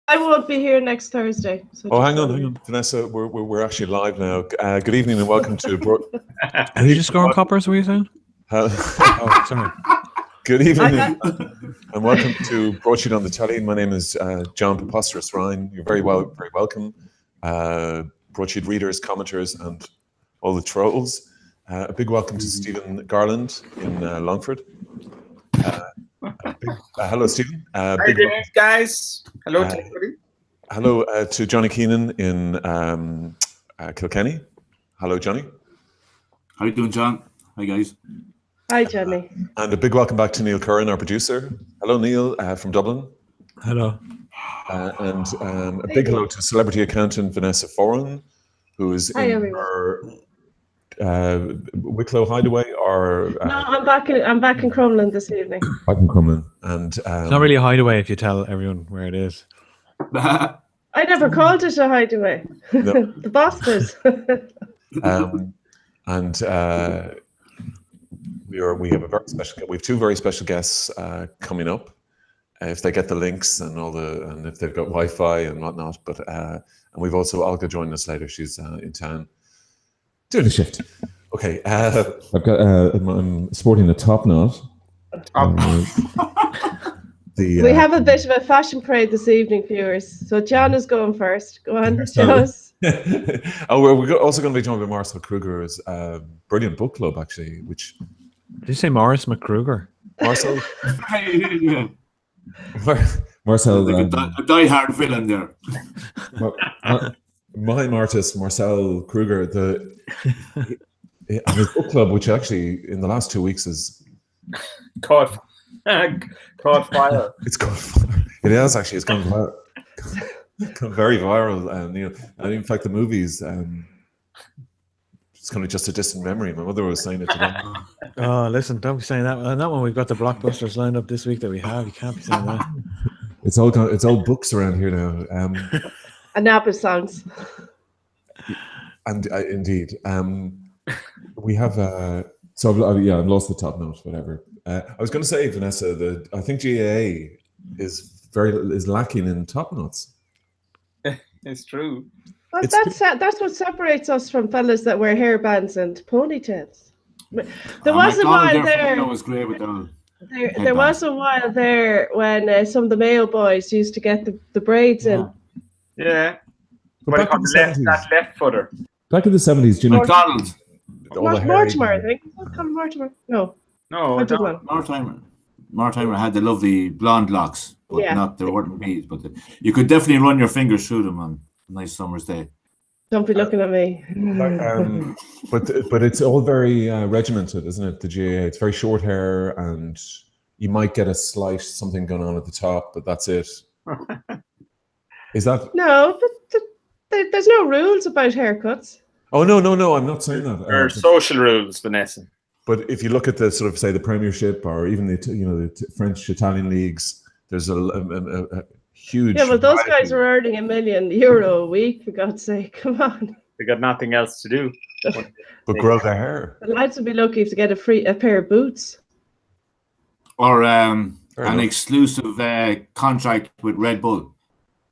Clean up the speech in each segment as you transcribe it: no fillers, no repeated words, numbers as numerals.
I won't be here next Thursday. So hang on, Vanessa. We're actually live now. Good evening and welcome to. Are you just scoring coppers? Were you saying? Oh, sorry. Good evening and welcome to Broadsheet on the Telly. My name is John Preposterous Ryan. You're very welcome. Broadsheet readers, commenters, and all the trolls. A big welcome to Stephen Garland in Longford. Hello, Stephen. Hi, guys. Hello to everybody. Hello to Johnny Keenan in Kilkenny. Hello, Johnny. How you doing, John? Hi, guys. Hi, Johnny. And a big welcome back to Neil Curran, our producer. Hello, Neil, from Dublin. Hello. And a big hello to celebrity accountant Vanessa Foran, who is in her Wicklow hideaway. Or no, I'm back in Crumlin this evening. Back in Crumlin, and it's not really a hideaway if you tell everyone where it is. I never called it a hideaway. No. The boss does. We have a very special. We have two very special guests coming up. If they get the links and and if they've got Wi-Fi and whatnot, but and we've also Olga joining us later. She's in town doing a shift. Okay, I've got. I'm sporting a top knot. We have a bit of a fashion parade this evening, viewers. So John is going first. Go on, show us. We're also going to be joined by Marcel Kruger's brilliant book club, actually. Which did you say Morris McKruger? Marcel. Yeah. Marcel, like a die-hard villain there. Mime artist Marcel Kruger, his book club, which actually in the last 2 weeks is caught fire. It's caught fire. It has actually. It's gone viral. Gone very viral, and and in fact, the movies. It's kind of just a distant memory. My mother was saying it today. Oh, listen! Don't be saying that. And that one, we've got the blockbusters lined up this week that we have. You can't be saying that. It's all books around here now. And ABBA songs. And indeed, we have. So I've lost the top note. Whatever. I was going to say, Vanessa, that I think GAA is lacking in top notes. It's true. Well, that's what separates us from fellas that wear hairbands and ponytails. There was a while there. Was great with there was a while there when some of the male boys used to get the braids in. Yeah. What do you call that left footer? Back in the 70s, do you know McDonald's? Mortimer, I think. Mortimer. No, Mortimer had the lovely blonde locks, but there weren't beads. But you could definitely run your fingers through them on a nice summer's day. Don't be looking at me. But it's all very regimented, isn't it? The GAA. It's very short hair, and you might get a slight something going on at the top, but that's it. Is that no? But there's no rules about haircuts. Oh no! I'm not saying that. There are social rules, Vanessa. But if you look at the sort of say the Premiership or even the French Italian leagues, there's a huge. Yeah, but those guys are earning €1 million a week. For God's sake, come on. They got nothing else to do. But grow their hair. The lads would be lucky to get a pair of boots. Or an exclusive contract with Red Bull.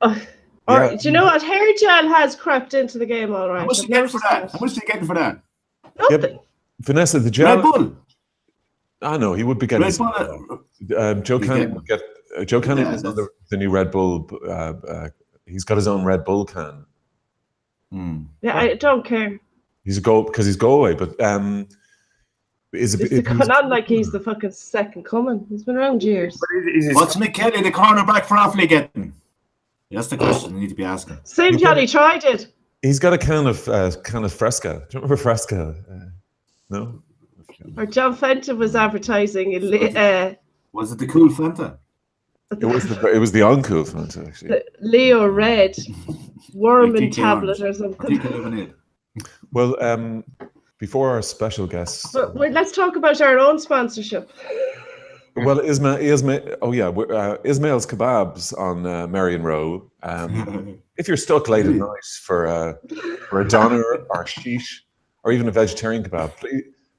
Or do you know what? Hair gel has crept into the game, all right. How much are you getting for that? How much are you getting for that? Nothing. Yeah, Vanessa, the gel. Red Bull. I know he would be getting. Red Bull. Joe Cannon would get. Joe Cannon is on the new Red Bull. He's got his own Red Bull can. Yeah, I don't care. He's because he's Galway, but it's going on like he's the fucking second coming. He's been around years. What's McKelly, the cornerback for Offaly, getting? That's the question you need to be asking. Same Johnny tried it. He's got a can of Fresca. Do you remember Fresca? No. Or John Fenton was advertising. Was it the cool Fanta? It was the uncool Fanta, actually. The Leo Red Worming tablet or something. Well, before our special guests, let's talk about our own sponsorship. Well, Ismail's Kebabs on Marion Row. If you're stuck late at night for a doner or a sheesh or even a vegetarian kebab,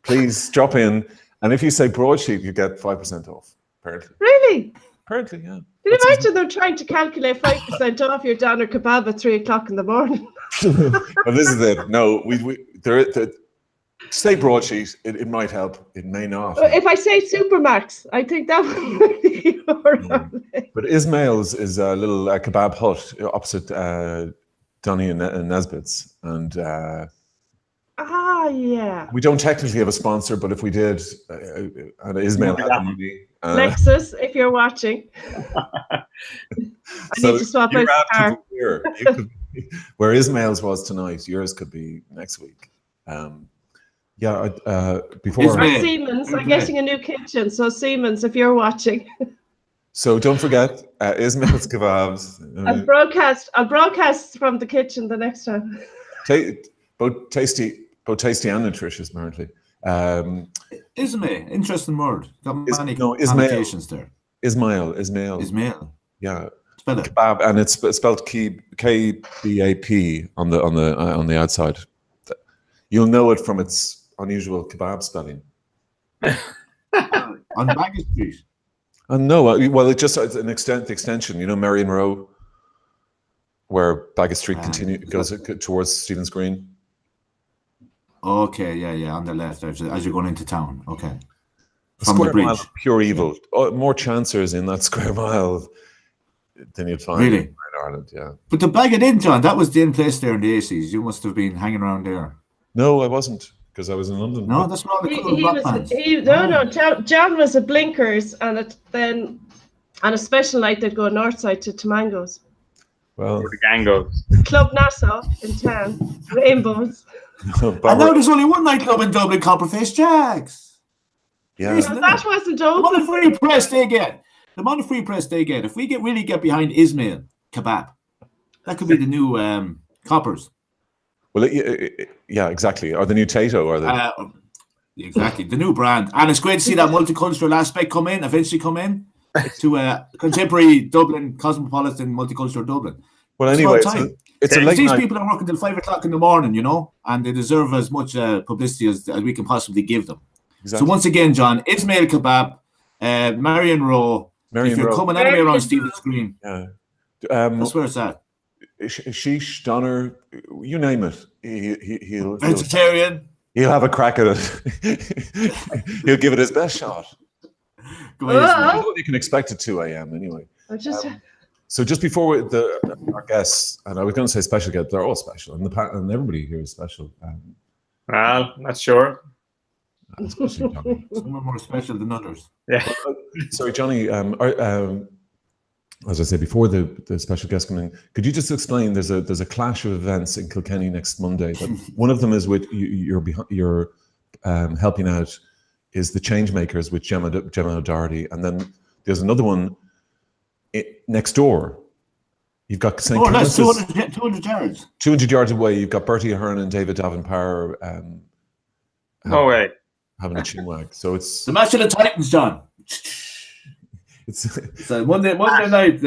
please drop in. And if you say Broadsheet, you get 5% off. Apparently. Really? Apparently, yeah. Can you imagine them trying to calculate 5% off your doner kebab at 3 o'clock in the morning? Well, this is it. No, say broadsheet. It might help. It may not. If I say Supermax, I think that would be But Ismail's is a little kebab hut opposite Donny and Nesbitt's, and yeah. we don't technically have a sponsor, but if we did, and Ismail had the money, Lexus, if you're watching, I need to swap out the car. Where Ismail's was tonight, yours could be next week. Before Siemens, I'm getting a new kitchen, so Siemens, if you're watching. So don't forget Ismail's kebabs. I'll broadcast from the kitchen the next time. Both tasty and nutritious, apparently. Ismail, interesting word. Got many Ismail there. Ismail. Yeah. Spell it. Kebab, and it's spelled K-B-A-P on the outside. You'll know it from its unusual kebab spelling. On Baggage Street. No, well, it's just the extension. You know, Marion Row, where Baggage Street goes towards Stephen's Green. Okay, yeah, on the left as you're going into town. Okay, from the bridge. Mile of pure evil. More chancers in that square mile than you'd find in Ireland. Yeah, but to bag it in, John, that was the in place there in the 80s. You must have been hanging around there. No, I wasn't, because I was in London. No, that's not the cool John was at Blinkers, and then on a special night they'd go north side to Tamangos. Well, where the gang goes. Club Nassau in town, Rainbows. And now there's only one nightclub in Dublin, Copperface Jack's. Yeah, that wasn't open. The amount of free press they get. If we really get behind Ismail kebab, that could be the new Coppers. Well, yeah, exactly. Or the new Tato, or the exactly the new brand. And it's great to see that multicultural aspect eventually come in to contemporary Dublin, cosmopolitan, multicultural Dublin. Well, anyway, it's a late these night. People are working till 5 o'clock in the morning, you know, and they deserve as much publicity as we can possibly give them. Exactly. So once again, John, Ismail kebab, Marion Row. If you're coming anywhere around Stephen's Green, that's where it's at. Sheesh, Donner, you name it. He'll vegetarian. He'll have a crack at it. He'll give it his best shot. You can expect at 2 a.m. anyway. So just before our guests, and I was going to say special guests, they're all special, and everybody here is special. Well, not sure. Especially Johnny. Some are more special than others. Yeah. Sorry, Johnny. As I said before, the special guest coming in, could you just explain? There's a clash of events in Kilkenny next Monday. But one of them is with you're helping out is the Changemakers with Gemma O'Doherty, and then there's another one next door. You've got St. That's 200 yards. 200 yards away. You've got Bertie Ahern and David Davenpower. No way. Having a chinwag. So it's the match of the Titans, John. It's a Monday night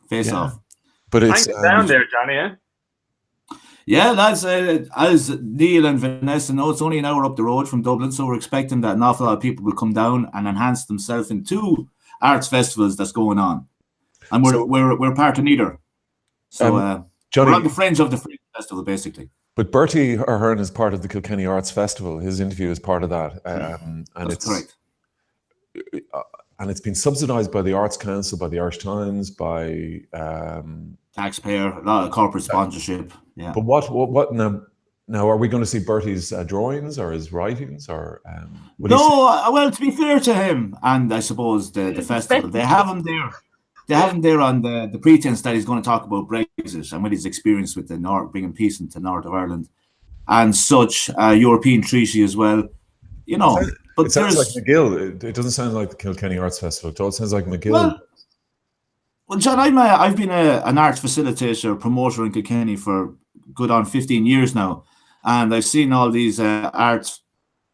face off. But it's down there, Johnny. Yeah, lads. As Neil and Vanessa know, it's only an hour up the road from Dublin, so we're expecting that an awful lot of people will come down and enhance themselves in 2 arts festivals that's going on, and we're part of neither. So Johnny, we're on the fringe of the festival, basically. But Bertie Ahern is part of the Kilkenny Arts Festival. His interview is part of that, and that's correct. And it's been subsidised by the Arts Council, by the Irish Times, by taxpayer, a lot of corporate sponsorship. Yeah. But what now? Now, are we going to see Bertie's drawings or his writings, or no? Well, to be fair to him, and I suppose the festival, they have him there. They have him there on the pretense that he's going to talk about Brexit and what his experience with the North, bringing peace into the North of Ireland, and such European treaty as well. You know, but it sounds like McGill. It doesn't sound like the Kilkenny Arts Festival. It all sounds like McGill. Well, John, I've been an arts facilitator, promoter in Kilkenny for good on 15 years now, and I've seen all these arts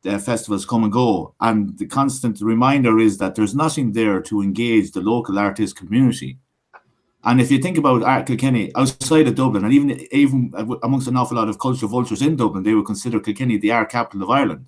festivals come and go, and the constant reminder is that there's nothing there to engage the local artist community. And if you think about Art Kilkenny outside of Dublin, and even amongst an awful lot of cultural vultures in Dublin, they would consider Kilkenny the art capital of Ireland.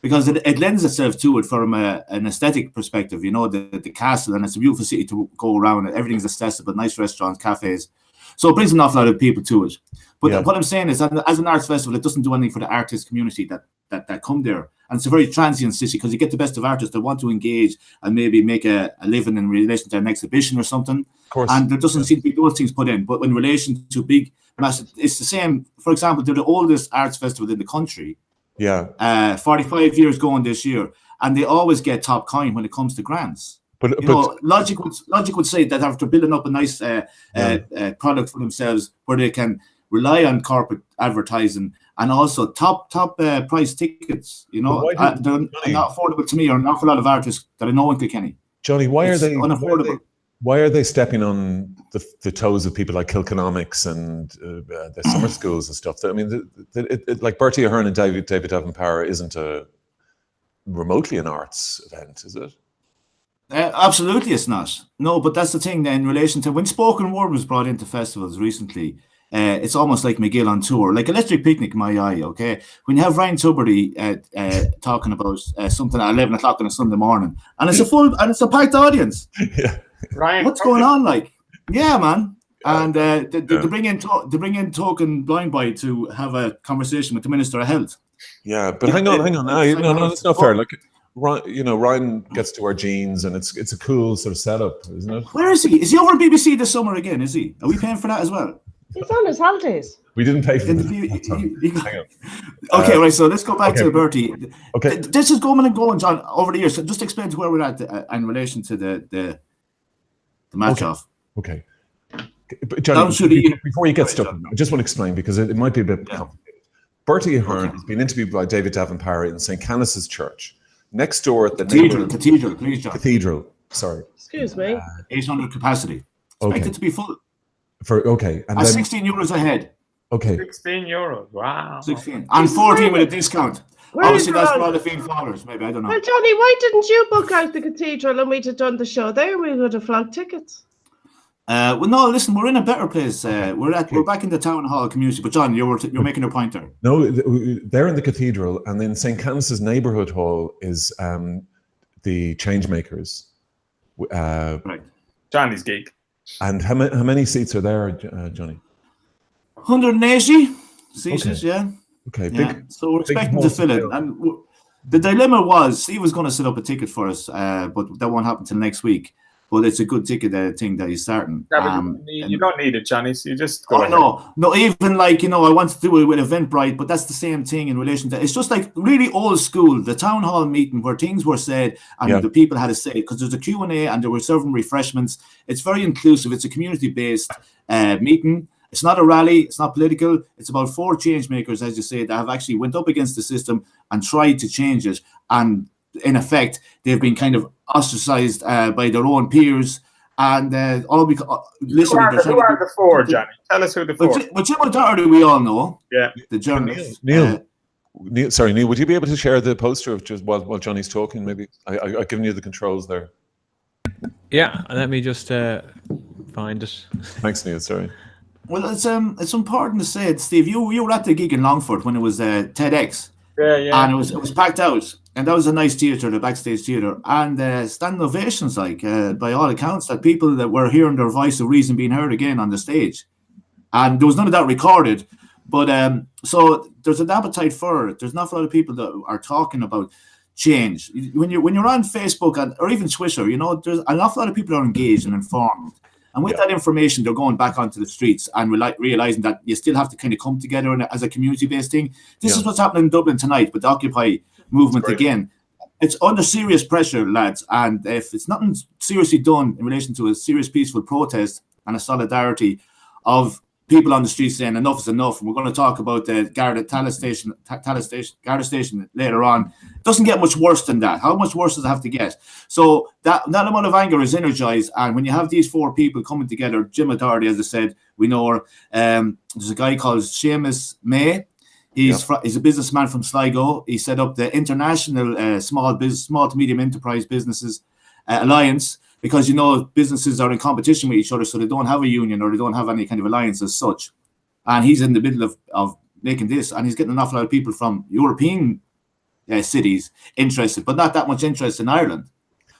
because it lends itself to it from an aesthetic perspective. You know, the castle, and it's a beautiful city to go around. Everything's accessible, nice restaurants, cafes. So it brings an awful lot of people to it. But what I'm saying is that as an arts festival, it doesn't do anything for the artist community that come there. And it's a very transient city because you get the best of artists that want to engage and maybe make a living in relation to an exhibition or something. Of course. And there doesn't seem to be those things put in. But in relation to big, massive, it's the same. For example, they're the oldest arts festival in the country. Yeah. 45 years going this year. And they always get top coin when it comes to grants. But logic would say that after building up a nice product for themselves where they can rely on corporate advertising and also top price tickets, you know, they're not affordable to me or an awful lot of artists that I know in Kilkenny. Johnny, why are they unaffordable? Why are they stepping on the toes of people like Kilconomics and the summer schools and stuff? I mean, like Bertie Ahern and David Devouring isn't remotely an arts event, is it? Absolutely, it's not. No, but that's the thing. Then, in relation to when spoken word was brought into festivals recently, it's almost like McGill on tour, like Electric Picnic. In my eye, okay. When you have Ryan Tuberty talking about something at 11 o'clock on a Sunday morning, and it's a packed audience. Yeah, Ryan, what's going on? Like, yeah, man. And they bring in Token Blind Boy to have a conversation with the Minister of Health. Yeah, but hang on. No, that's not fair. Like, Ryan gets to wear jeans, and it's a cool sort of setup, isn't it? Where is he? Is he over at BBC this summer again? Is he? Are we paying for that as well? He's on his holidays. We didn't pay for that. Hang on. Okay, right. So let's go back to Bertie. Okay, this is going and going, John, over the years. So just explain to where we're at in relation to the match off. Okay. But Johnny, before you get stuck, I just want to explain because it might be a bit complicated. Bertie Ahern has been interviewed by David Devouring in St. Canis's Church. Next door at the Cathedral, please, John. Cathedral, sorry. Excuse me. 800 capacity. Expected to be full. And then, €16 a head. Okay. €16. Wow. 16. And 14 with a discount. Obviously, that's for all the field followers. Maybe, I don't know. Well, Johnny, why didn't you book out the Cathedral and we'd have done the show there? We would have flogged tickets. Well, no, listen, we're in a better place. We're back in the town hall community. But John, you're making a point there. No, they're in the Cathedral, and then St. Canis's neighbourhood hall is the Changemakers. Right. Johnny's gig. And how many seats are there, Johnny? 180 seats, yeah. Okay, so we're expecting to fill it. And the dilemma was, Steve was going to set up a ticket for us, but that won't happen till next week. But it's a good ticket thing that he's starting. Yeah, you don't need it, Johnny. So you just go ahead. No, even like, I want to do it with Eventbrite, but that's the same thing in relation to, it's just like really old school, the town hall meeting where things were said and the people had to say, because there's a Q&A and they were serving refreshments. It's very inclusive. It's a community-based meeting. It's not a rally. It's not political. It's about 4 change makers, as you say, that have actually went up against the system and tried to change it. And in effect, they've been kind of ostracized by their own peers, and all because who are the 4, Johnny? Tell us who the 4. But Jim O'Doherty, we all know. Yeah, the journalist. Neil, would you be able to share the poster of just while Johnny's talking? Maybe I've given you the controls there. Yeah, let me just find it. Thanks, Neil. Sorry. Well, it's important to say, Steve. You were at the gig in Longford when it was TEDx. Yeah. And it was packed out. And that was a nice theatre, the backstage theatre, and standing ovations, by all accounts, that people that were hearing their voice of reason being heard again on the stage. And there was none of that recorded, but so there's an appetite for it. There's not a lot of people that are talking about change. When you're on Facebook or even Twitter, there's an awful lot of people are engaged and informed. And with that information, they're going back onto the streets and realizing that you still have to kind of come together as a community-based thing. This is what's happening in Dublin tonight with the Occupy movement again. It's under serious pressure, lads, and if it's nothing seriously done in relation to a serious peaceful protest and a solidarity of people on the streets saying enough is enough, and we're going to talk about the Garda station later on, it doesn't get much worse than that. How much worse does it have to get? So that amount of anger is energized, and when you have these 4 people coming together, Jim O'Doherty, as I said, we know her, there's a guy called Seamus May. He's a businessman from Sligo. He set up the International Small to Medium Enterprise Businesses Alliance, because businesses are in competition with each other, so they don't have a union or they don't have any kind of alliance as such. And he's in the middle of making this, and he's getting an awful lot of people from European cities interested, but not that much interest in Ireland.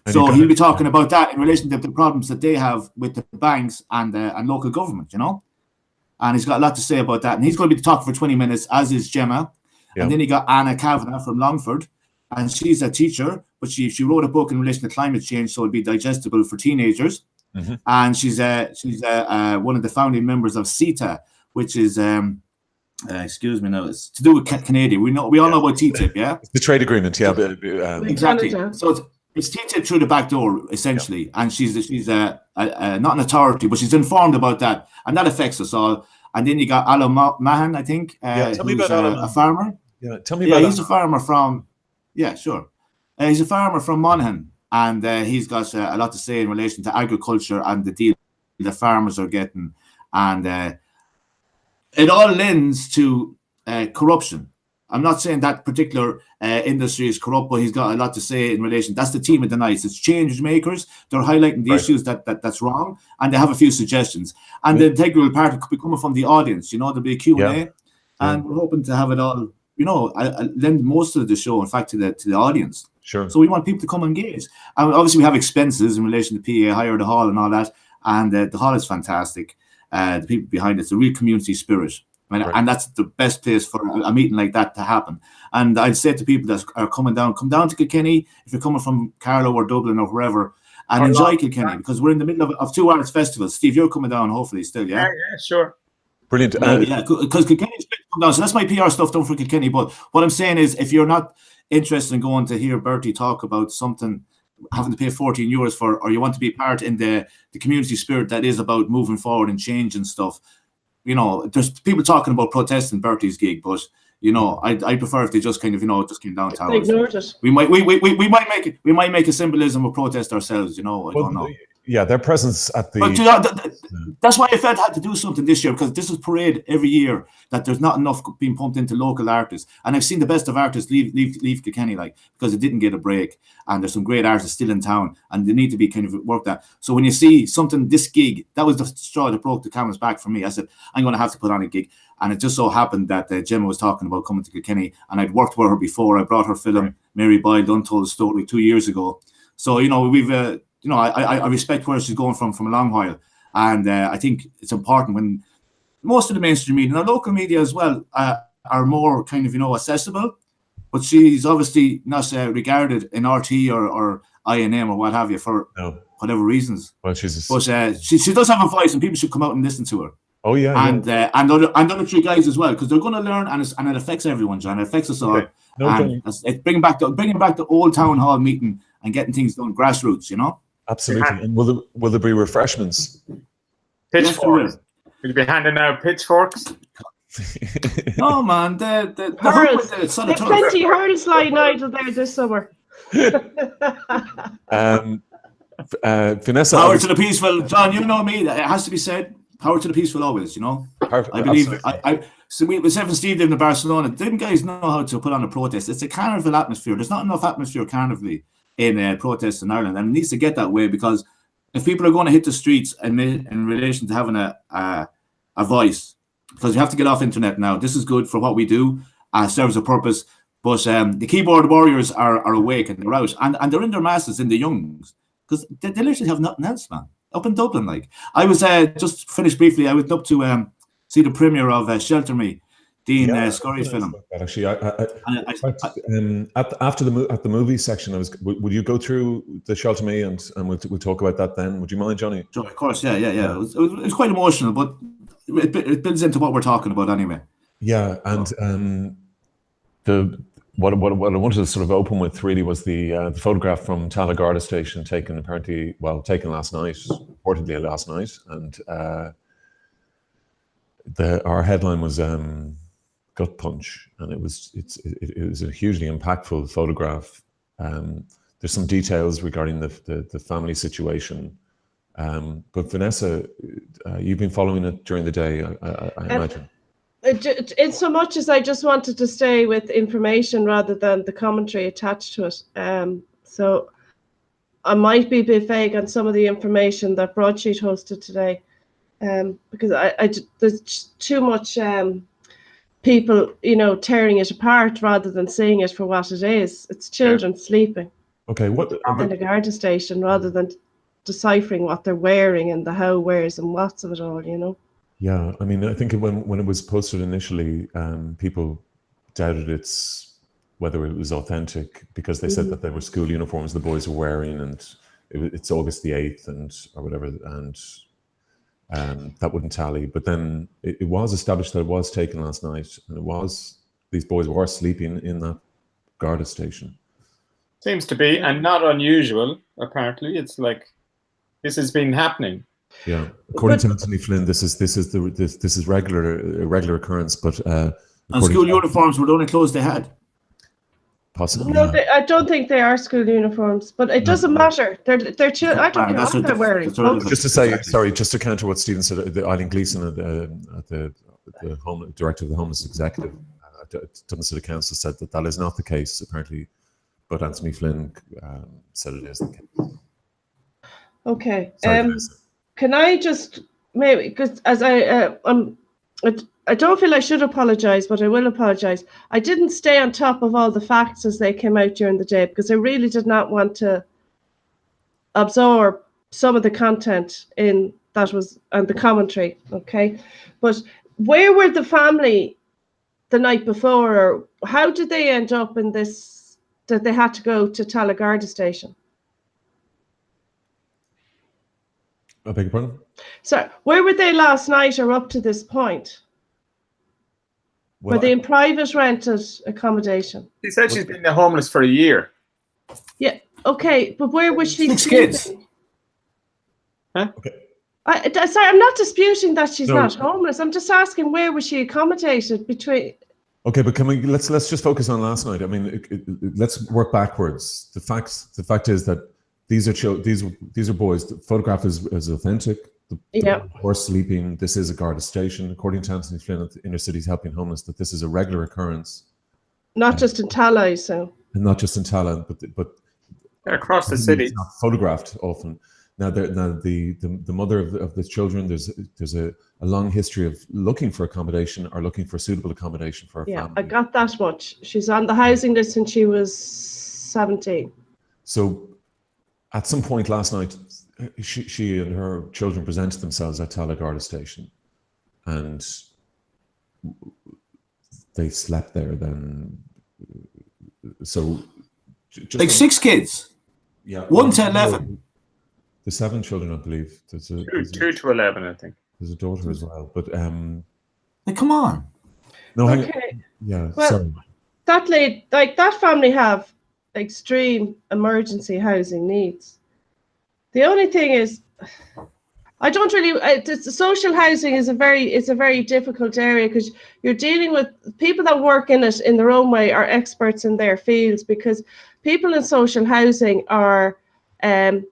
And so he'll be talking about that in relation to the problems that they have with the banks and local government, And he's got a lot to say about that. And he's going to be talking for 20 minutes, as is Gemma. Yeah. And then you got Anna Kavanagh from Longford. And she's a teacher, but she wrote a book in relation to climate change, so it'll be digestible for teenagers. Mm-hmm. And she's one of the founding members of CETA, which is excuse me now, it's to do with Canadian. We all know about TTIP, yeah? The trade agreement, yeah. Exactly. So it's TTIP through the back door, essentially. Yeah. And she's not an authority, but she's informed about that. And that affects us all. And then you got Alan Mahan, I think, who's a farmer. Yeah, tell me about he's a farmer from... Yeah, sure. He's a farmer from Monaghan, and he's got a lot to say in relation to agriculture and the deal the farmers are getting. And it all lends to corruption. I'm not saying that particular industry is corrupt, but he's got a lot to say in relation. That's the team of the night. It's change makers. They're highlighting the issues that's wrong, and they have a few suggestions. And the integral part could be coming from the audience. There'll be a Q&A, and we're hoping to have it all. I lend most of the show, in fact, to the audience. Sure. So we want people to come engage. And obviously, we have expenses in relation to PA, hire the hall and all that. And the hall is fantastic. The people behind it's a real community spirit. And that's the best place for a meeting like that to happen. And I'd say to people that are coming down, come down to Kilkenny if you're coming from Carlow or Dublin or wherever, and enjoy Kilkenny, because we're in the middle of 2 arts festivals. Steve, you're coming down hopefully still, yeah? Yeah, sure. Brilliant. Because Kilkenny's come down, so that's my PR stuff done for Kilkenny. But what I'm saying is, if you're not interested in going to hear Bertie talk about something, having to pay €14 for, or you want to be part in the community spirit that is about moving forward and change and stuff, there's people talking about protesting Bertie's gig, but I prefer if they just kind of just came down to ours. Ignored it. We might make a symbolism of protest ourselves. I don't know. Yeah, their presence at the... But that's why I felt I had to do something this year, because this is parade every year that there's not enough being pumped into local artists. And I've seen the best of artists leave Kilkenny, because it didn't get a break. And there's some great artists still in town, and they need to be kind of worked at. So when you see something, this gig, that was the straw that broke the camel's back for me. I said, I'm going to have to put on a gig. And it just so happened that Gemma was talking about coming to Kilkenny, and I'd worked with her before. I brought her film, Mary Boyle, Untold Story, 2 years ago. So, we've... I respect where she's going from a long while. And I think it's important when most of the mainstream media, and our local media as well, are more kind of, accessible. But she's obviously not regarded in RT or INM or what have you for whatever reasons. Well, she does have a voice, and people should come out and listen to her. Oh, yeah. And other three guys as well, because they're going to learn, and it affects everyone, John. It affects us all. Okay. It's bringing back the old town hall meeting and getting things done grassroots, Absolutely. And will there be refreshments? Pitchforks. Will you be handing out pitchforks? No, man. There's plenty hurls lying idle there this summer. Vanessa. Power to the peaceful. John, you know me. It has to be said. Power to the peaceful always, I believe. So with Steve living in Barcelona, them guys know how to put on a protest. It's a carnival atmosphere. There's not enough atmosphere carnivally in protests in Ireland, and it needs to get that way, because if people are going to hit the streets in relation to having a voice, because you have to get off internet now. This is good for what we do, serves a purpose, but the keyboard warriors are awake and they're out, and they're in their masses in the youngs, because they literally have nothing else, man. Up in Dublin, I was just finished briefly. I went up to see the premiere of Shelter Me, Dean Scurry's film. Actually, after the movie section, would you go through the Shelter Me and we'll talk about that then? Would you mind, Johnny? Sure, of course, yeah. It was quite emotional, but it builds into what we're talking about anyway. Yeah, and what I wanted to sort of open with really was the photograph from Talagard Station taken last night, reportedly last night, and our headline was gut punch, and it was a hugely impactful photograph. There's some details regarding the family situation, but Vanessa, you've been following it during the day, I imagine. In so much as I just wanted to stay with information rather than the commentary attached to it. So I might be a bit vague on some of the information that Broadsheet hosted today, because there's too much people, tearing it apart rather than seeing it for what it is. It's children sleeping Okay, in the Garda station rather than deciphering what they're wearing and the how, wheres, and what's of it all, Yeah, I mean, I think when it was posted initially, people doubted whether it was authentic because they said that they were school uniforms the boys were wearing, and it's August the 8th or whatever, and that wouldn't tally. But then it was established that it was taken last night, and these boys were sleeping in that Garda station. Seems to be, and not unusual. Apparently, it's like this has been happening. Yeah, according to Anthony Flynn, this is regular occurrence. But and school uniforms were the only clothes they had. Possibly. No, I don't think they are school uniforms, but it doesn't matter. They're children. I don't care what they're wearing. Just to say, sorry, just to counter what Stephen said, Eileen Gleeson, the director of the Homeless Executive, Dublin City Council, said that is not the case apparently, but Anthony Flynn said it is the case. Okay. Can I just maybe, because as I don't feel I should apologise, but I will apologise. I didn't stay on top of all the facts as they came out during the day because I really did not want to absorb some of the content and the commentary. Okay, but where were the family the night before, or how did they end up in this, that they had to go to Telly Garda station? I beg your pardon? So where were they last night or up to this point? Were they in private rented accommodation? She said she's been homeless for a year. Yeah, okay, but where was she 6 sleeping? kids. Huh? Okay. Sorry, I'm not disputing that she's not homeless. I'm just asking where was she accommodated between. Okay, but let's just focus on last night. I mean, let's work backwards. The fact is that these are boys. The photograph is authentic. The horse sleeping. This is a Garda station, according to Anthony Flynn at the Inner Cities Helping Homeless. That this is a regular occurrence. Not just in Telly, so. And not just in Telly, but across the city. It's not photographed often. Now the mother of the children, there's a long history of looking for accommodation or looking for suitable accommodation for her family. I got that much. She's on the housing list since she was 17. So at some point last night, she and her children presented themselves at Telly Garda station, and they slept there then. So like 6 kids. Yeah, 1 to 11. The 7 children, I believe. There's 2 to 11, I think. There's a daughter as well, but like, come on. No, okay. Yeah, well, sorry. That family have extreme emergency housing needs. The only thing is, I don't really. Social housing is a very difficult area because you're dealing with people that work in it in their own way are experts in their fields, because people in social housing are, they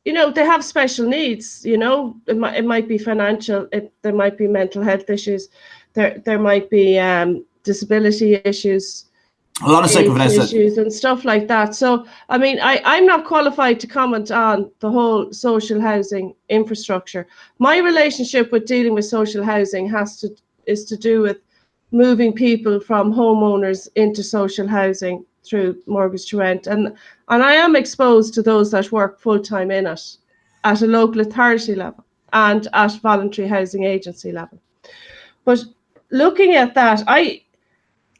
have special needs. It might be financial. There might be mental health issues. There might be disability issues. A lot of issues and stuff like that. So, I mean, I'm not qualified to comment on the whole social housing infrastructure. My relationship with dealing with social housing is to do with moving people from homeowners into social housing through mortgage to rent. And I am exposed to those that work full-time in it at a local authority level and at voluntary housing agency level. But looking at that,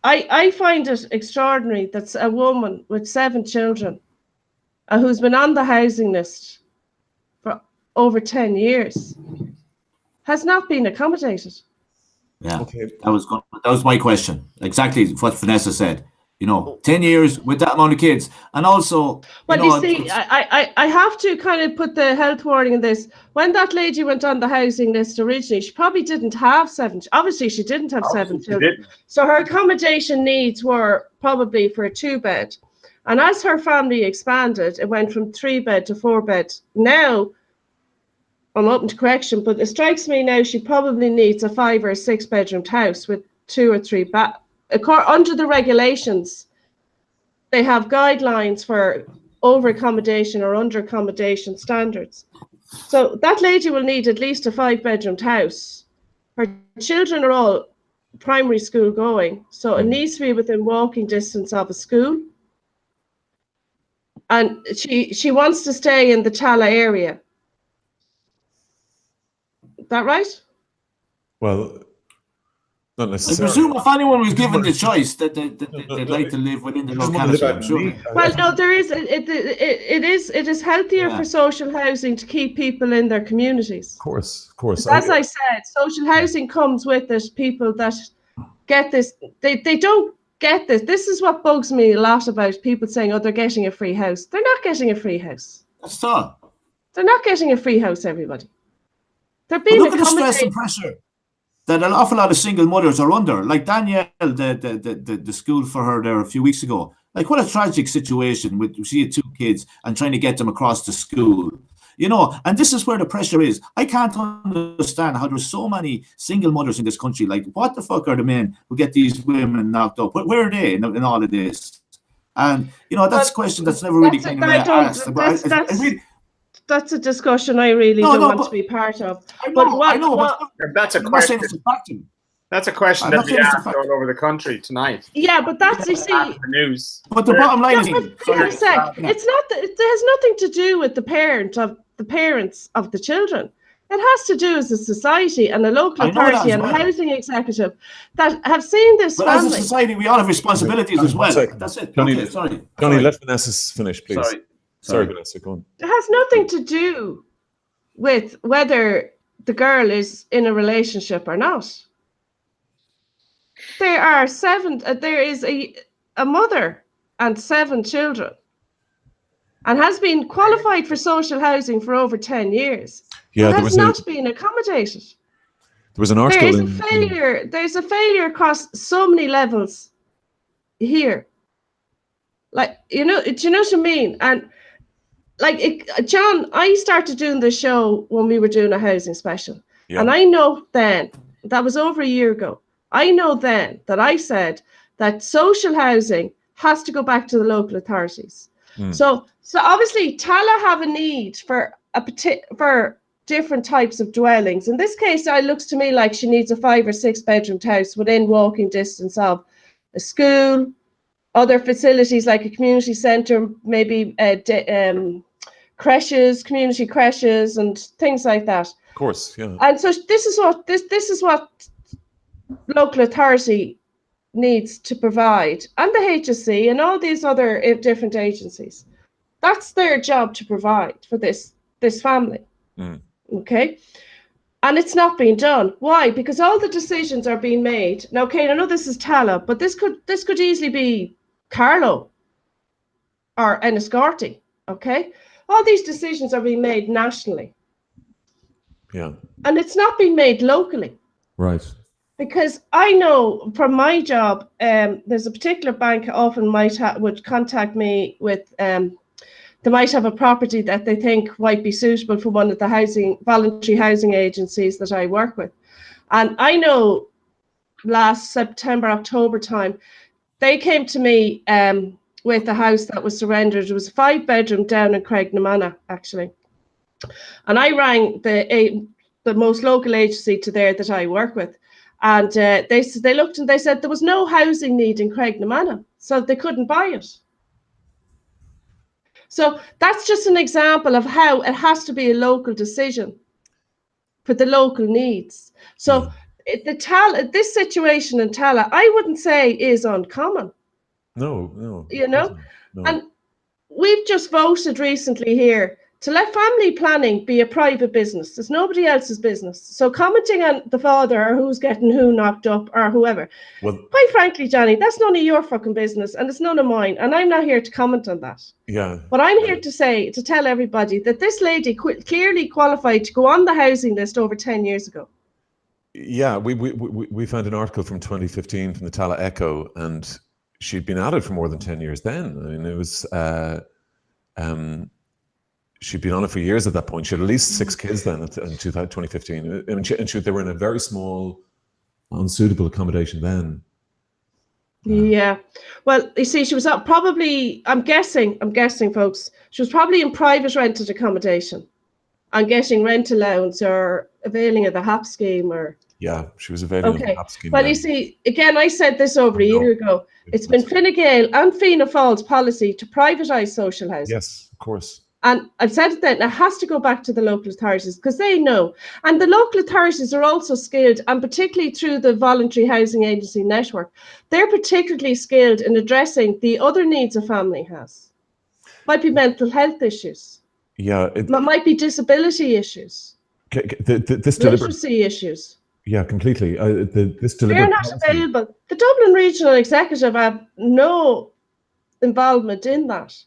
I find it extraordinary that a woman with 7 children who's been on the housing list for over 10 years has not been accommodated. Yeah, okay. That was my question. Exactly what Vanessa said. 10 years with that amount of kids. And also, well, you see, I have to kind of put the health warning in this. When that lady went on the housing list originally, she probably didn't have 7. Obviously, she didn't have 7 children. So her accommodation needs were probably for a 2-bed. And as her family expanded, it went from 3-bed to 4-bed. Now, I'm open to correction, but it strikes me now she probably needs a 5 or 6 bedroomed house with 2 or 3 under the regulations, they have guidelines for over accommodation or under accommodation standards. So that lady will need at least a 5-bedroomed house. Her children are all primary school going, so it needs to be within walking distance of a school. And she wants to stay in the Tala area. Is that right? Well, not I necessarily. presume if anyone was given the choice that they'd like to live within the locality, I'm sure. Well, no, there is. It is healthier for social housing to keep people in their communities. Of course. As I said, social housing comes with it. People that get this, they don't get this. This is what bugs me a lot about people saying, "Oh, they're getting a free house." They're not getting a free house. That's all. They're not getting a free house. Everybody. They're being look at the stress and pressure that an awful lot of single mothers are under. Like Danielle, the school for her there a few weeks ago. Like, what a tragic situation with she had 2 kids and trying to get them across to school. You know, and this is where the pressure is. I can't understand how there's so many single mothers in this country. Like, what the fuck are the men who get these women knocked up? Where are they in all of this? And, you know, that's a question that's never really kind of asked. That's a discussion I really don't want to be part of. I know, but that's a question. That's a question that we asked all over the country tonight. Yeah, but that's, you see, the news. But the bottom line is, it's not. It has nothing to do with the parents of the children. It has to do as a society and a local authority and a housing executive that have seen this. But as a society, we all have responsibilities as well. That's it. Johnny, okay, sorry. Johnny, let Vanessa finish, please. Sorry, Vanessa, go on. It has nothing to do with whether the girl is in a relationship or not. There are 7. There is a mother and 7 children, and has been qualified for social housing for over 10 years. Yeah, has not been accommodated. There was an article. There is a failure. There's a failure across so many levels here. Like, do you know what I mean? And like, John, I started doing the show when we were doing a housing special. Yeah. And I know then, that was over a year ago, I know then that I said that social housing has to go back to the local authorities. So obviously Tala have a need for different types of dwellings. In this case, it looks to me like she needs a 5 or 6 bedroom house within walking distance of a school, other facilities like a community centre, maybe creches, community creches, and things like that. Of course, yeah. And so this is what local authority needs to provide, and the HSC and all these other different agencies. That's their job to provide for this family. Okay, and it's not being done. Why? Because all the decisions are being made now. Okay, I know this is Tala, but this could easily be Carlow or Enniscorthy. Okay, all these decisions are being made nationally. Yeah, and it's not being made locally. Right. Because I know from my job, there's a particular bank often would contact me with, they might have a property that they think might be suitable for one of the voluntary housing agencies that I work with. And I know last September, October time, they came to me with a house that was surrendered. It was a 5-bedroom down in Craignamanagh, actually. And I rang the most local agency to there that I work with. And they looked and they said there was no housing need in Craignamanagh, so they couldn't buy it. So that's just an example of how it has to be a local decision for the local needs. So this situation in Tala, I wouldn't say is uncommon. No. You know, and we've just voted recently here to let family planning be a private business. It's nobody else's business. So commenting on the father or who's getting who knocked up or whoever, quite frankly, Johnny, that's none of your fucking business and it's none of mine. And I'm not here to comment on that. Yeah. But I'm here to tell everybody that this lady clearly qualified to go on the housing list over 10 years ago. Yeah, we found an article from 2015 from the Tala Echo, and she'd been at it for more than 10 years then. I mean, it was... she'd been on it for years at that point. She had at least 6 kids then in 2015. I mean, they were in a very small, unsuitable accommodation then. Yeah. Well, you see, she was probably, I'm guessing, folks, she was probably in private rented accommodation and getting rent allowance or availing of the HAP scheme or Yeah, she was availing of the Okay. HAP scheme. Well, yeah. you see, again, I said this over a year ago. It's been Fine Gael and Fianna Fáil's policy to privatise social housing. Yes, of course. And I've said it then, it has to go back to the local authorities because they know. And the local authorities are also skilled, and particularly through the voluntary housing agency network, they're particularly skilled in addressing the other needs a family has. Might be mental health issues. Yeah. It might be disability issues. This literacy issues. Yeah, completely. This They're deliberate not policy, available. The Dublin Regional Executive have no involvement in that,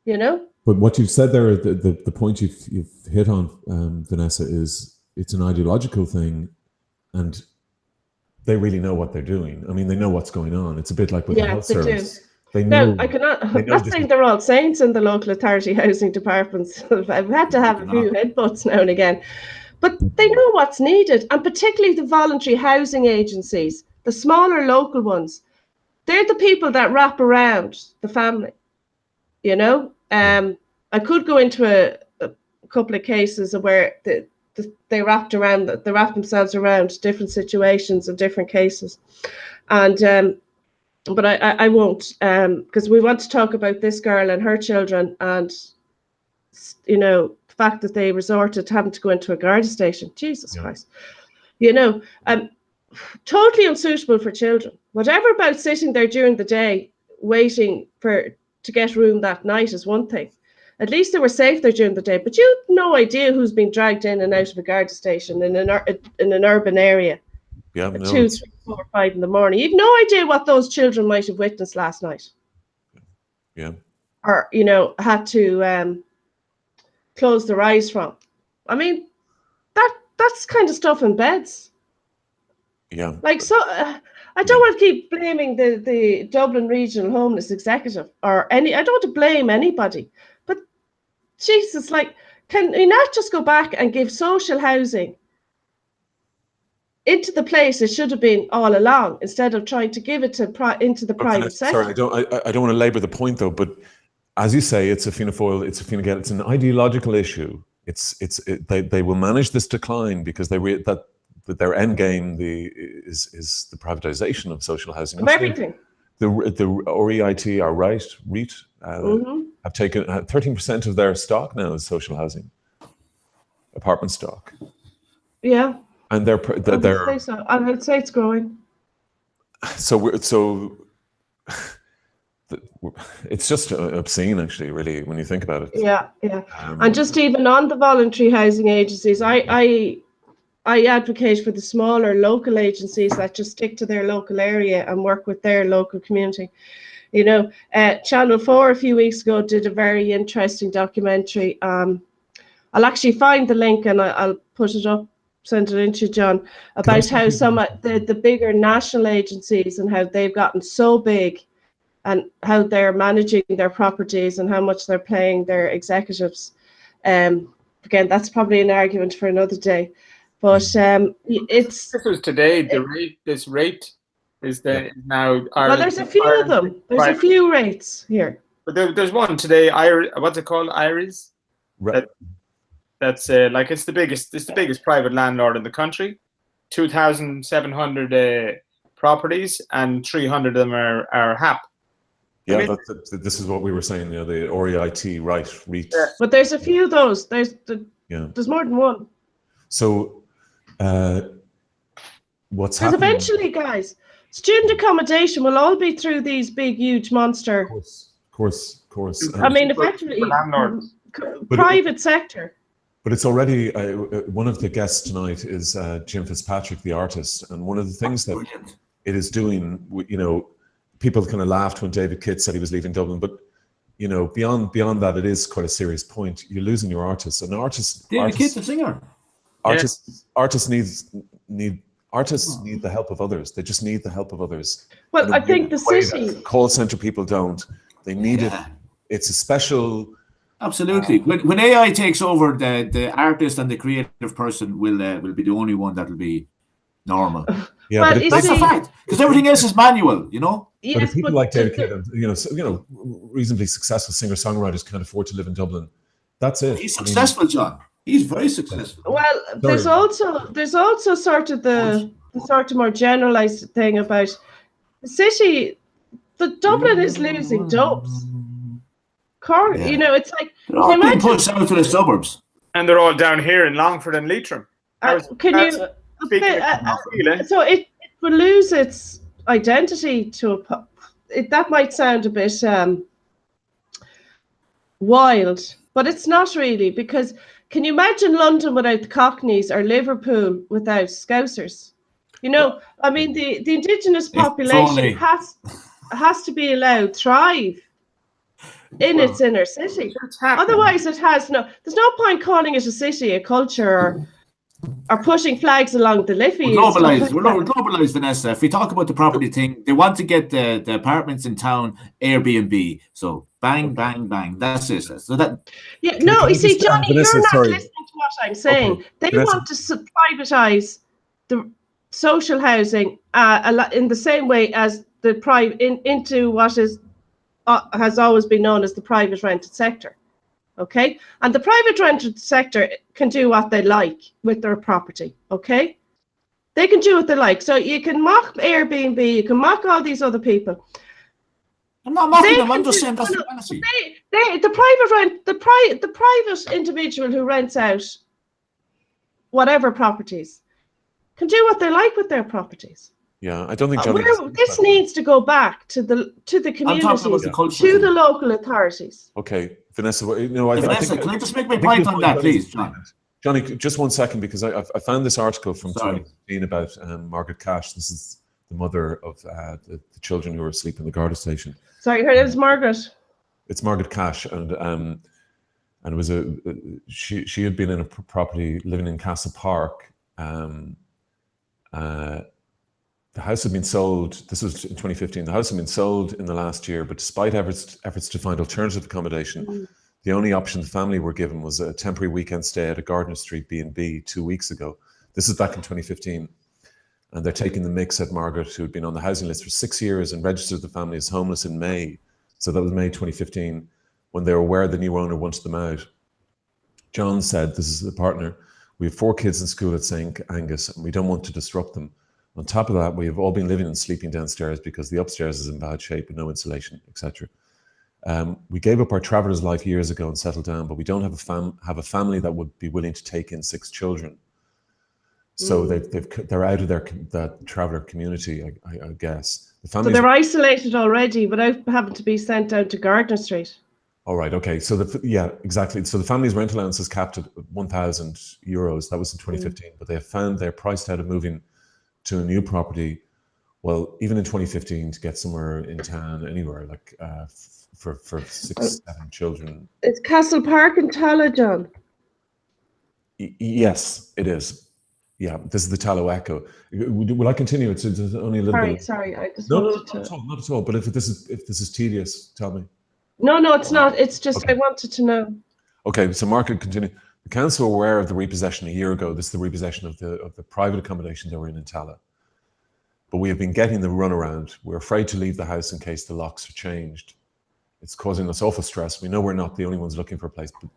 you know? But what you've said there, the point you've hit on, Vanessa, is it's an ideological thing, and they really know what they're doing. I mean, they know what's going on. It's a bit like with the health service. They know. No, I cannot. I'm not saying they're all saints in the local authority housing departments. I've had to have a few headbutts now and again. But they know what's needed, and particularly the voluntary housing agencies, the smaller local ones, they're the people that wrap around the family, you know? I could go into a couple of cases where they wrapped themselves around different situations and different cases. And but I won't, because we want to talk about this girl and her children and, you know, the fact that they resorted to having to go into a Garda station. Jesus Christ. You know, totally unsuitable for children. Whatever about sitting there during the day waiting to get room that night is one thing. At least they were safe there during the day, but you have no idea who's being dragged in and out of a Garda station in an urban area. Yeah, at 2, 3, 4, 5 in the morning. You've no idea what those children might have witnessed last night. Yeah. Or, you know, had to close their eyes from. I mean, that's kind of stuff in beds. Yeah. Like, so I don't want to keep blaming the Dublin Regional Homeless Executive or I don't want to blame anybody. But Jesus, like, can we not just go back and give social housing into the place it should have been all along, instead of trying to give it into the private sector? Sorry, I don't want to labour the point though, but as you say, it's a Fianna Fáil, it's a Fine Gael, it's an ideological issue. They will manage this decline because that their end game is the privatisation of social housing. Of everything. The REIT are right. REIT have taken 13% of their stock now is social housing, apartment stock. Yeah. And I would say it's growing. So it's just obscene, actually, really, when you think about it. Yeah, yeah. And just even on the voluntary housing agencies, I advocate for the smaller local agencies that just stick to their local area and work with their local community. You know, Channel 4 a few weeks ago did a very interesting documentary. I'll actually find the link and I'll put it up, send it into John, about how some of the bigger national agencies and how they've gotten so big and how they're managing their properties and how much they're paying their executives. Again, that's probably an argument for another day. But it's... This was today, this rate is now... Well, there's a few of them. There's a few rates here. But there's one today, what's it called, Iris? Right. That's like it's the biggest private landlord in the country. 2,700 properties and 300 of them are HAP. Yeah, I mean, this is what we were saying. You know, the REIT, right? REIT. Yeah. But there's a few of those. There's more than one. So, what's happening? Because eventually, guys, student accommodation will all be through these big, huge monster. Of course. I mean, eventually, private sector. But it's already, one of the guests tonight is Jim Fitzpatrick, the artist. And one of the things that it is doing, you know, people kind of laughed when David Kidd said he was leaving Dublin. But, you know, beyond that, it is quite a serious point. You're losing your artists. And David Kidd, the singer. Artists need the help of others. They just need the help of others. Well, I think the city... Call centre people don't. They need it. It's a special... Absolutely. When AI takes over, the artist and the creative person will be the only one that will be normal. Yeah, well, but that's a fact, because everything else is manual, you know. Yes, but if people like David Kidd, and you know, reasonably successful singer-songwriters can't afford to live in Dublin, that's it. He's successful, John. He's very successful. Well, there's also sort of the sort of more generalized thing about the city. The Dublin is losing dubs. Cork, Yeah. you know, it's like, They're all being pushed out to the suburbs. And they're all down here in Longford and Leitrim. So it will lose its identity to that might sound a bit wild, but it's not really, because can you imagine London without the Cockneys or Liverpool without Scousers? You know, I mean, the indigenous population has to be allowed to thrive in its inner city. Otherwise, there's no point calling it a city, a culture, or pushing flags along the Liffey. We're globalized, Vanessa. If we talk about the property thing, they want to get the apartments in town Airbnb. So bang, bang, bang. That's it. So that. Yeah, you see, Johnny, Vanessa, you're not listening to what I'm saying. Okay. They want to privatize the social housing in the same way as the private into what is has always been known as the private rented sector. Okay, and the private rented sector can do what they like with their property. Okay, they can do what they like. So you can mock Airbnb, you can mock all these other people. I'm not mocking them. I'm just saying that's the fantasy. The private individual who rents out whatever properties can do what they like with their properties. Yeah, I don't think Johnny. This needs to go back to the communities, to the local authorities. Okay, Vanessa. Vanessa, can I just make my point on that, please, John? Johnny, just 1 second, because I found this article from 2015 about Margaret Cash. This is the mother of the children who were asleep in the Garda station. Sorry, her name is Margaret. It's Margaret Cash, and it was she had been in a property living in Castle Park. The house had been sold. This was in 2015. The house had been sold in the last year, but despite efforts to find alternative accommodation, the only option the family were given was a temporary weekend stay at a Gardner Street B&B 2 weeks ago. This is back in 2015. And they're taking the mix at Margaret, who had been on the housing list for 6 years and registered the family as homeless in May. So that was May 2015, when they were aware the new owner wanted them out. John said, this is the partner, we have 4 kids in school at St. Angus and we don't want to disrupt them. On top of that, we have all been living and sleeping downstairs because the upstairs is in bad shape with no insulation, etc. We gave up our traveller's life years ago and settled down, but we don't have a family that would be willing to take in 6 children. So they're out of that traveller community, I guess. So they're isolated already without having to be sent down to Gardner Street. All right, okay. So exactly. So the family's rent allowance is capped at €1,000. That was in 2015, but they have found they're priced out of moving to a new property. Well, even in 2015, to get somewhere in town, anywhere like for 6, 7 children. It's Castle Park in Tala, John. Yes, it is. Yeah, this is the Tallow Echo. Will I continue? It's only a little bit. Sorry. I just not at all. But if this is tedious, tell me. No, it's not. It's just okay. I wanted to know. Okay, so Margaret continue. The council were aware of the repossession a year ago. This is the repossession of the private accommodation they were in Tala. But we have been getting the runaround. We're afraid to leave the house in case the locks are changed. It's causing us awful stress. We know we're not the only ones looking for a place. But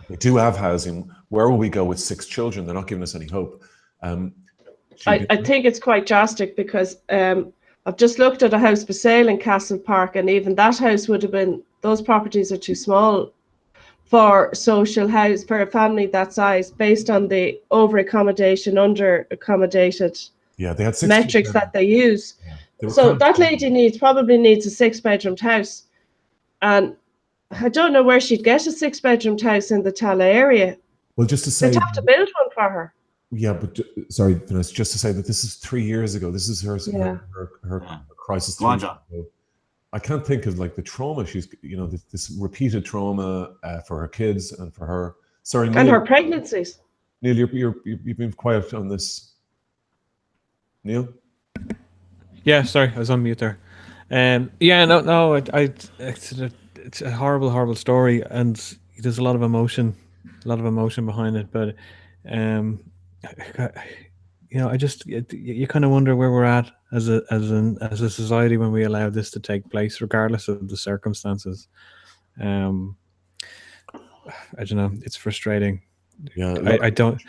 we do have housing. Where will we go with 6 children? They're not giving us any hope. I think it's quite drastic because I've just looked at a house for sale in Castle Park, and even that house would have been, those properties are too small for social house, for a family that size, based on the over-accommodation, under-accommodated they had 6 metrics that they use. Yeah. So that lady probably needs a 6-bedroomed house. And I don't know where she'd get a 6-bedroomed house in the Tala area. Well, just to say, they'd have to build one for her. Yeah, but sorry, Vanessa, just to say that this is 3 years ago. This is her crisis. Go on, John. I can't think of like the trauma she's, this repeated trauma for her kids and for her. Sorry, Neil, and her pregnancies. Neil, you've been quiet on this. Neil. Yeah, sorry, I was on mute there. It's a horrible story, and there's a lot of emotion behind it. But you kind of wonder where we're at as a society when we allow this to take place, regardless of the circumstances. I don't know. It's frustrating. Yeah, I don't.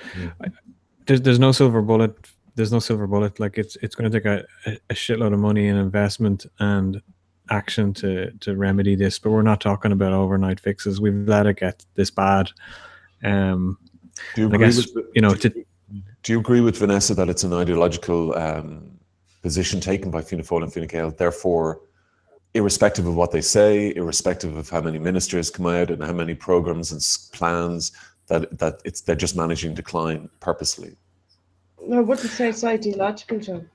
There's no silver bullet. There's no silver bullet. Like it's going to take a shitload of money and investment and action to remedy this. But we're not talking about overnight fixes. We've let it get this bad. Do you agree do you agree with Vanessa that it's an ideological position taken by Fianna Fáil and Fine Gael? Therefore, irrespective of what they say, irrespective of how many ministers come out and how many programs and plans, they're just managing decline purposely. I wouldn't say it's ideological, John.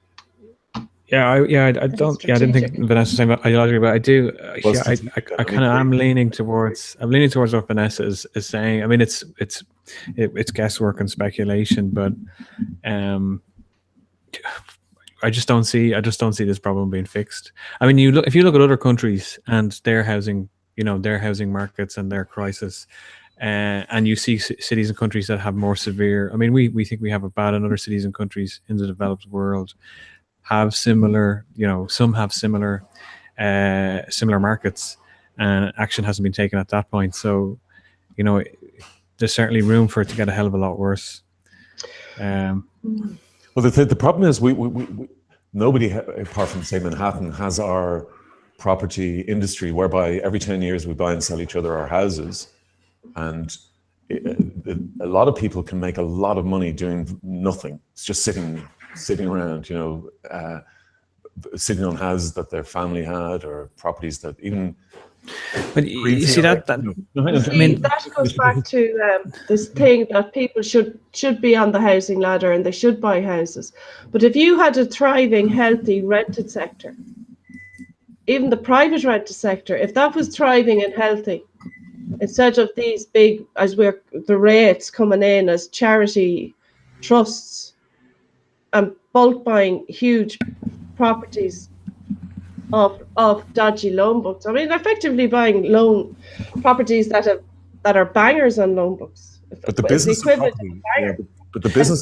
I didn't think Vanessa was saying about ideology, but I do. I kind of am leaning towards. I'm leaning towards what Vanessa is saying. I mean, it's guesswork and speculation, but I just don't see this problem being fixed. I mean, if you look at other countries and their housing, their housing markets and their crisis, and you see cities and countries that have more severe. I mean, we think we have it bad, and other cities and countries in the developed world have similar, some have similar markets, and action hasn't been taken at that point. So, there's certainly room for it to get a hell of a lot worse. Well, the problem is we nobody apart from say Manhattan has our property industry whereby every 10 years we buy and sell each other our houses, and a lot of people can make a lot of money doing nothing. It's just sitting around, sitting on houses that their family had or properties that even. But you see that goes back to this thing that people should be on the housing ladder and they should buy houses. But if you had a thriving, healthy rented sector, even the private rented sector, if that was thriving and healthy, instead of these big, the rates coming in as charity trusts and bulk buying huge properties of dodgy loan books. I mean, effectively buying loan properties that are bangers on loan books. But the business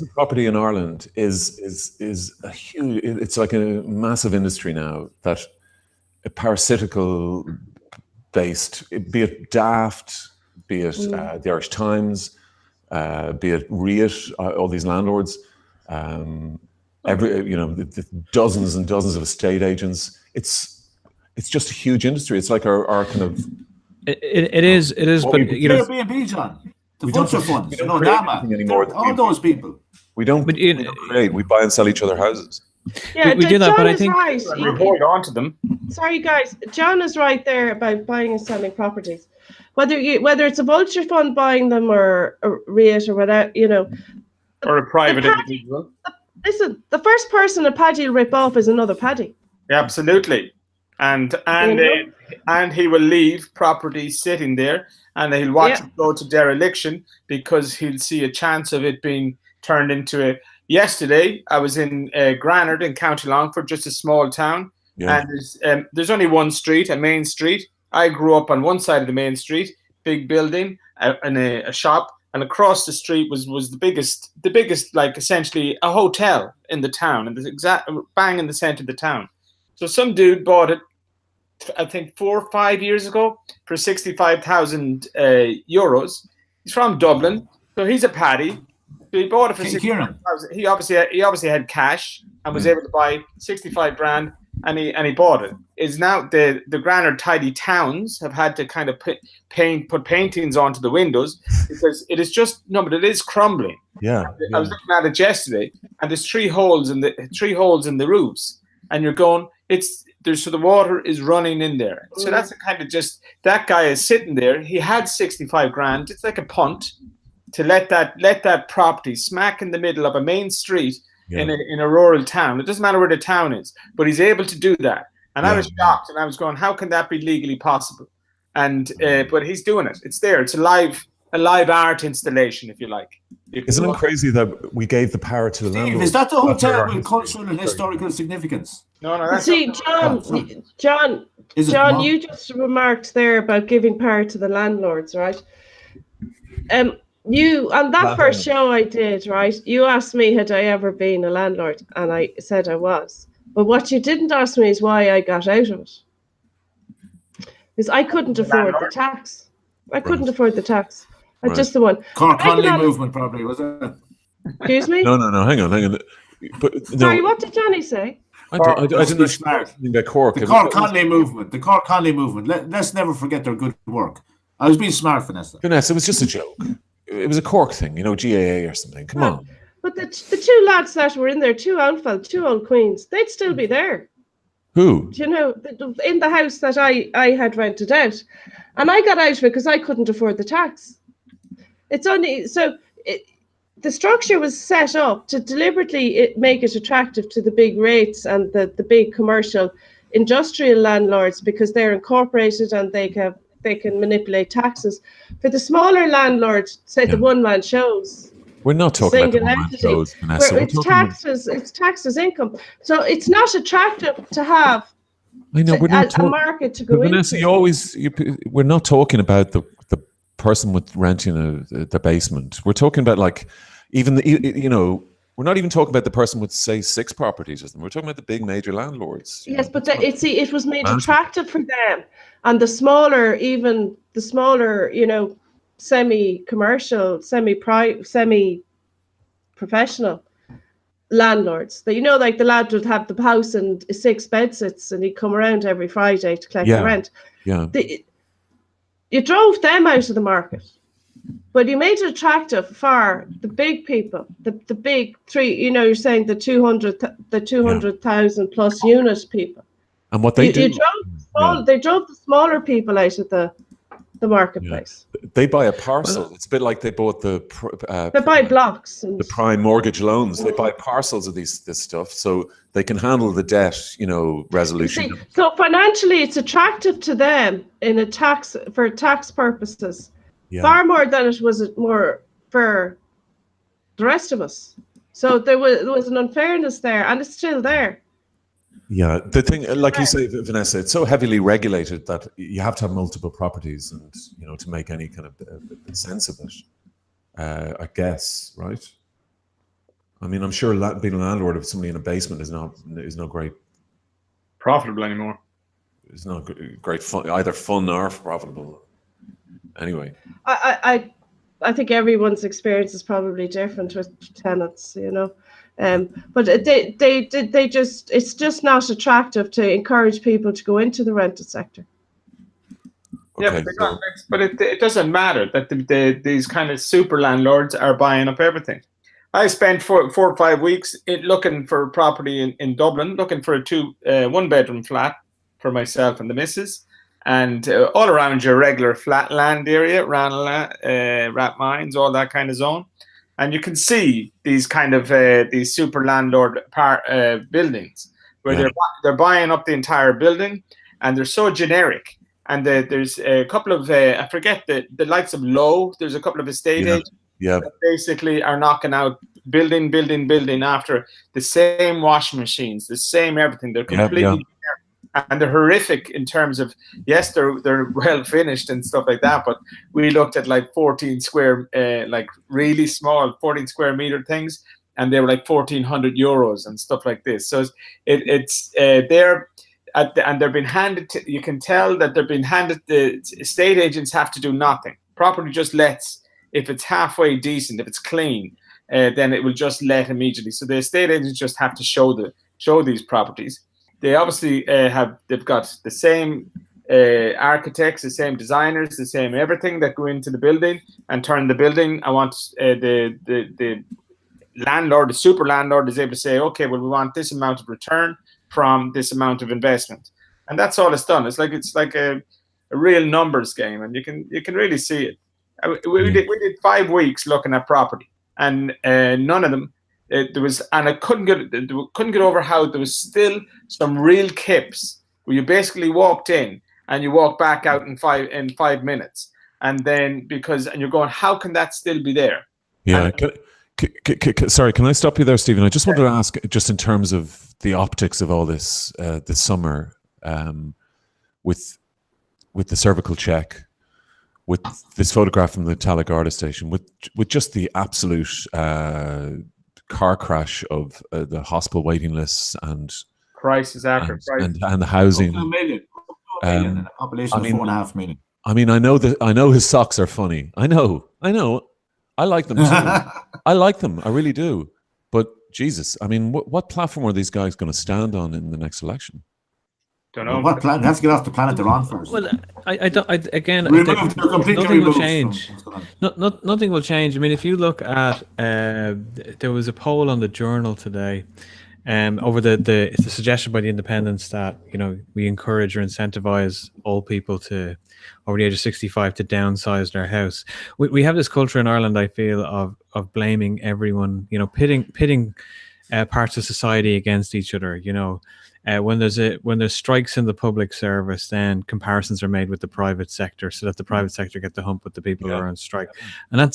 of property in Ireland is a huge. It's like a massive industry now that a parasitical based, be it Daft, be it the Irish Times, be it REIT, all these landlords. Dozens and dozens of estate agents. It's just a huge industry. It's like our kind of. It is. But Airbnb, John. The vulture funds. NAMA. All those people. We don't create. We buy and sell each other houses. Yeah, we do that, John but I think right. Report onto them. Sorry, guys. John is right there about buying and selling properties. Whether it's a vulture fund buying them or a REIT or whatever, or a private individual. Listen, the first person a paddy will rip off is another paddy. Yeah, absolutely, and he will leave property sitting there, and he'll watch it go to dereliction because he'll see a chance of it being turned into a. Yesterday, I was in Granada in County Longford, just a small town, and there's only one street, a main street. I grew up on one side of the main street, big building, and a shop. And across the street was the biggest, like essentially a hotel in the town, and the exact bang in the center of the town. So some dude bought it, I think 4 or 5 years ago for 65,000 euros. He's from Dublin, so he's a paddy. So he bought it for 65,000. He obviously had cash and was able to buy 65 grand, and he bought it. Is now the Granada tidy towns have had to kind of put paintings onto the windows because it is but it is crumbling. Yeah. I was looking at it yesterday, and there's three holes in the roofs, and you're going, so the water is running in there. So that's the kind of that guy is sitting there. He had 65 grand. It's like a punt to let that property smack in the middle of a main street in a rural town. It doesn't matter where the town is, but he's able to do that. And I was shocked, and I was going, how can that be legally possible? And but he's doing it. It's there. It's a live art installation, if you like. Isn't it crazy that we gave the power to the landlord? Is that the hotel with cultural and historical significance? No. That's See, John, you just remarked there about giving power to the landlords, right? You on that first show I did, right? You asked me had I ever been a landlord, and I said I was. But what you didn't ask me is why I got out of it. Because I couldn't afford the tax. I couldn't afford the tax. Or just the one? Cork Conley movement, probably, was it? Excuse me? No, hang on. But, no, sorry, what did Johnny say? I didn't know smart. About Cork. The Cork Conley movement. The Cork Conley movement. Let's never forget their good work. I was being smart, Vanessa. Vanessa, it was just a joke. It was a Cork thing, GAA or something. Come on. But the two lads that were in there, two old queens, they'd still be there. Who? In the house that I had rented out. And I got out of it because I couldn't afford the tax. It's only... the structure was set up to deliberately make it attractive to the big rates and the big commercial industrial landlords because they're incorporated and they can manipulate taxes. For the smaller landlords, say the one-man shows, we're not talking about the one-man shows, Vanessa. It's taxed as income. So it's not attractive to have a market to go Vanessa, into. We're not talking about the person with renting the basement. We're talking about we're not even talking about the person with, say, 6 properties. We're talking about the big major landlords. Yes, but it was made attractive for them, and the smaller, semi-commercial, semi-professional landlords. That like the lad would have the house and 6 bedsits, and he'd come around every Friday to collect the rent. Yeah. You drove them out of the market, but you made it attractive for the big people, the big 3. You're saying the 200,000 plus unit people. And what they do, they drove the smaller people out of the marketplace. Yeah. They buy a parcel. It's a bit like they bought they buy blocks. The prime mortgage loans. They buy parcels of this stuff so they can handle the debt, resolution. So financially, it's attractive to them for tax purposes, far more than it was more for the rest of us. So there was an unfairness there, and it's still there. Yeah, the thing, like you say, Vanessa, it's so heavily regulated that you have to have multiple properties, and to make any kind of sense of it. I guess, right? I mean, I'm sure being a landlord of somebody in a basement is not great profitable anymore. It's not great fun, either fun or profitable. Anyway, I think everyone's experience is probably different with tenants, but it's just not attractive to encourage people to go into the rented sector. Okay, but it doesn't matter that these kind of super landlords are buying up everything. I spent 4 or 5 weeks looking for a property in Dublin, looking for a 1-bedroom flat for myself and the missus, and all around your regular flat land area, Ranelagh, Rathmines, all that kind of zone. And you can see these kind of these super landlord buildings where they're buying up the entire building, and they're so generic. And there's a couple of I forget the likes of Lowe. There's a couple of estate agents that basically are knocking out building after the same washing machines, the same everything. They're completely and they're horrific in terms of, yes, they're well finished and stuff like that, but we looked at like 14 square, like really small 14 square meter things, and they were like €1,400 and stuff like this. So it's and they've been handed. You can tell that they've been handed. The estate agents have to do nothing. Property just lets if it's halfway decent, if it's clean, then it will just let immediately. So the estate agents just have to show these properties. They obviously they've got the same architects, the same designers, the same everything that go into the building and turn the building. I want the landlord, the super landlord, is able to say, okay, well, we want this amount of return from this amount of investment, and that's all it's done. It's like a real numbers game, and you can really see it. We did 5 weeks looking at property, and none of them. There was, and I couldn't get over how there was still some real kips where you basically walked in and you walk back out in 5 minutes, and then and you're going, how can that still be there? Yeah. Sorry, can I stop you there, Stephen? I just wanted to ask, just in terms of the optics of all this this summer, with the cervical check, with this photograph from the Telly Garda station, with just the absolute car crash of the hospital waiting lists and crisis after crisis and the housing. 2 million, and a population of 4.5 million. I mean, I know his socks are funny. I know, I know. I like them too. I like them. I really do. But Jesus, I mean, what platform are these guys going to stand on in the next election? Don't know. What planet? They have to get off the planet they're on first. Well, I don't. Again, completely nothing will removed change. Nothing will change. I mean, if you look at, there was a poll on the Journal today, over the suggestion by the Independents that we encourage or incentivize old people over the age of 65 to downsize their house. We have this culture in Ireland, I feel, of blaming everyone, pitting parts of society against each other. When there's strikes in the public service, then comparisons are made with the private sector, so that the private sector get the hump with the people who are on strike, and that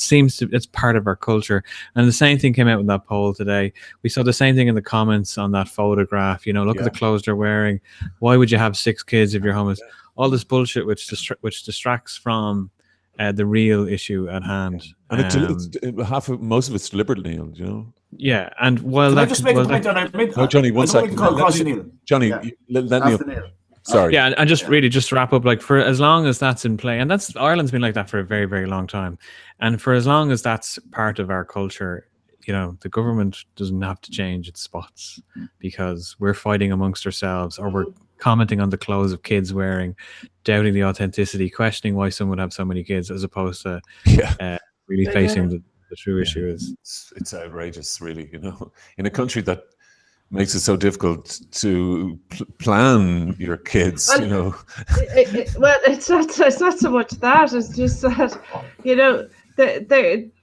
it's part of our culture. And the same thing came out in that poll today. We saw the same thing in the comments on that photograph. Look at the clothes they're wearing. Why would you have 6 kids if you're homeless? All this bullshit which distracts from the real issue at hand. And most of it's deliberate, Neil. Yeah, and while Can that I just make a point on it? No, Johnny, one second. Johnny, let Neil. Sorry. Yeah, and just really just to wrap up, for as long as that's in play, and Ireland's been like that for a very, very long time, and for as long as that's part of our culture, the government doesn't have to change its spots because we're fighting amongst ourselves, or we're commenting on the clothes of kids wearing, doubting the authenticity, questioning why someone would have so many kids, as opposed to really facing the true issue is. It's outrageous, really. In a country that makes it so difficult to plan your kids. Well, it's not so much that. It's just that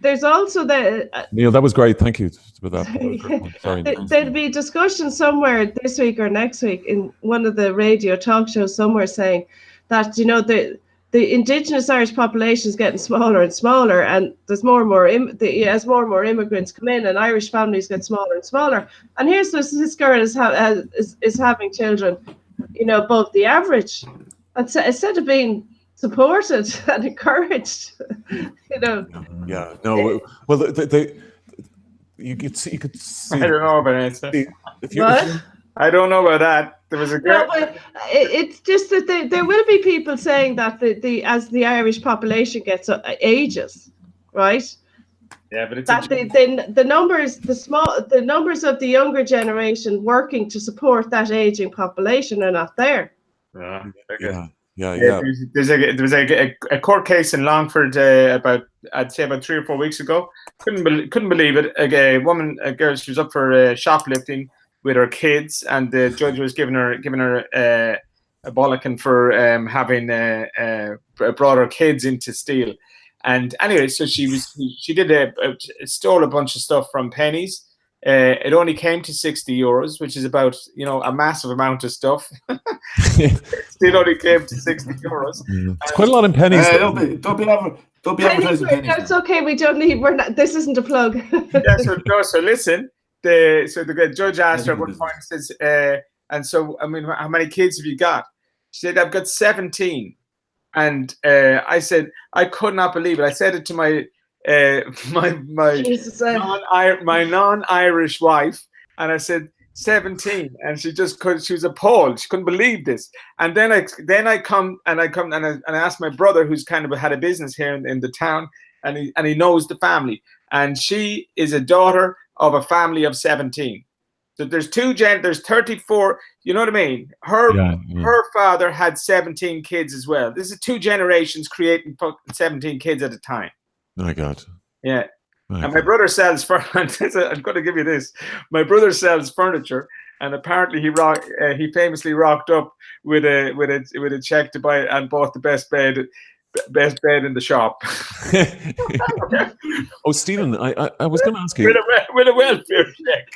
there's also the Neil, that was great. Thank you for that. Sorry. There'll be a discussion somewhere this week or next week in one of the radio talk shows somewhere saying that the indigenous Irish population is getting smaller and smaller, and there's more and more as more and more immigrants come in, and Irish families get smaller and smaller. And here's this girl is having children, above the average, and instead of being supported and encouraged, Yeah. No. Well, you could see. I don't know about it. I don't know about that. There was a girl. No, but it's just that there will be people saying that as the Irish population ages, right? Yeah, but it's the numbers of the younger generation working to support that aging population are not there. Yeah. There was a court case in Longford I'd say about 3 or 4 weeks ago. Couldn't believe it. A girl, she was up for shoplifting with her kids, and the judge was giving her a bollocking for having brought her kids in to steal. And anyway, so she stole a bunch of stuff from Pennies. It only came to €60, which is about a massive amount of stuff. Still only came to €60. It's quite a lot in Pennies. Don't be advertising Pennies. That's okay. We don't need. This isn't a plug. So listen. The judge asked her at one point, says, and so, I mean, how many kids have you got? She said, I've got 17. And I said, I could not believe it. I said it to my non-Irish wife, and I said, 17, and she was appalled. She couldn't believe this. And then I come and I asked my brother, who's kind of had a business here in the town, and he knows the family, and she is a daughter of a family of 17. So there's there's 34, you know what I mean? Her father had 17 kids as well. This is 2 generations creating 17 kids at a time. My God. Yeah. And my brother sells furniture. I'm going to give you this. My brother sells furniture, and apparently he famously rocked up with a check to buy and bought the best bed in the shop. Oh, Stephen, I was going to ask you with a welfare check.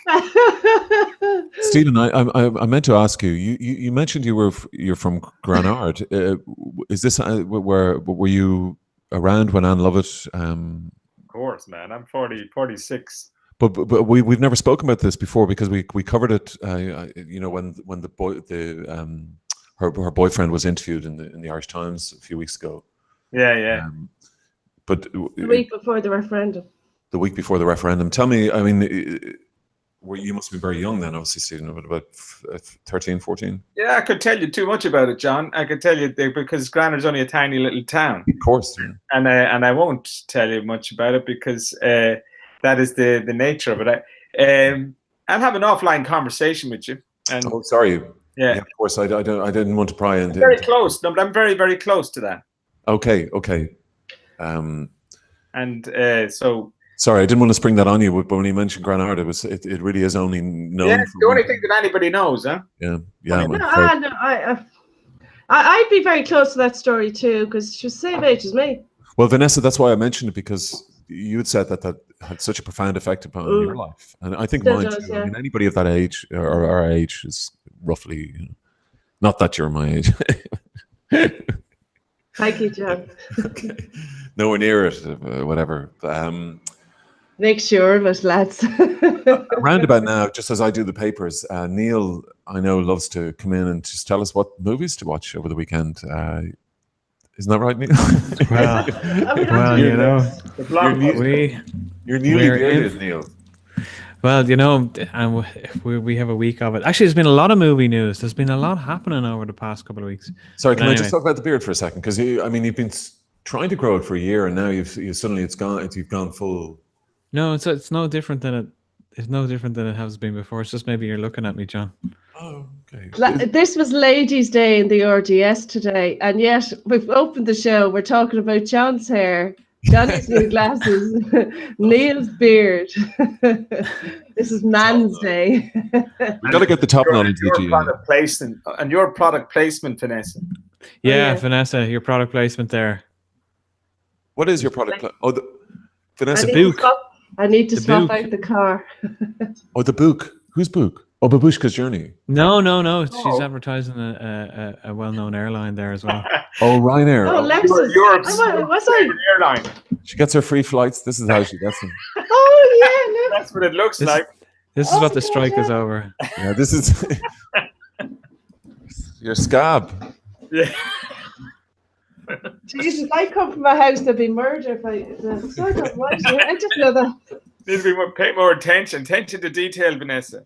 Stephen, I meant to ask you. You mentioned you're from Granada. Is this were you around when Anne Lovett? Of course, man. I'm 46. But we've never spoken about this before because we covered it. When her boyfriend was interviewed in the Irish Times a few weeks ago. Yeah. But the week before the referendum. The week before the referendum. Tell me, I mean, you must be very young then, obviously, Stephen, about 13, 14. Yeah, I could tell you too much about it, John. I could tell you because Granada's only a tiny little town. Of course. And I won't tell you much about it because that is the nature of it. I'll have an offline conversation with you. And sorry. Yeah, of course. I didn't want to pry into. Very close. No, but I'm very, very close to that. Okay. So. Sorry, I didn't want to spring that on you, but when you mentioned Granada, it really is only known. Yeah, it's the only thing that anybody knows, huh? Yeah. I'd be very close to that story too, because she's the same age as me. Well, Vanessa, that's why I mentioned it, because you had said that had such a profound effect upon your life, and I think mine too. Yeah. I mean, anybody of that age or our age is roughly, not that you're my age. Thank you, John. Okay. Nowhere near it, whatever. Make sure of it, lads. Around about now, just as I do the papers, Neil, I know, loves to come in and just tell us what movies to watch over the weekend. Isn't that right, Neil? Well, you know, you're newly bearded, Neil. Well, you know, and we have a week of it. Actually, there's been a lot of movie news. There's been a lot happening over the past couple of weeks. Sorry, can I just talk about the beard for a second? Because you've been trying to grow it for a year, and now you've gone full. No, it's no different than it. It's no different than it has been before. It's just maybe you're looking at me, John. Oh, okay. This was Ladies' Day in the RDS today, and yet we've opened the show. We're talking about John's hair, Johnny's new glasses, Neil's beard. This is Man's Day. You've got to get the top knowledge. Your product placement, Vanessa. Yeah, Vanessa, your product placement there. What is your product? Vanessa, I need to swap out the car. The book. Whose book? Oh, Babushka's Journey. No. She's advertising a well-known airline there as well. Oh, Ryanair. Oh, Lexus. Europe's airline. She gets her free flights. This is how she gets them. Oh, yeah. That's what it looks like. This is what the strike is over. Yeah, this is your scab. Yeah. Jesus, I come from a house that'd be murdered by the I just know that. Need to pay more attention to detail, Vanessa.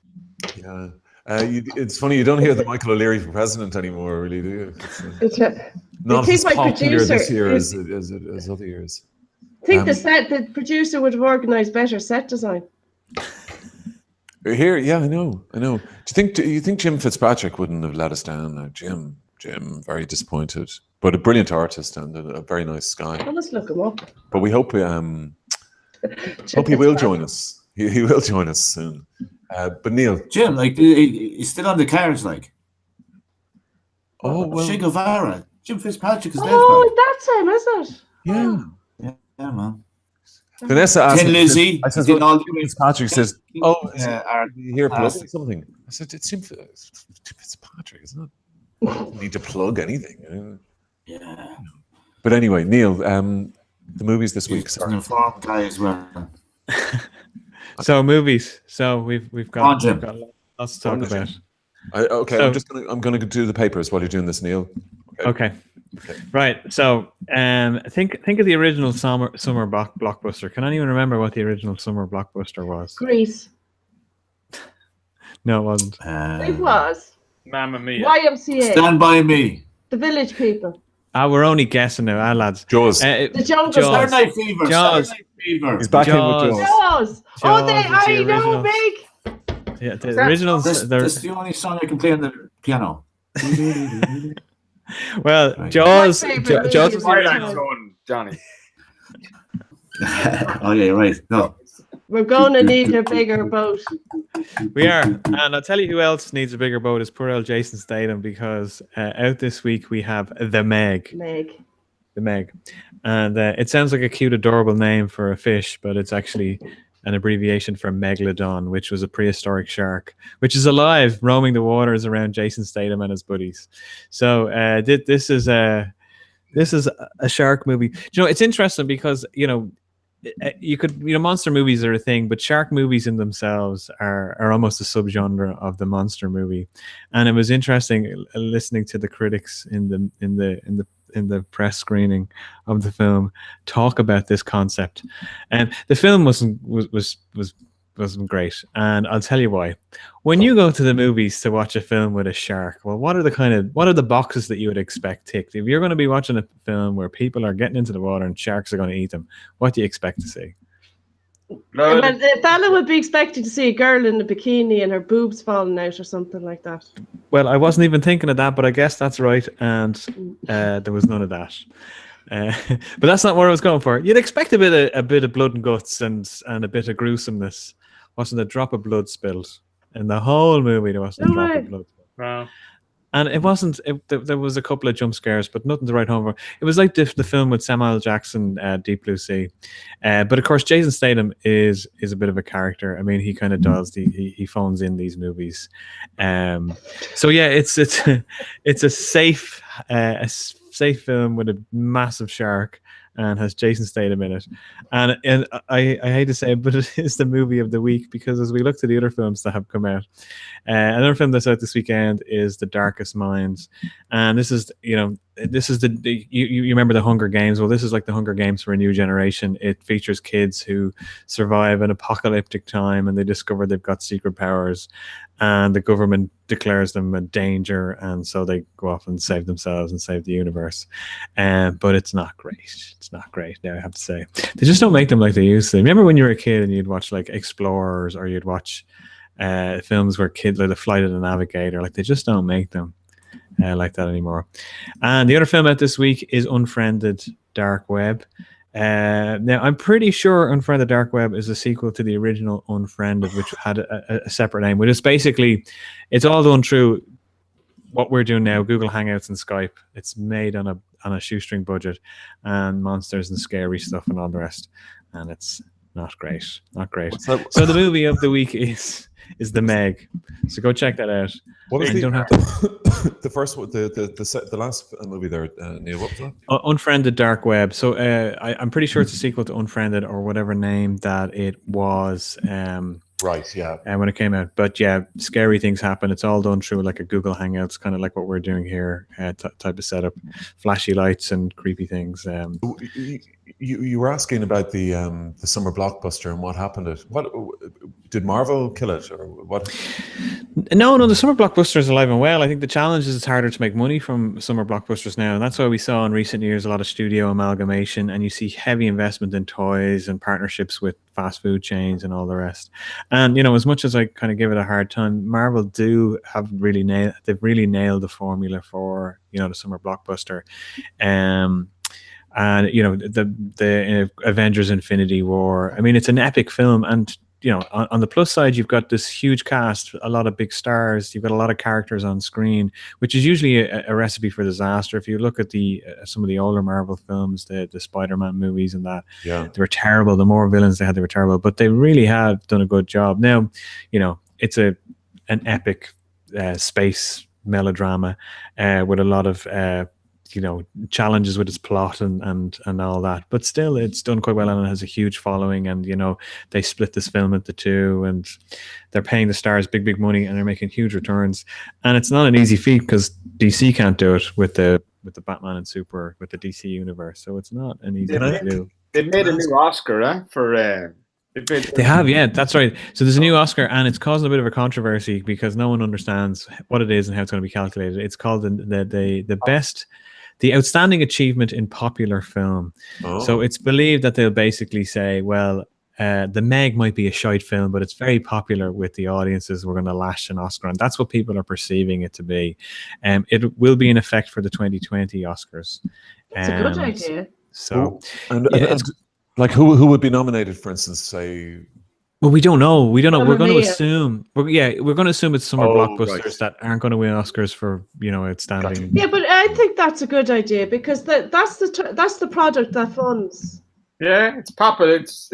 Yeah, it's funny, you don't hear the Michael O'Leary for president anymore, really, do you? It's not as popular this year as other years. I think the producer would have organised better set design. Here, yeah, I know. Do you think Jim Fitzpatrick wouldn't have let us down? Now, Jim, very disappointed, but a brilliant artist and a very nice guy. Well, let's look him up. But we hope he will join us. He will join us soon. But Neil, Jim, he's still on the cards, like. Oh well, Che Guevara, Jim Fitzpatrick is dead. Oh, that's him, is it? Yeah, man. Vanessa asked Tin Lizzie. I said, Fitzpatrick says, here, plug something. I said, it's Jim Fitzpatrick. It's not. Need to plug anything. Yeah. But anyway, Neil, the movies this week. He's an informed guy as well. So movies. So we've got lots to talk about. I'm gonna do the papers while you're doing this, Neil. Okay. Right. So think of the original summer blockbuster. Can anyone remember what the original summer blockbuster was? Grease. No, it wasn't. It was. Mamma Mia. YMCA. Stand By Me. The Village People. We're only guessing now, lads. Jaws. The Jungle. Saturday Night Fever. Jaws. He's back in with Jaws. I know, big. Yeah, the original. That's the only song I can play on the piano. Well, right. Jaws. Jaws was the original, Johnny. Oh yeah, right. No. We're going to need a bigger boat. We are, and I'll tell you who else needs a bigger boat is poor old Jason Statham, because out this week we have The Meg. The Meg. And it sounds like a cute, adorable name for a fish, but it's actually an abbreviation for Megalodon, which was a prehistoric shark, which is alive, roaming the waters around Jason Statham and his buddies. So this is a shark movie. It's interesting because, monster movies are a thing, but shark movies in themselves are almost a subgenre of the monster movie. And it was interesting listening to the critics in the press screening of the film talk about this concept. And the film was wasn't great, and I'll tell you why. When you go to the movies to watch a film with a shark, well, what are the boxes that you would expect ticked? If you're going to be watching a film where people are getting into the water and sharks are going to eat them, what do you expect to see? Well, the fella would be expecting to see a girl in a bikini and her boobs falling out or something like that. Well, I wasn't even thinking of that, but I guess that's right, and there was none of that. But that's not what I was going for. You'd expect a bit of blood and guts and a bit of gruesomeness. Wasn't a drop of blood spilled in the whole movie. There wasn't a drop of blood. Wow. And it wasn't. There was a couple of jump scares, but nothing to write home for. It was like the film with Samuel L. Jackson, Deep Blue Sea. But of course, Jason Statham is a bit of a character. I mean, he kind of does. He phones in these movies. So yeah, it's a safe film with a massive shark and has Jason Statham in it. And I hate to say it, but it is the movie of the week, because as we look to the other films that have come out, another film that's out this weekend is The Darkest Minds. And this is, you remember the Hunger Games? Well, this is like the Hunger Games for a new generation. It features kids who survive an apocalyptic time and they discover they've got secret powers, and the government declares them a danger, and so they go off and save themselves and save the universe. But it's not great. It's not great, now I have to say. They just don't make them like they used to. Remember when you were a kid and you'd watch like Explorers, or you'd watch films where kids, like The Flight of the Navigator, like they just don't make them like that anymore. And the other film out this week is Unfriended Dark Web. Now, I'm pretty sure Unfriended Dark Web is a sequel to the original Unfriended, which had a separate name, which is basically, it's all done through what we're doing now, Google Hangouts and Skype. It's made on a shoestring budget, and monsters and scary stuff and all the rest. And it's not great. So the movie of the week is The Meg. So go check that out. What was the first one, the last movie there, Neil? What was that? Unfriended Dark Web. So I'm pretty sure it's a sequel to Unfriended, or whatever name that it was. Right, yeah. When it came out. But yeah, scary things happen. It's all done through like a Google Hangouts, kind of like what we're doing here, type of setup. Flashy lights and creepy things. You were asking about the summer blockbuster and what happened. What did Marvel kill it, or what? No, the summer blockbuster is alive and well. I think the challenge is it's harder to make money from summer blockbusters now, and that's why we saw in recent years a lot of studio amalgamation, and you see heavy investment in toys and partnerships with fast food chains and all the rest. And as much as I kind of give it a hard time, Marvel they've really nailed the formula for the summer blockbuster. And the Avengers Infinity War, I mean, it's an epic film, and on the plus side, you've got this huge cast, a lot of big stars, you've got a lot of characters on screen, which is usually a recipe for disaster. If you look at some of the older Marvel films, the Spider-Man movies and that, they were terrible. The more villains they had, they were terrible, but they really have done a good job. Now, it's an epic space melodrama with a lot of challenges with its plot and all that, but still it's done quite well, and it has a huge following, and they split this film into two, and they're paying the stars big money, and they're making huge returns, and it's not an easy feat because DC can't do it with the Batman and Super, with the DC universe, so it's not an easy thing to do. They made a new Oscar for they have, yeah, that's right. So there's a new Oscar, and it's causing a bit of a controversy because no one understands what it is and how it's going to be calculated. It's called the outstanding achievement in popular film. Oh. So it's believed that they'll basically say, well, The Meg might be a shite film, but it's very popular with the audiences. We're going to lash an Oscar, and that's what people are perceiving it to be. It will be in effect for the 2020 Oscars. That's a good idea. So, like who would be nominated, for instance, say? Well, we don't know. We're going to assume. We're going to assume it's summer blockbusters that aren't going to win Oscars for outstanding. Gotcha. Yeah, but I think that's a good idea because that's the product that funds. Yeah, it's popular. That's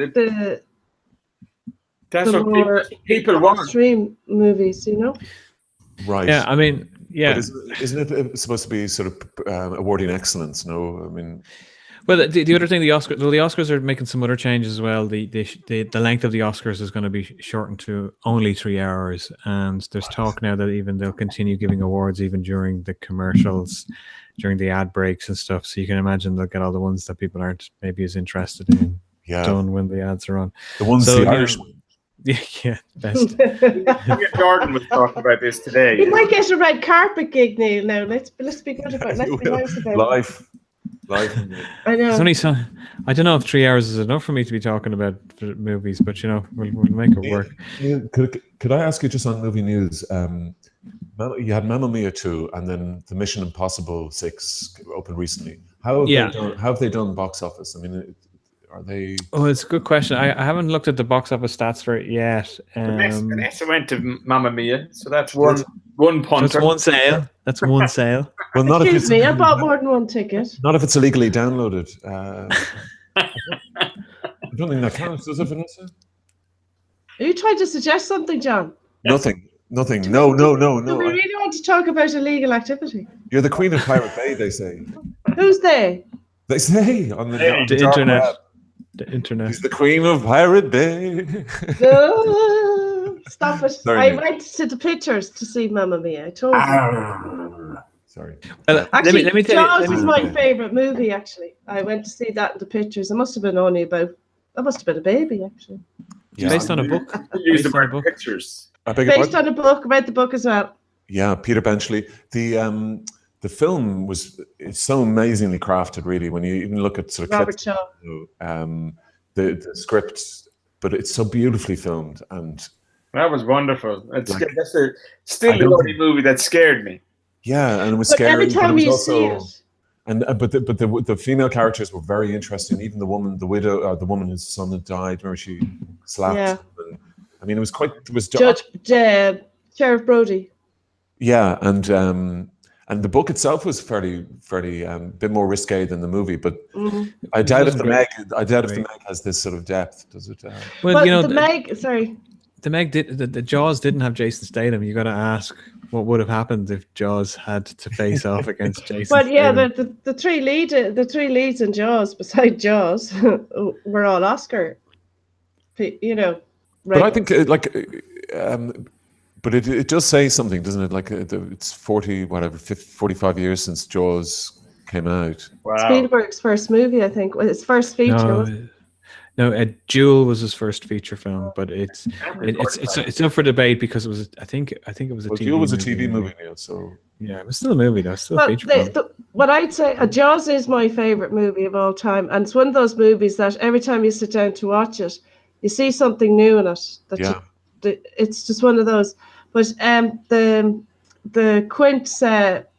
what people want. Stream movies, Right. Yeah, I mean, yeah. But isn't it supposed to be sort of awarding excellence? No, I mean. Well, the other thing, the Oscars are making some other changes as well. The length of the Oscars is going to be shortened to only 3 hours, and there's talk now that even they'll continue giving awards even during the commercials, during the ad breaks and stuff. So you can imagine they'll get all the ones that people aren't maybe as interested in done when the ads are on. The ones Yeah, best. Jordan was talking about this today. You might get a red carpet gig, Neil. Now let's be good about it. Let's be nice about it. Life. I know. There's only so. I don't know if 3 hours is enough for me to be talking about movies, but you know, we'll make it work. Neil, could I ask you just on movie news? You had Mamma Mia 2, and then the Mission Impossible 6 opened recently. How have they done box office? I mean, are they? Oh, it's a good question. I haven't looked at the box office stats for it yet. Vanessa went to Mamma Mia, so that's one punter. That's one sale. That's one sale. Well, not Excuse if me, I bought more than one ticket. Not if it's illegally downloaded. I don't think that counts, does it, Vanessa? Are you trying to suggest something, John? Nothing. No. Do we really want to talk about illegal activity? You're the queen of Pirate Bay, they say. Who's they? They say on the internet. web. The internet. She's the queen of Pirate Bay. Oh, stop it. Sorry, I went to the pictures to see Mamma Mia. I told you. Sorry. Actually, let me tell Jaws you. is my favourite movie, actually. I went to see that in the pictures. I must have been a baby, actually. Yeah. Based on a book. Use the word pictures. Based on a book. Read the book as well. Yeah, Peter Benchley. The film it's so amazingly crafted, really. When you even look at sort of Robert Shaw. The script, but it's so beautifully filmed, and that was wonderful. That's still the only movie that scared me. Yeah, and it was but scary. Every time but you also, see it. And but the female characters were very interesting. Even the widow, the woman whose son had died. Remember, she slapped him. And, I mean, it was Judge Sheriff Brody. Yeah, and the book itself was fairly bit more risque than the movie. But I doubt if the Meg has this sort of depth. Does it? Well, you know, the Meg. Sorry. The Meg the Jaws didn't have Jason Statham. You got to ask what would have happened if Jaws had to face off against Jason. But yeah, Statham. the three leads in Jaws, beside Jaws, were all Oscar. You know. Right. But I think but it does say something, doesn't it? Like it's 45 years since Jaws came out. Wow. Spielberg's first movie, I think, his first feature. No, Jewel was his first feature film, but it's up for debate because it was I think it was a TV. Jewel was a TV movie, Neil. So yeah, it was still a movie though. Still a feature film. What I'd say, Jaws is my favorite movie of all time, and it's one of those movies that every time you sit down to watch it, you see something new in it. It's just one of those. But the Quint,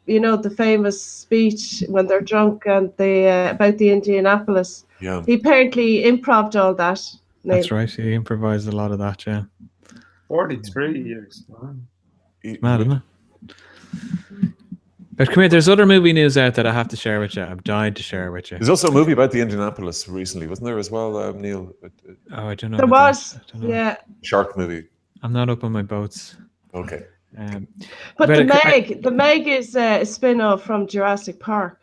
you know, the famous speech when they're drunk and about the Indianapolis. Yeah. He apparently improv'd all that. That's right. He improvised a lot of that. Yeah. 43 years. Wow. Mad, isn't it? But come here, there's other movie news out that I have to share with you. I've died to share with you. There's also a movie about the Indianapolis recently, wasn't there as well, Neil? Oh, I don't know. There was, yeah. Shark movie. I'm not up on my boats. Okay. But the Meg is a spin-off from Jurassic Park.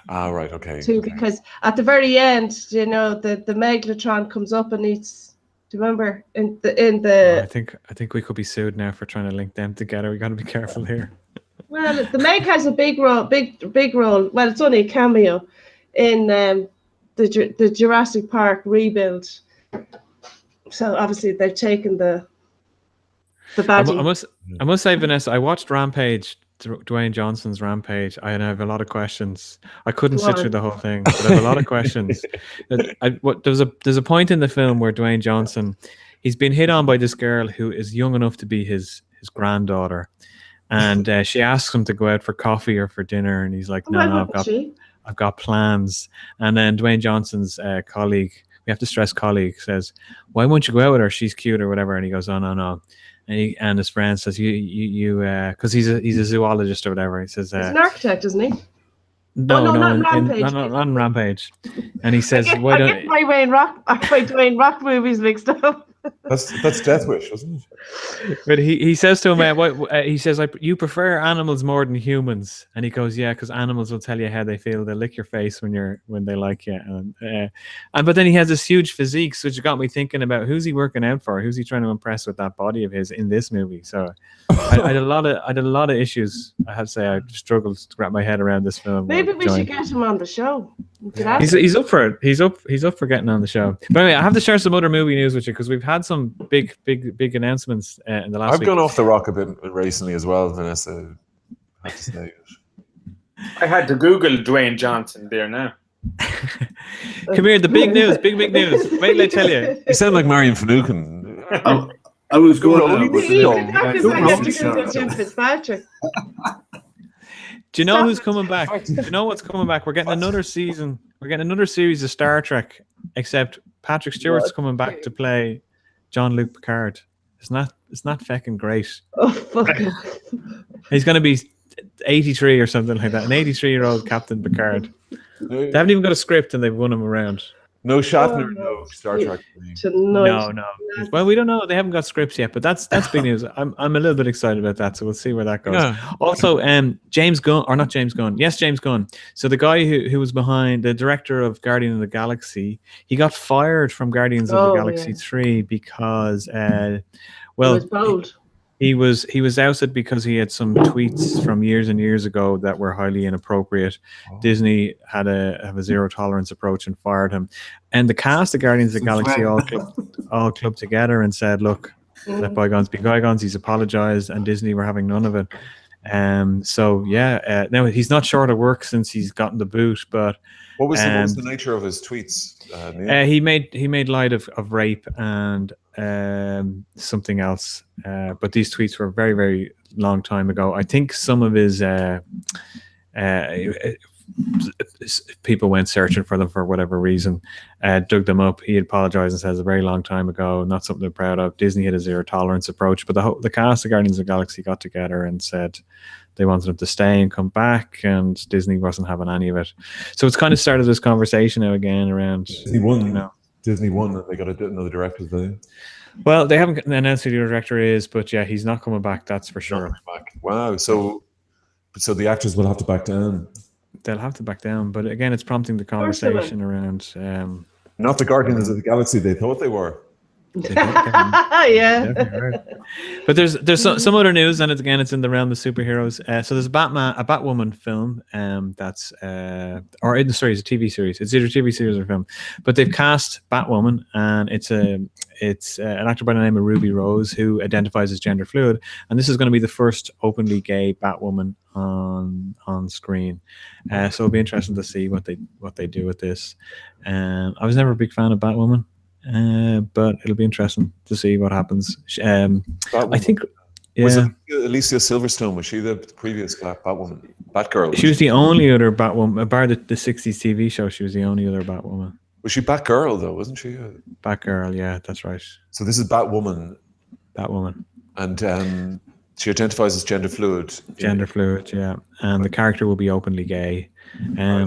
Ah, right, okay. Too, because at the very end, you know, the Megalotron comes up and eats. Do you remember in the? I think we could be sued now for trying to link them together. We got to be careful here. Well, the Meg has a big role. Well, it's only a cameo in the Jurassic Park rebuild. So obviously they've taken the badge. I must say, Vanessa, I watched Rampage, Dwayne Johnson's Rampage. I have a lot of questions. I couldn't sit through the whole thing, but I have a lot of questions. There's a point in the film where Dwayne Johnson, he's been hit on by this girl who is young enough to be his granddaughter, and she asks him to go out for coffee or for dinner, and he's like, "No, I've got plans." And then Dwayne Johnson's colleague, we have to stress colleague, says, "Why won't you go out with her? She's cute or whatever." And he goes, "Oh, no." And his friend says, "You, because he's a zoologist or whatever." He says, "He's an architect, isn't he?" No, not on Rampage. And he says, "Why don't?" I get my Dwayne Rock movies mixed up. That's Death Wish, wasn't it? But he says to him, he says, "You prefer animals more than humans," and he goes, "Yeah, because animals will tell you how they feel. They lick your face when they like you." And but then he has this huge physique, which got me thinking about who's he working out for? Who's he trying to impress with that body of his in this movie? So I had a lot of issues. I have to say, I struggled to wrap my head around this film. Maybe we should get him on the show. He's up for it. He's up for getting on the show. But anyway, I have to share some other movie news with you because we've had some big announcements in the last I've week. gone off the rock a bit recently as well, Vanessa. I have to say. I had to Google Dwayne Johnson there now. Come here, the big news, big news. Wait till I tell you. You sound like Marion Finucane. I was going Jim Fitzpatrick. Do you know who's coming back? Do you know what's coming back? We're getting another season. We're getting another series of Star Trek, except Patrick Stewart's coming back to play Jean-Luc Picard. It's not fucking great. Oh fuck! He's going to be 83 or something like that. An 83-year-old Captain Picard. They haven't even got a script and they've won him around. No Shatner, no Star Trek. No. Well, we don't know. They haven't got scripts yet, but that's big news. I'm a little bit excited about that, so we'll see where that goes. Yeah. Also, James Gunn, or not James Gunn. Yes, James Gunn. So the guy who was behind, the director of Guardians of the Galaxy, he got fired from Guardians of the Galaxy 3 because, well, it was bold. He was ousted because he had some tweets from years and years ago that were highly inappropriate. Disney had a zero tolerance approach and fired him. And the cast of Guardians of the Galaxy all clubbed together and said, "Look, let bygones be bygones." He's apologized, and Disney were having none of it. Now he's not short of work since he's gotten the boot. But what was the nature of his tweets? He made light of rape and something else, but these tweets were very, very long time ago. I think some of his people went searching for them for whatever reason, dug them up. He apologized and says a very long time ago, not something they're proud of. Disney had a zero tolerance approach, but the cast of Guardians of the Galaxy got together and said they wanted him to stay and come back, and Disney wasn't having any of it. So it's kind of started this conversation now again around Disney won and they got another director there. Well, they haven't announced who the director is, but yeah, he's not coming back, that's for sure. Wow. So the actors will have to back down. They'll have to back down, but again, it's prompting the conversation around not the Guardians of the Galaxy they thought they were. Yeah. But there's some other news, and it's in the realm of superheroes. So there's a Batwoman film that's it's a TV series. It's either a TV series or a film, but they've cast Batwoman, and it's an actor by the name of Ruby Rose who identifies as gender fluid, and this is going to be the first openly gay Batwoman on screen. So it'll be interesting to see what they do with this. I was never a big fan of Batwoman. But it'll be interesting to see what happens. I think was it Alicia Silverstone? Was she the previous Batwoman? Batgirl? She was the only other Batwoman, bar the 60s TV show. She was the only other Batwoman. Was she Batgirl though? Wasn't she? Batgirl, yeah, that's right. So this is Batwoman. And she identifies as gender fluid. Gender fluid, yeah. And the character will be openly gay.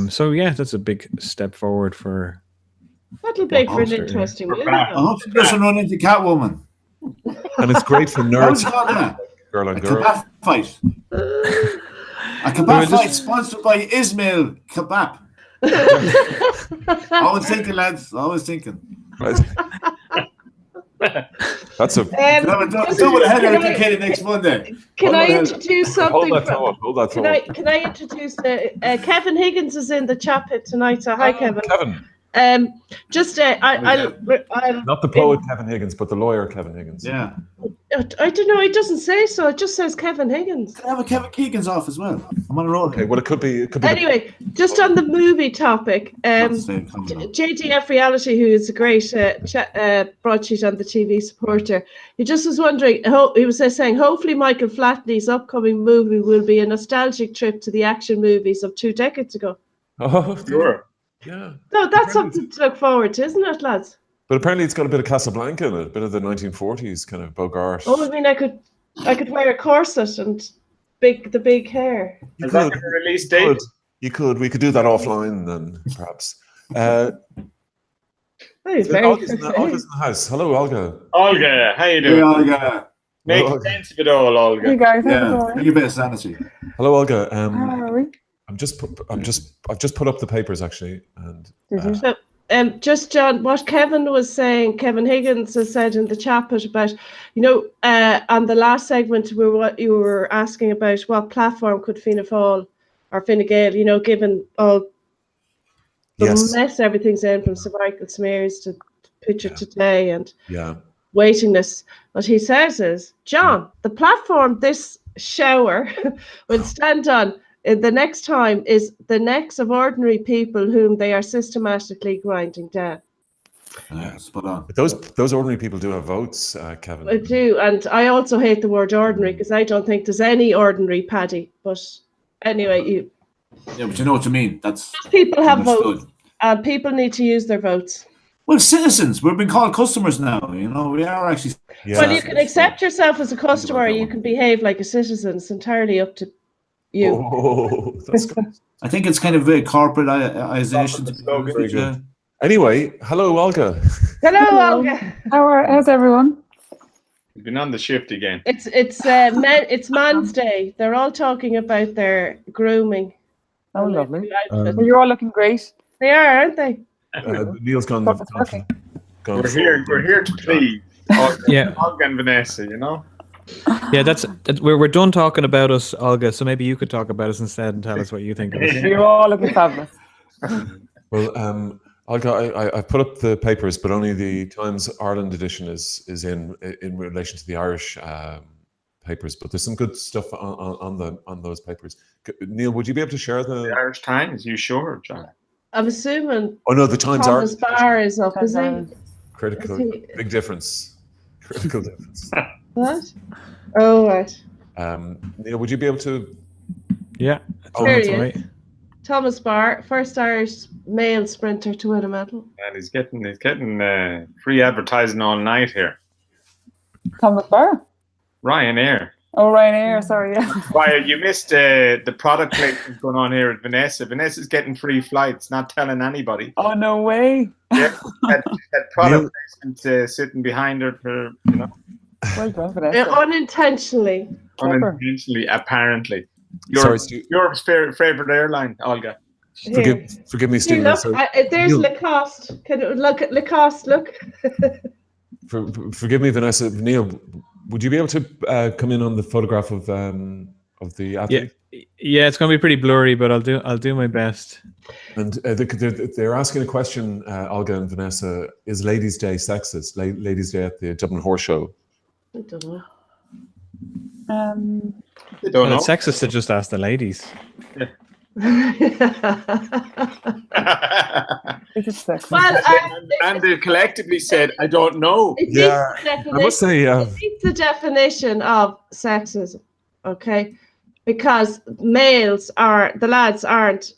So yeah, that's a big step forward for. That'll make for an interesting movie. I hope she doesn't run into Catwoman. And it's great for nerds. Girl on girl. Kebab fight. A kebab fight sponsored by Ismail Kebab. Always thinking, lads. Always thinking. Right. That's a double header dedicated next Monday. Can I introduce something? Hold that thought. Can I introduce Kevin Higgins is in the chat pit tonight. So hi, Kevin. Kevin. I'll not the poet Kevin Higgins, but the lawyer Kevin Higgins. Yeah. I don't know. It doesn't say so. It just says Kevin Higgins. Can I have a Kevin Keegan's off as well? I'm on a roll. Okay. Well, it could be. Anyway, just on the movie topic, JDF Reality, who is a great broadsheet on the TV supporter, he just was wondering. He was saying, hopefully, Michael Flatley's upcoming movie will be a nostalgic trip to the action movies of 2 decades ago. Oh, sure. Yeah. No, that's something to look forward to, isn't it, lads? But apparently it's got a bit of Casablanca in it, a bit of the 1940s kind of Bogart. Oh, I mean, I could wear a corset and the big hair. Is that going to release date? You could. We could do that offline then, perhaps. Olga's in the house. Hello, Olga. Olga, how you doing? Hey, Olga. Make sense of it all, Olga. Hey guys, yeah, you bit of sanity. Hello, Olga. How are we? I've just put up the papers actually, and just John, what Kevin was saying, Kevin Higgins has said in the chat about, on the last segment where what you were asking about what platform could Fianna Fáil or Fine Gael, given all the mess everything's in from cervical smears to Picture Today and waiting list. What he says is, John, the platform this shower will stand on the next time is the necks of ordinary people whom they are systematically grinding down. Spot on. But those ordinary people do have votes, Kevin. I do, and I also hate the word ordinary because I don't think there's any ordinary, Paddy. But anyway, but you know what you mean. That's people have votes, and people need to use their votes. Well, citizens, we've been called customers now. You know, we are actually. Yeah. Well, you can accept yourself as a customer, or you can behave like a citizen. It's entirely up to you. Oh, that's good. I think it's kind of very corporatization. Very good. Anyway, hello, Olga. Hello, Olga. How's everyone? You've been on the shift again. It's Man's Day. They're all talking about their grooming. Oh, lovely. Well, you're all looking great. They are, aren't they? Neil's gone. We're here to please. Olga and Vanessa, you know. Yeah, that's we're done talking about us, Olga. So maybe you could talk about us instead and tell us what you think of us. You're all looking fabulous. Well, Olga, I put up the papers, but only the Times Ireland edition is in relation to the Irish papers. But there's some good stuff on those papers. Neil, would you be able to share the Irish Times? You sure, John? I'm assuming. Oh no, the Times Thomas Barr is up, is he? Critical, big difference. Critical difference. What? Oh, right. Neil, would you be able to? Yeah. That's right. Thomas Barr, first Irish male sprinter to win a medal. And he's getting free advertising all night here. Thomas Barr? Ryanair. Oh, Ryanair, sorry. Yeah. Ryan, you missed the product placement going on here with Vanessa. Vanessa's getting free flights, not telling anybody. Oh, no way. Yeah, that product placement sitting behind her for, you know. Well done, Vanessa. Unintentionally. Unintentionally, apparently. Europe's favorite airline, Olga. Forgive me, Stephen. There's Lacoste. Can you look at Lacoste? Look. Forgive me, Vanessa. Neil, would you be able to come in on the photograph of the athlete? Yeah, it's going to be pretty blurry, but I'll do my best. And they're asking a question, Olga and Vanessa. Is Ladies' Day sexist? Ladies' Day at the Dublin Horse Show. I don't know. They don't know. It's sexist to just ask the ladies. Yeah. It is sexist. Well, and they collectively said, "I don't know." I must say, it's the definition of sexism, okay? Because the lads aren't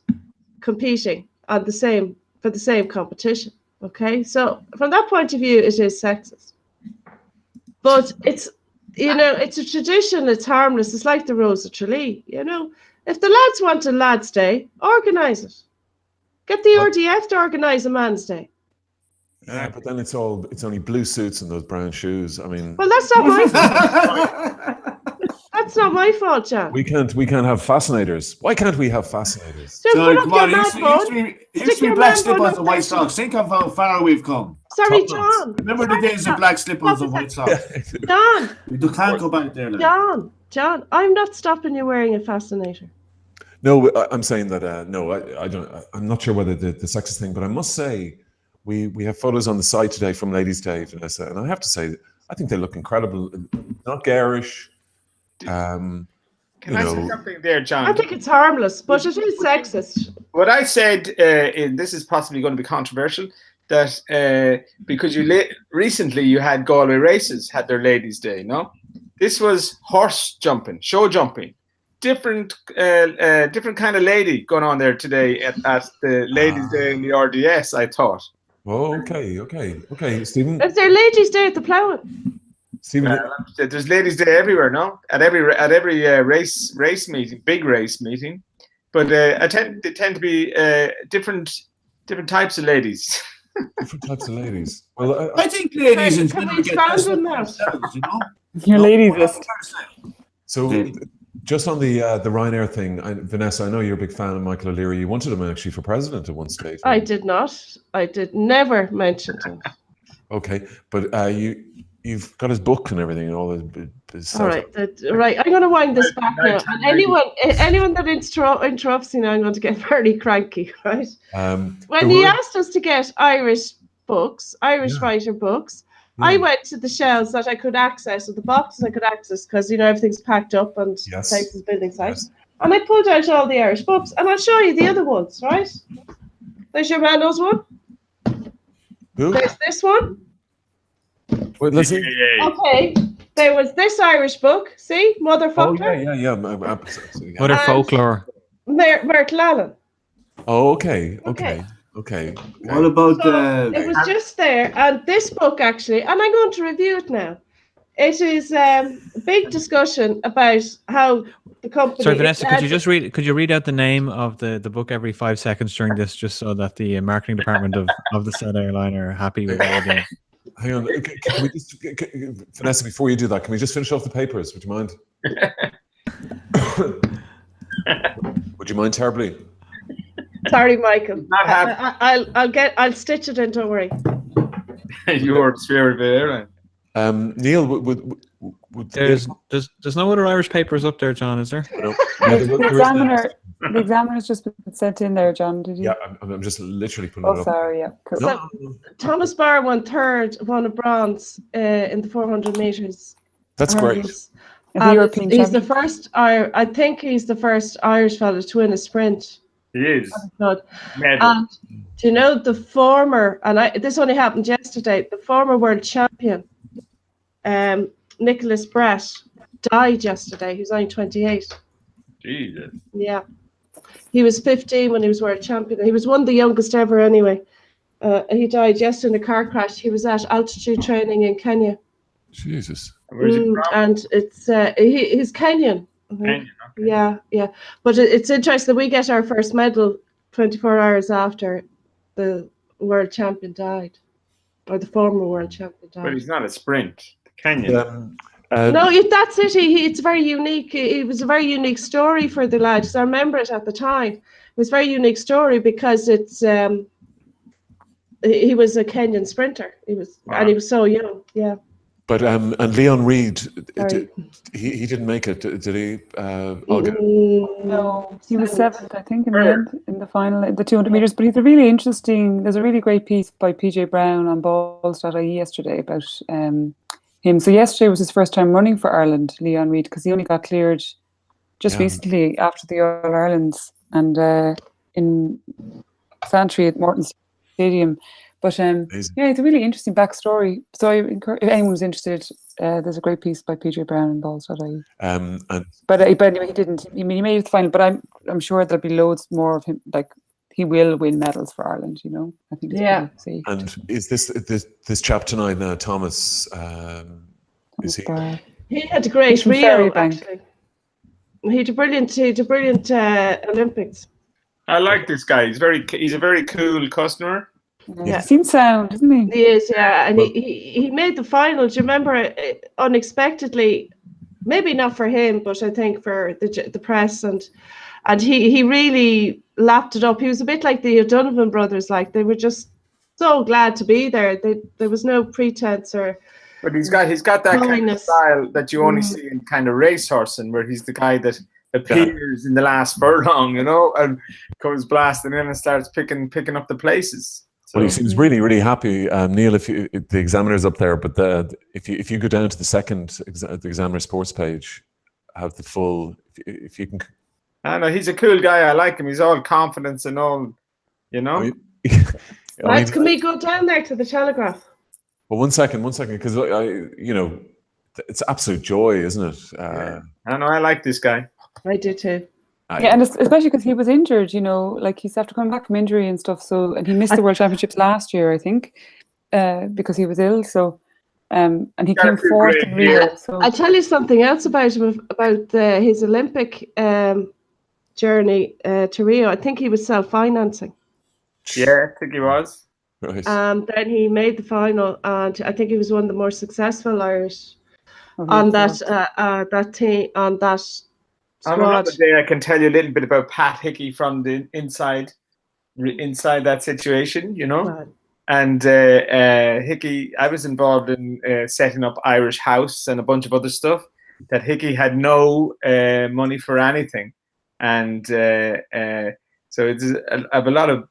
competing on for the same competition, okay? So from that point of view, it is sexist. But it's it's a tradition. It's harmless. It's like the Rose of Tralee, you know. If the lads want a Lads' Day, organise it. Get the RDF to organise a Man's Day. Yeah, but then it's only blue suits and those brown shoes. I mean, well, that's not my fault. That's not my fault, John. We can't have fascinators. Why can't we have fascinators? Just put up your mad it used to be black slippers and white socks. Think of how far we've come. Sorry, John. Remember the days of black slippers and white socks? John. We can't go back there. John, I'm not stopping you wearing a fascinator. No, I'm saying that. No, I don't. I'm not sure whether the sexist thing, but I must say, we have photos on the site today from Ladies' Day, Vanessa, and I have to say, I think they look incredible. Not garish. Can I say something there, John? I think it's harmless, but it is sexist. What I said, and this is possibly going to be controversial, that because recently you had Galway Races had their Ladies' Day, no? This was horse jumping, show jumping. Different kind of lady going on there today at the Ladies' Day in the RDS, I thought. Oh, okay, Stephen. Is there Ladies' Day at the Ploughing? Stephen, there's Ladies' Day everywhere, no? At every race meeting, big race meeting, but they tend to be different types of ladies. Different types of ladies. Well, I think ladies in general get themselves, you know. Your ladies list. So, just on the Ryanair thing, Vanessa, I know you're a big fan of Michael O'Leary. You wanted him actually for president at one stage. I did not. I did never mention him. Okay, but you've got his book and everything and all his stuff. All right, right. I'm going to wind this back now. And anyone that interrupts me now, I'm going to get very cranky, right? When he asked us to get Irish books, Irish writer books, I went to the shelves that I could access, or the boxes I could access, because everything's packed up and the place is building site. Yes. And I pulled out all the Irish books, and I'll show you the other ones, right? There's your Rando's one. Who? There's this one. Wait, let's see. Okay. There was this Irish book. See, Mother Oh Folklore. yeah. What are folklore? Myrtle Allen. Oh, okay. What about It was just there, and this book actually, and I'm going to review it now. It is a big discussion about how the company. Sorry, Vanessa, could you read out the name of the book every 5 seconds during this, just so that the marketing department of the said airline are happy with all the. Hang on, can we just, Vanessa, before you do that, can we just finish off the papers? Would you mind? Would you mind terribly? Sorry, Michael. Not happy. I'll stitch it in. Don't worry. Your spirit there. Neil, would There's no other Irish papers up there, John, is there? No. The examiner's just been sent in there, John. Did you? Yeah, I'm just literally putting it up. Sorry, yeah. Cool. So, Thomas Barr won third, won a bronze in the 400 meters. That's great. The European he's the champion. first. I think he's the first Irish fellow to win a sprint. He is. Good. Medal. And do you know the former? And this only happened yesterday. The former world champion, Nicholas Brett, died yesterday. He was only 28. Jesus. Yeah. He was 15 when he was world champion. He was one of the youngest ever anyway. He died yesterday in a car crash. He was at altitude training in Kenya. Jesus. Where's he from? And it's he's Kenyan. Kenya, okay. Yeah. But it's interesting that we get our first medal 24 hours after the world champion died, or the former world champion died. But he's not a sprint. Kenyan. No, that's it. It's very unique. It was a very unique story for the lad. I remember it at the time. It was a very unique story because it's he was a Kenyan sprinter. And he was so young. Yeah. But and Leon Reid, he didn't make it, did he? No, he was seventh, I think, in the end, in the final, the 200 meters. But he's a really interesting. There's a really great piece by PJ Brown on balls.ie yesterday about him. So yesterday was his first time running for Ireland, Leon Reid, because he only got cleared just recently after the All Irelands and in Santry at Morton Stadium. But it's a really interesting backstory. So I encourage, if anyone's interested, there's a great piece by PJ Brown in balls.ie. But anyway, he didn't. I mean, he made it to the final. But I'm sure there'll be loads more of him. Like he will win medals for Ireland. I think. And is this chap tonight now, Thomas? Is he? He had a great Rio. Actually, he had a brilliant Olympics. I like this guy. He's a very cool customer. Yeah, seems sound, isn't he? He is, yeah, and he made the final. Do you remember? Unexpectedly, maybe not for him, but I think for the press, and he really lapped it up. He was a bit like the O'Donovan brothers. Like they were just so glad to be there. There was no pretense or. But he's got that kind of style that you only see in kind of racehorsing, where he's the guy that appears in the last furlong, and comes blasting in and starts picking up the places. Well, he seems really, really happy, Neil. If the examiner's up there, but if you go down to the examiner sports page, have the full. If you can. I know he's a cool guy. I like him. He's all confidence and all, Right, can we go down there to the Telegraph? Well, one second, because it's absolute joy, isn't it? I know. I like this guy. I do too. Yeah, and especially because he was injured, like he's after coming back from injury and stuff. So, and he missed the World Championships last year, I think, because he was ill. So, and he came fourth in Rio. So I'll tell you something else about him, about his Olympic journey to Rio. I think he was self-financing. Yeah, I think he was. Right. Then he made the final, and I think he was one of the more successful Irish on that team, on that. On another day, I can tell you a little bit about Pat Hickey from the inside that situation, Right. And Hickey, I was involved in setting up Irish House and a bunch of other stuff. That Hickey had no money for anything, and so I have a lot of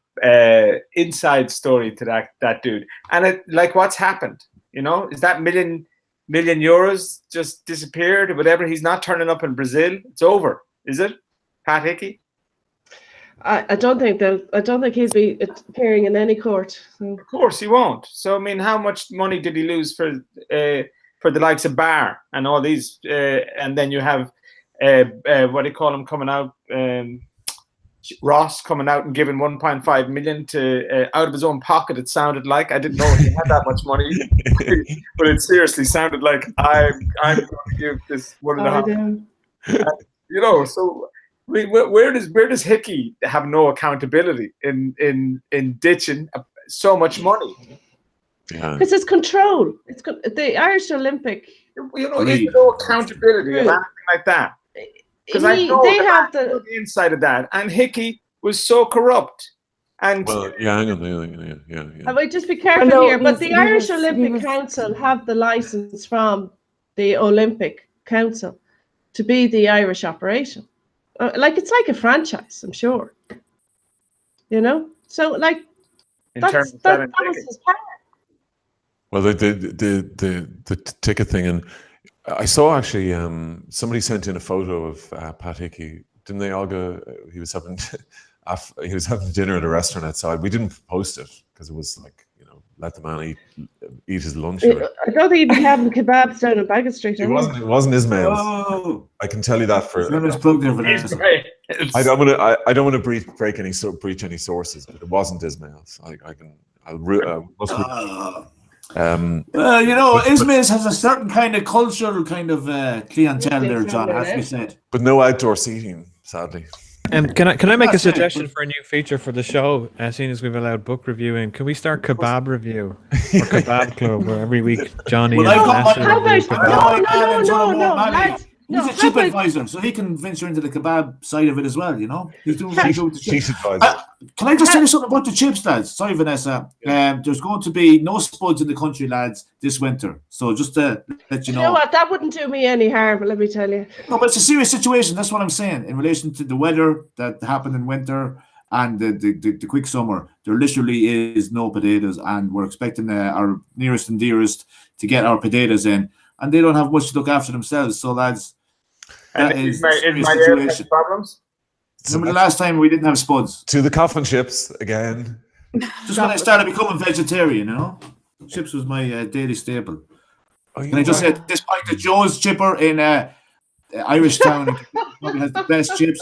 inside story to that dude. And what's happened? You know, is that million euros just disappeared or whatever? He's not turning up in Brazil. It's over, is it, Pat Hickey? I don't think he'll be appearing in any court. So. Of course he won't. So I mean, how much money did he lose for the likes of Barr and all these? And then you have what do you call him coming out? Ross coming out and giving 1.5 million to out of his own pocket. It sounded like, I didn't know he had that much money, but it seriously sounded like I'm going to give this 1.5. You know, so I mean, where does Hickey have no accountability in ditching so much money? Because it's control. It's the Irish Olympic. You know, there's no accountability of anything like that. Because I know they have the inside of that, and Hickey was so corrupt. And hang on, yeah. I might just be careful here, but the Irish Olympic Council have the license from the Olympic Council to be the Irish operation. Like it's like a franchise, I'm sure. You know, so like that was his power. Well, the ticket thing, and I saw actually somebody sent in a photo of Pat Hickey. Didn't they all go? He was having dinner at a restaurant outside. We didn't post it because it was like, you know, let the man eat his lunch. I don't think he'd be having kebabs down on Bagot Street. It wasn't Ismail. Oh. I can tell you that for. I don't want to breach any sources, but it wasn't Ismail's. Well, you know, Ismail's has a certain kind of cultural kind of clientele there, John, has to be said. But no outdoor seating, sadly. Can I make a suggestion for a new feature for the show? As soon as we've allowed book reviewing, can we start kebab review or kebab club where every week Johnny and lads. He's a chip advisor, so he can venture into the kebab side of it as well, you know? He's doing really good with the chips. Can I just tell you something about the chips, lads? Sorry, Vanessa. There's going to be no spuds in the country, lads, this winter. So just to let you know. You know what? That wouldn't do me any harm, let me tell you. No, but it's a serious situation. That's what I'm saying. In relation to the weather that happened in winter and the quick summer, there literally is no potatoes, and we're expecting our nearest and dearest to get our potatoes in. And they don't have much to look after themselves. So, lads, that is my situation. Problems? Remember the last time we didn't have spuds? To the coffin chips again. Just when I started becoming vegetarian, you know? Chips was my daily staple. Can I just say at this point that Joe's Chipper in Irish Town probably has the best chips.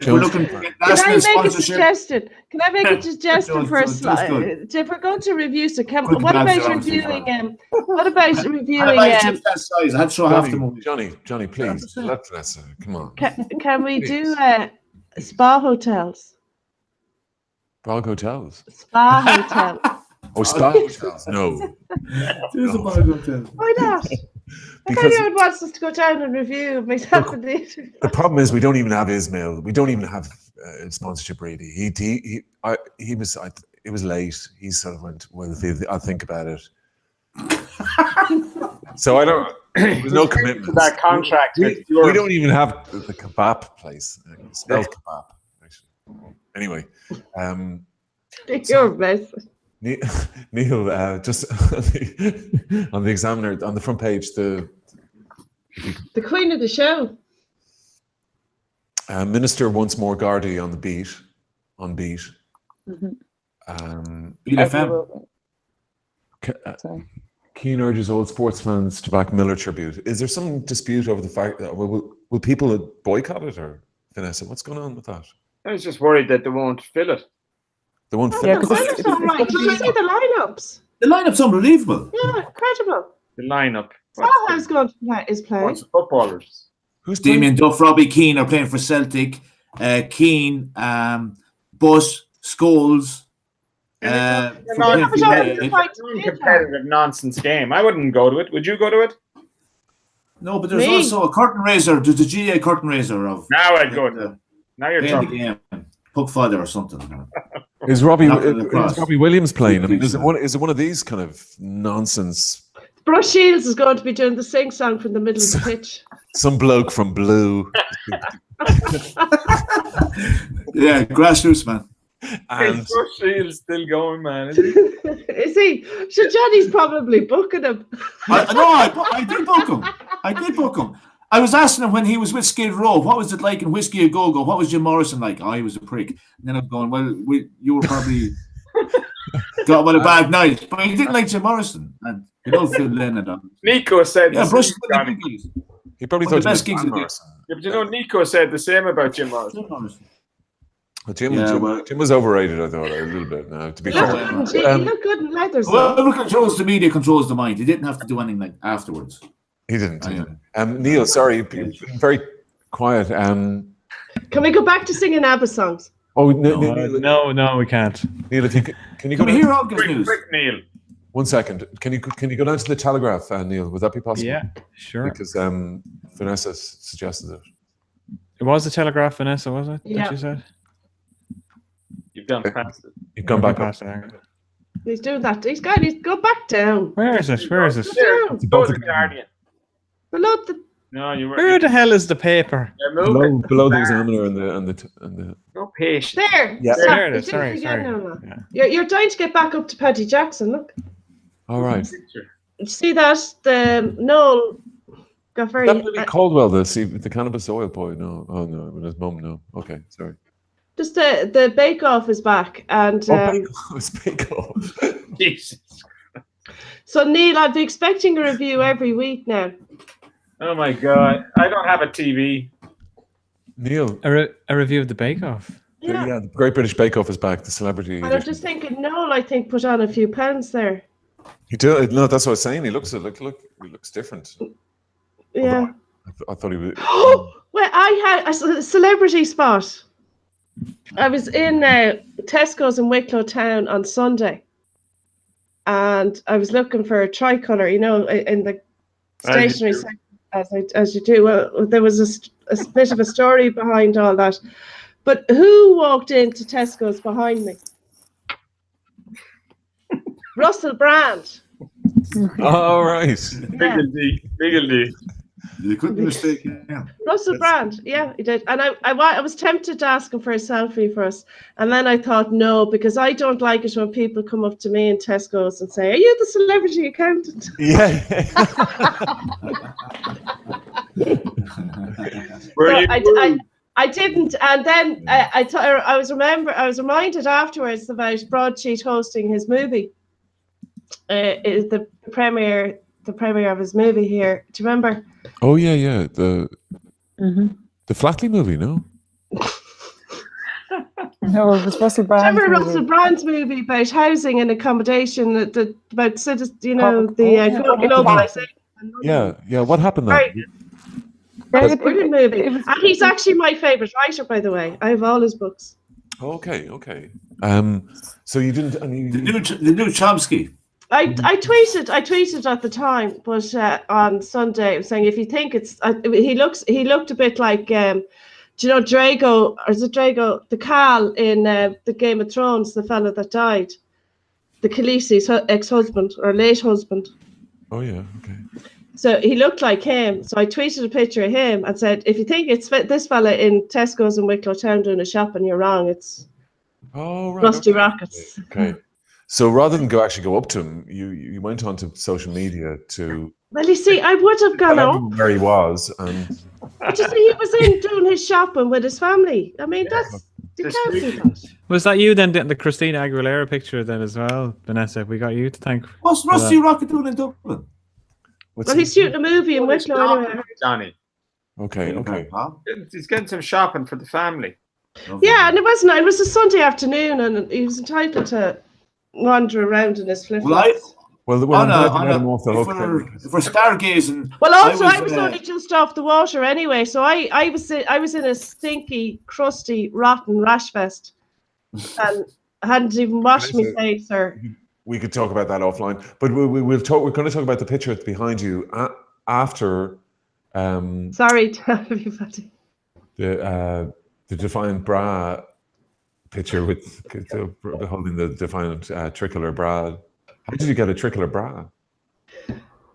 We're looking for national sponsorship. Can I make a suggestion for a slide? If we're going to review, so what about reviewing? What about reviewing? I had to show half the movie. Johnny, please, let Vanessa. Come on. Can we do spa hotels? Bog hotels. Spa hotel. Oh, spa hotels. No. There's a bog hotel. Why not? If anyone wants us to go down and review myself and the problem is we don't even have Ismail. We don't even have sponsorship really. He was. It was late. He sort of went, well, I'll think about it. So I don't. There's no commitment to that contract. We don't even have the kebab place. Spelled kebab. Actually. Anyway, you're best. Neil, just on the Examiner, on the front page, the queen of the show. Minister wants more Gardaí on the beat. BFM. Keane urges old sports fans to back Miller tribute. Is there some dispute over the fact that will people boycott it, or Vanessa? What's going on with that? I was just worried that they won't fill it. They won't fill it. Did you see the lineups? The lineup's unbelievable. Yeah, incredible. The lineup. Salah's is playing. What's the footballers? Who's Damien Duff, Robbie Keane are playing for Celtic. Keane, Bush, Scholes. Competitive nonsense game. I wouldn't go to it. Would you go to it? No, but there's also a curtain raiser. There's a GA curtain raiser of. Now I'd go to it. Now you're talking. Puck fodder or something. Is Robbie Williams playing? I mean, is it one of these kind of nonsense? Bruce Shields is going to be doing the sing song from the middle of the pitch. Some bloke from Blue. Yeah, grassroots man. And Shield's still going, man. Is he? So Johnny's probably booking him. I did book him. I was asking him when he was with Skid Row, what was it like in Whiskey A Go Go? What was Jim Morrison like? Oh, he was a prick. And then I'm going, well, you were probably got a bad night, but he didn't like Jim Morrison. And you know Phil Lynott. Nico said, yeah, brush the Johnny. he probably One of thought the best he was gigs Van he did. Morrison. Yeah, but you know, Nico said the same about Jim Morrison. Well, Jim Yeah, was overrated, I thought, a little bit. Now, to be He fair, looked good in leathers. Well, whoever controls the media controls the mind. He didn't have to do anything like afterwards. he didn't. Anyway. Neil, sorry, you've been very quiet. Can we go back to singing ABBA songs? Oh No, we can't. Neil, if you can you go Can we down, hear all good news? Quick, Neil. 1 second? Can you go down to the Telegraph, Neil? Would that be possible? Yeah, sure. Because Vanessa suggested it. It was the Telegraph, Vanessa, was it? Yeah. That you said? You've gone past it. You've gone back up. past it. He's doing that. He's go back down. Where is it? There, go to the Guardian. Below the. No, you were. Where the hell is the paper? Below the Examiner and the. No patient. There. Yeah. Stop. There it is. It's in Sorry. again now. Yeah. You're dying to get back up to Paddy Jackson. Look. All right. You see that? The Noel got very. That Billy Caldwell, the cannabis oil boy. No, oh no, with his mum. No. Okay, sorry. Just the Bake Off is back, and It's Bake Off. Jesus. so Neil, I'd be expecting a review every week now. Oh my God! I don't have a TV. Neil. A review of the Bake Off. Yeah. The Great British Bake Off is back. The celebrity. And I'm just thinking, Noel, I think put on a few pounds there. He did. No, that's what I was saying. He looks different. Yeah. I thought he was. Well, I had a celebrity spot. I was in Tesco's in Wicklow Town on Sunday, and I was looking for a tricolour, you know, in the stationery section, as you do. Well, there was a bit of a story behind all that. But who walked into Tesco's behind me? Russell Brand. All right. Biggledy. You couldn't mistake him. Russell Brand, yeah, he did. And I was tempted to ask him for a selfie for us. And then I thought, no, because I don't like it when people come up to me in Tesco's and say, are you the celebrity accountant? Yeah. I didn't. And then I was reminded afterwards about Broadsheet hosting his movie. The premiere of his movie here. Do you remember? Oh yeah. The Flatley movie, no? No, it was Russell Brand. Remember Russell Brand's movie about housing and accommodation, about citizens, you know, globalization. Yeah. What happened there? It was a brilliant movie, and he's actually my favorite writer, by the way. I have all his books. Okay. So you didn't. The new Chomsky. I tweeted at the time, but on Sunday I was saying, if you think it's he looked a bit like do you know Drago, or is it Drago, the Khal in the Game of Thrones, the fella that died, the Khaleesi's ex-husband or late husband. Oh yeah, okay. So he looked like him. So I tweeted a picture of him and said, if you think it's this fella in Tesco's in Wicklow Town doing a shopping, you're wrong. It's Rusty Rockets. Okay. So rather than go up to him, you went onto social media to. Well, you see, I would have gone up where he was, and. But you see, he was in doing his shopping with his family. I mean, you can't do that. Was that you then, the Christina Aguilera picture then as well, Vanessa? We got you to thank. What's Rusty Rocket doing in Dublin? Well, he's shooting a movie in Wicklow anyway. Johnny. Okay. He's getting some shopping for the family. Yeah, and it was a Sunday afternoon, and he was entitled to wander around in his flip-flops. If we're stargazing. Well, also I was only just off the water anyway, so I was in a stinky, crusty, rotten rash vest, and I hadn't even washed my face. We could talk about that offline, but we'll talk. We're going to talk about the picture behind you after. Sorry to everybody. The Defiant bra picture with holding the Defiant tricolor bra. How did you get a tricolor bra?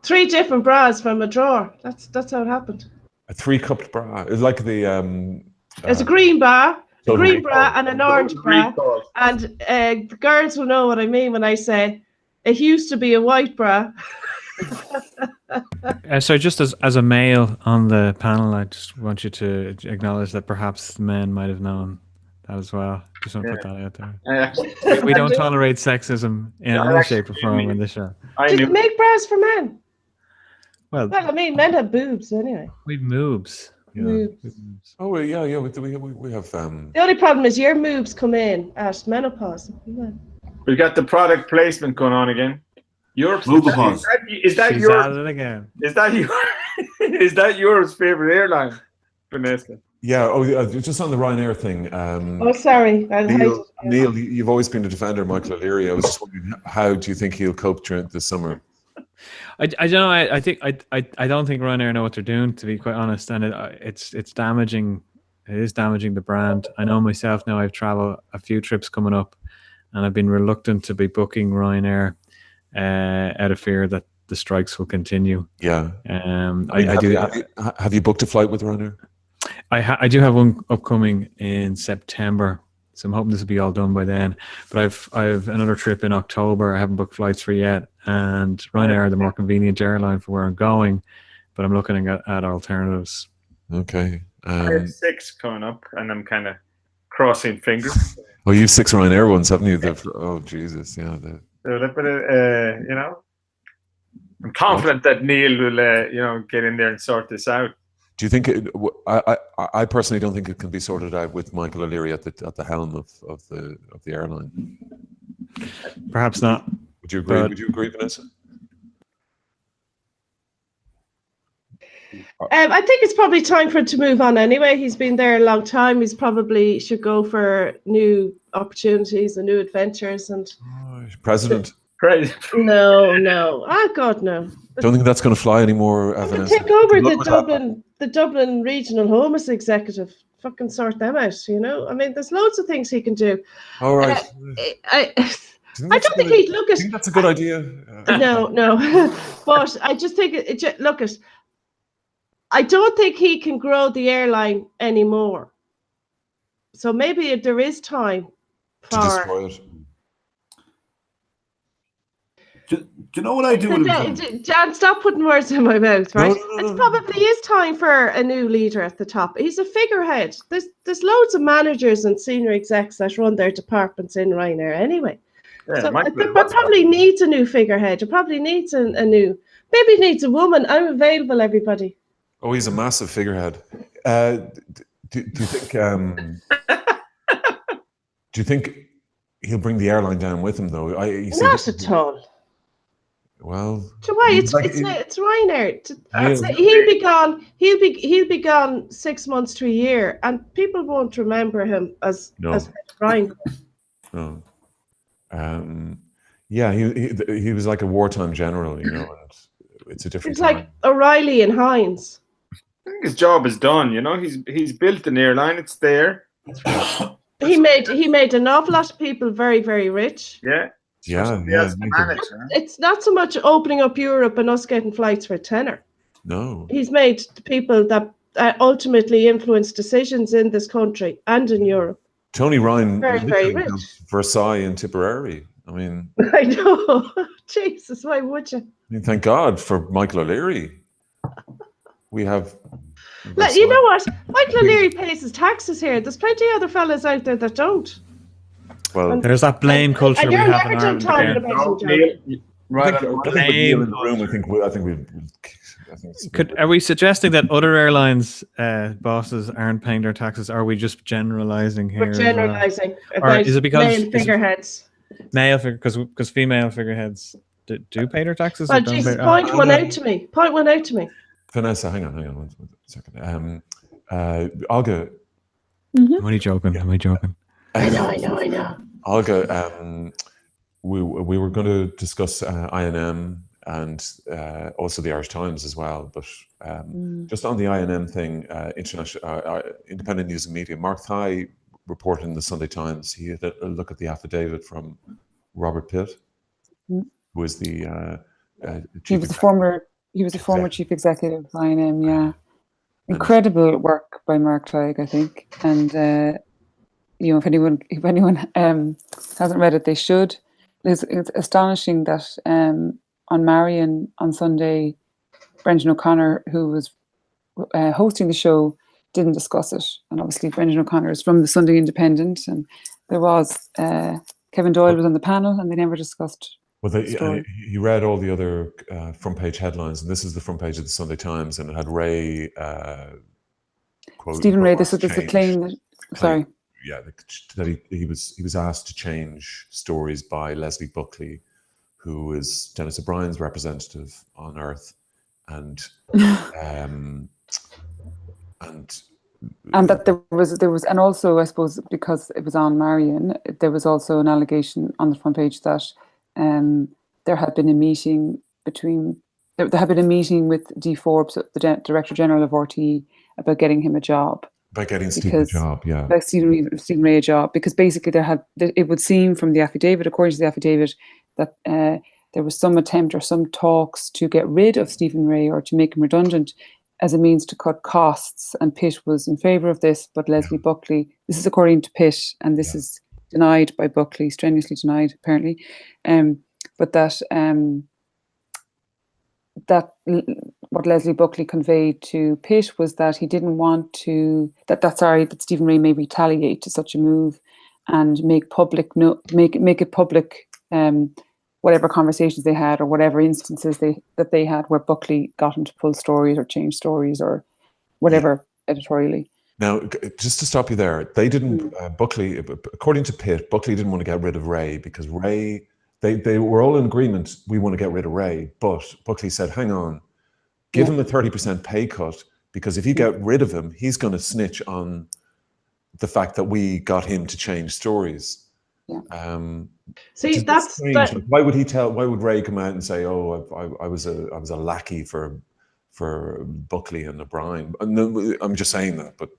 3 different bras from a drawer. That's how it happened. A 3-cupped bra. It's like the. There's a green bra, a green bra and an orange bra. Recall. And the girls will know what I mean when I say it used to be a white bra. So just as a male on the panel, I just want you to acknowledge that perhaps men might have known that as well. Just want to put that out there. We don't tolerate sexism in any shape or form in this show. Did you make bras for men? Well, I mean, men have boobs anyway. We've moobs. Yeah. Moobs. Oh yeah. We have. The only problem is your moobs come in at menopause. We got the product placement going on again. Is that She's your? at it again. Is that your? Is that yours favorite airline, Vanessa? Yeah. Oh, just on the Ryanair thing. Sorry. Neil, you've always been a defender of Michael O'Leary. I was just wondering, how do you think he'll cope during the summer? I don't know. I don't think Ryanair know what they're doing, to be quite honest, and it's damaging. It is damaging the brand. I know myself now. I've traveled a few trips coming up, and I've been reluctant to be booking Ryanair out of fear that the strikes will continue. Yeah. Have you booked a flight with Ryanair? I do have one upcoming in September, so I'm hoping this will be all done by then. But I've another trip in October. I haven't booked flights for yet, and Ryanair are the more convenient airline for where I'm going. But I'm looking at alternatives. Okay. I have 6 coming up, and I'm kind of crossing fingers. Oh, you've 6 Ryanair ones, haven't you? Oh, Jesus, yeah. I'm confident that Neil will, get in there and sort this out. Do you think? I personally don't think it can be sorted out with Michael O'Leary at the helm of the airline. Perhaps not. Would you agree? Would you agree, Vanessa? I think it's probably time for him to move on anyway. He's been there a long time. He's probably should go for new opportunities and new adventures. And president. No. Oh God, no. Don't think that's going to fly anymore. Vanessa. Take over the Dublin Regional Home Executive. Fucking sort them out. I mean, there's loads of things he can do. All right. I don't think he'd look at. I think that's a good idea. No. But I just think look at. I don't think he can grow the airline anymore. So maybe there is time to destroy it. Do you know what I do? Jan, stop putting words in my mouth, right? No. It probably is time for a new leader at the top. He's a figurehead. There's loads of managers and senior execs that run their departments in Ryanair anyway. Yeah, so it probably needs a new figurehead. It probably needs a new. Maybe it needs a woman. I'm available, everybody. Oh, he's a massive figurehead. Do you think? Do you think he'll bring the airline down with him, though? Not at all. Well, so why? It's Ryanair. He'll be gone 6 months to a year, and people won't remember him as Ryanair. No. Yeah, he was like a wartime general, and it's a different. It's like O'Reilly and Hines. I think his job is done. He's built an airline. It's there. He made an awful lot of people very, very rich. Yeah. Yeah. It's not so much opening up Europe and us getting flights for a tenner. No. He's made the people that ultimately influence decisions in this country and in Europe. Tony Ryan, very, very rich. Versailles and Tipperary. I mean, I know. Jesus, why would you? I mean, thank God for Michael O'Leary. We have. You know what? Michael O'Leary pays his taxes here. There's plenty of other fellas out there that don't. Well, there's that blame culture we have in Ireland. Blame in the room. I think are we suggesting that other airlines' bosses aren't paying their taxes? Or are we just generalizing here? We're generalizing. Or is it because male figureheads? Because female figureheads do pay their taxes. Well, Jesus, point one out to me. Vanessa, hang on 1 second. Olga. I'm only joking. I know. Olga, we were going to discuss INM and also the Irish Times as well, but just on the INM thing, international independent news and media. Mark Thigh reported in the Sunday Times. He had a look at the affidavit from Robert Pitt, who was the chief. He was a former chief executive of INM. Yeah, incredible work by Mark Thigh, I think, and if anyone hasn't read it, they should. It's astonishing that on Marion on Sunday, Brendan O'Connor, who was hosting the show, didn't discuss it. And obviously Brendan O'Connor is from the Sunday Independent, and there was Kevin Doyle was on the panel, and they never discussed. Well, he read all the other front page headlines, and this is the front page of the Sunday Times, and it had Ray quote. Stephen Ray. This is the claim that. Sorry. Yeah, that he was asked to change stories by Leslie Buckley, who is Dennis O'Brien's representative on Earth, and that there was, and also I suppose because it was on Marion, there was also an allegation on the front page that there had been a meeting there had been a meeting with Dee Forbes, the Director General of RTE, about getting him a job. By getting Stephen a job, yeah. Like Stephen Ray a job, because basically it would seem from the affidavit, according to the affidavit, that there was some attempt or some talks to get rid of Stephen Ray or to make him redundant as a means to cut costs. And Pitt was in favour of this, but Leslie Buckley, this is according to Pitt, and this is denied by Buckley, strenuously denied apparently, but that what Leslie Buckley conveyed to Pitt was that he didn't want to that Stephen Ray may retaliate to such a move and make it public whatever conversations they had or whatever instances that they had where Buckley got him to pull stories or change stories or whatever editorially. Now, just to stop you there, they didn't Buckley, according to Pitt, Buckley didn't want to get rid of Ray because Ray. They were all in agreement, we want to get rid of Ray, but Buckley said, hang on, give him a 30% pay cut, because if you get rid of him, he's going to snitch on the fact that we got him to change stories. Yeah. See, that's strange. Like, why would Ray come out and say, oh, I was a lackey for Buckley and O'Brien? I'm just saying that, but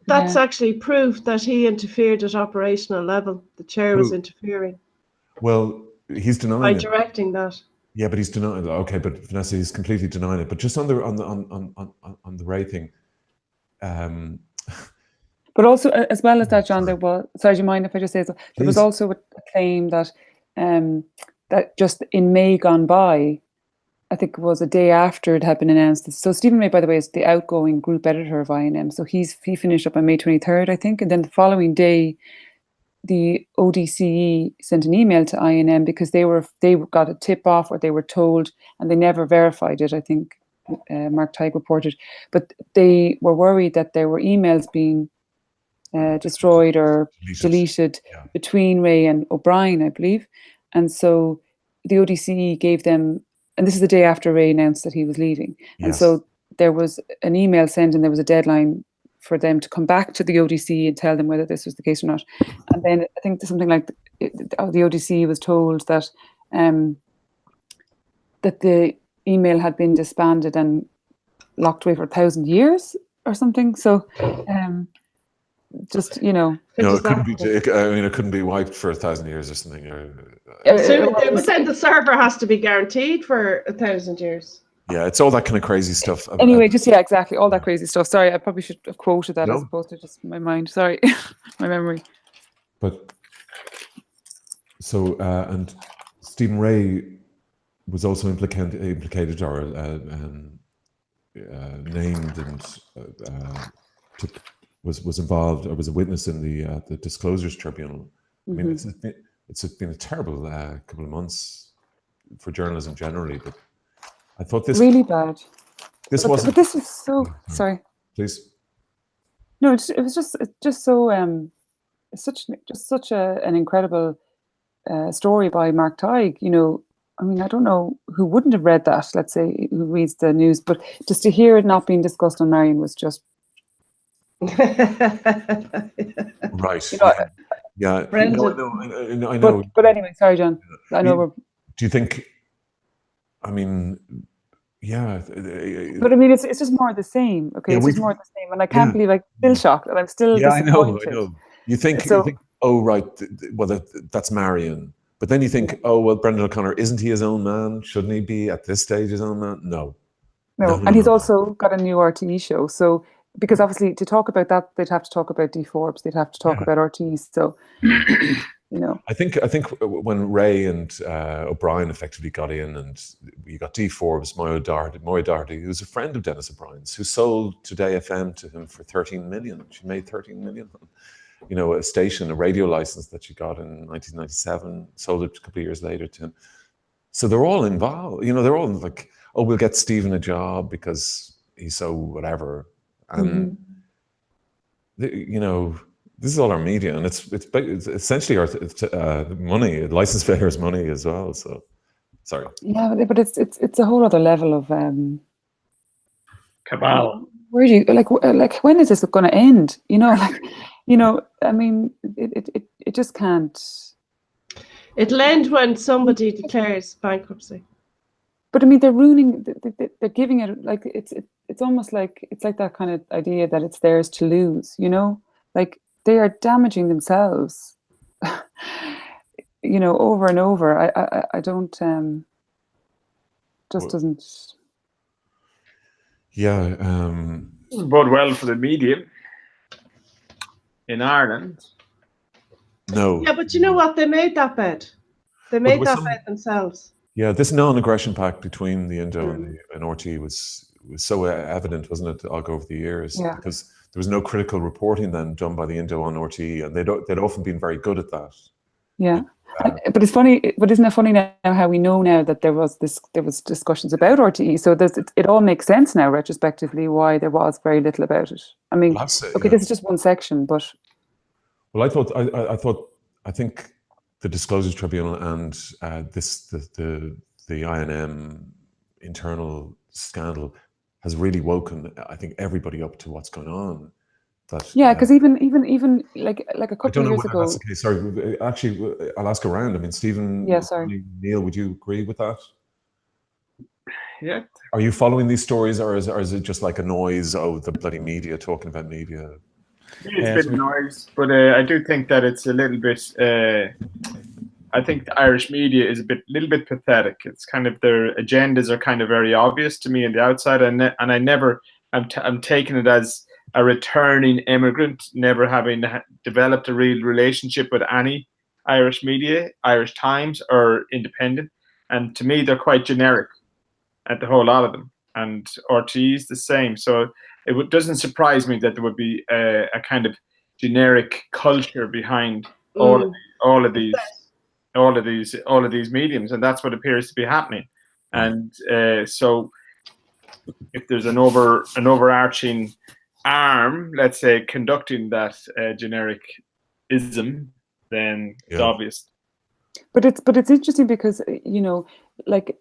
that's actually proof that he interfered at operational level. The chair was interfering. Well, he's denying by it. directing that. Yeah, but he's denying it. Okay, but Vanessa, he's completely denying it. But just on the Ray thing. But also, as well as that, John, there was. Sorry, do you mind if I just say so? There was also a claim that that just in May gone by, I think it was a day after it had been announced. So Stephen Ray, by the way, is the outgoing group editor of I&M. So he finished up on May 23rd, I think, and then the following day, the ODCE sent an email to I&M because they got a tip off, or they were told, and they never verified it. I think Mark Tighe reported, but they were worried that there were emails being destroyed or deleted between Ray and O'Brien, I believe, and so the ODCE gave them, and this is the day after Ray announced that he was leaving, and so there was an email sent, and there was a deadline for them to come back to the ODC and tell them whether this was the case or not. And then I think something like the ODC was told that that the email had been disbanded and locked away for 1,000 years or something. So just, you know. No, it couldn't be. I mean, it couldn't be wiped for 1,000 years or something. But then the server has to be guaranteed for 1,000 years. Yeah, it's all that kind of crazy stuff. Anyway, just exactly, all that crazy stuff. Sorry, I probably should have quoted that as opposed to just my mind. Sorry, my memory. But so and Stephen Ray was also implicated or named and was involved or was a witness in the Disclosures Tribunal. I mean, it's been a terrible couple of months for journalism generally, but I thought this really bad. This wasn't. But this is so. Sorry. Please. No, it was just so. It's such an incredible story by Mark Tighe. You know, I mean, I don't know who wouldn't have read that. Let's say who reads the news, but just to hear it not being discussed on Marion was just. Right. You know, yeah. No, I know. But anyway, sorry, John. I know we're. Do you think? I mean, yeah. But I mean, it's just more of the same. Okay, it's just more of the same, and I can't believe I'm still shocked, and I'm still disappointed. I know. You think, oh right, well that's Marion, but then you think, oh well, Brendan O'Connor, isn't he his own man? Shouldn't he be at this stage his own man? No. And he's also got a new RTE show, so because obviously to talk about that, they'd have to talk about D. Forbes, they'd have to talk about RT. So, you know, I think when Ray and O'Brien effectively got in, and you got D. Forbes, Moya Doherty, who's a friend of Dennis O'Brien's, who sold Today FM to him for 13 million. She made 13 million. You know, a station, a radio license that she got in 1997, sold it a couple of years later to him. So they're all involved. You know, they're all like, oh, we'll get Stephen a job because he's so whatever. And, you know, this is all our media, and it's essentially our money, license payers' money as well. So, sorry. Yeah, but it's a whole other level of cabal. Where do you like when is this going to end? You know, like, you know, I mean, it just can't. It'll end when somebody declares bankruptcy. But I mean, they're ruining. They're giving it like it's almost like it's like that kind of idea that it's theirs to lose. You know, like they are damaging themselves. You know, over and over. I don't. Just doesn't. Yeah. Doesn't bode well for the media in Ireland. No. Yeah, but you know what? They made that bed. They made that bed themselves. Yeah, this non-aggression pact between the Indo and RT was so evident, wasn't it, over the years? Yeah. Because there was no critical reporting then done by the Indo on RT, and they'd often been very good at that. Yeah. But it's funny, but isn't it funny now how we know now that there was discussions about RTE? So it all makes sense now retrospectively why there was very little about it. I mean, okay, this is just one section, but well, I think the Disclosure Tribunal and the INM internal scandal has really woken, I think, everybody up to what's going on. Yeah, because even like a couple of years ago. That's the case. Sorry, actually, I'll ask around. I mean, Stephen, yeah, sorry, Neil, would you agree with that? Yeah. Are you following these stories, or is it just like a noise? Oh, the bloody media talking about media. It's a bit of noise, but I do think that it's a little bit. I think the Irish media is little bit pathetic. It's kind of their agendas are kind of very obvious to me on the outside, and I'm taking it as a returning immigrant, never having developed a real relationship with any Irish media, Irish Times or Independent. And to me, they're quite generic at the whole lot of them. And RTE is the same. So it doesn't surprise me that there would be a kind of generic culture behind all of these mediums. And that's what appears to be happening. And so if there's an overarching arm, let's say, conducting that generic-ism, then it's obvious. But it's interesting because, you know, like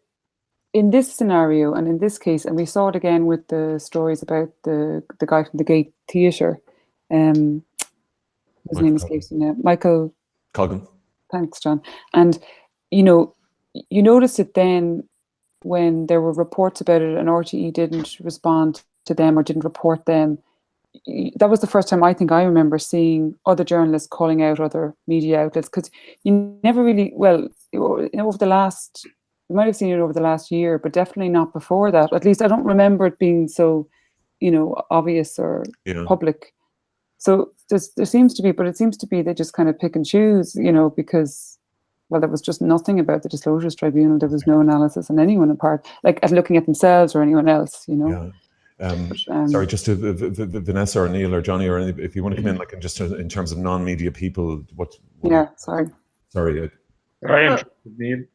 in this scenario and in this case, and we saw it again with the stories about the guy from the Gay Theatre, his name escapes me now, Michael Coggan. Thanks, John. And you know, you noticed it then when there were reports about it and RTE didn't respond to them or didn't report them. That was the first time I think I remember seeing other journalists calling out other media outlets, because you never really, well, over the last, you might have seen it over the last year, but definitely not before that. At least I don't remember it being so, you know, obvious or public. So there seems to be, but it seems to be they just kind of pick and choose, you know, because, well, there was just nothing about the Disclosures Tribunal. There was no analysis on anyone apart, like at looking at themselves or anyone else, you know. Yeah. Sorry, just to Vanessa or Neil or Johnny or any, if you want to come in, like just in terms of non-media people, what yeah, sorry. Sorry. Very interested, Neil.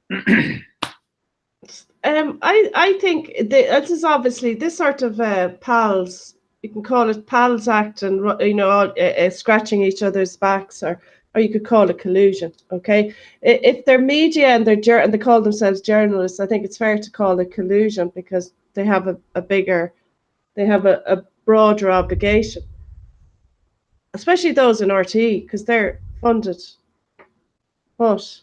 I think this is obviously this sort of pals. You can call it pals act, and you know, scratching each other's backs, or you could call it collusion. Okay, if they're media and they call themselves journalists, I think it's fair to call it collusion because they have a bigger. They have a broader obligation, especially those in RTE, because they're funded. But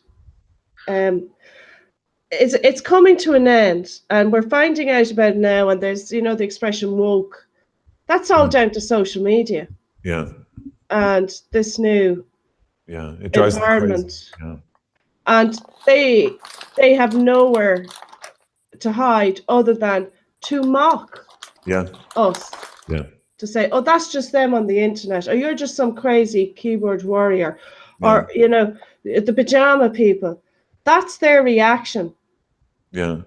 it's coming to an end, and we're finding out about it now. And there's, you know, the expression woke. That's all down to social media. Yeah. And this new it drives environment. Yeah. And they have nowhere to hide other than to mock. Yeah. Us. Yeah. to say, oh, that's just them on the internet, or you're just some crazy keyboard warrior, or, the pajama people. That's their reaction. Yeah.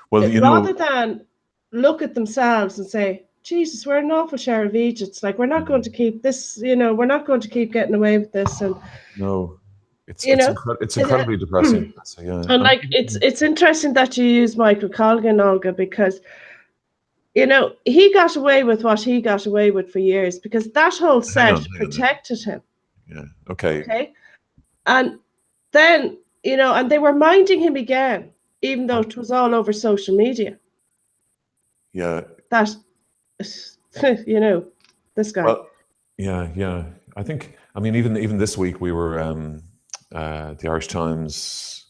Well, rather than look at themselves and say, Jesus, we're an awful share of Egypts. Like, we're not going to keep this, we're not going to keep getting away with this. And no, it's incredibly depressing. So, yeah. And like, it's interesting that you use Michael Colgan, Olga, because, he got away with what he got away with for years because that whole set protected him. Yeah. Okay. And then, and they were minding him again, even though it was all over social media. Yeah. That, this guy. Well, yeah. I mean, even this week we were, the Irish Times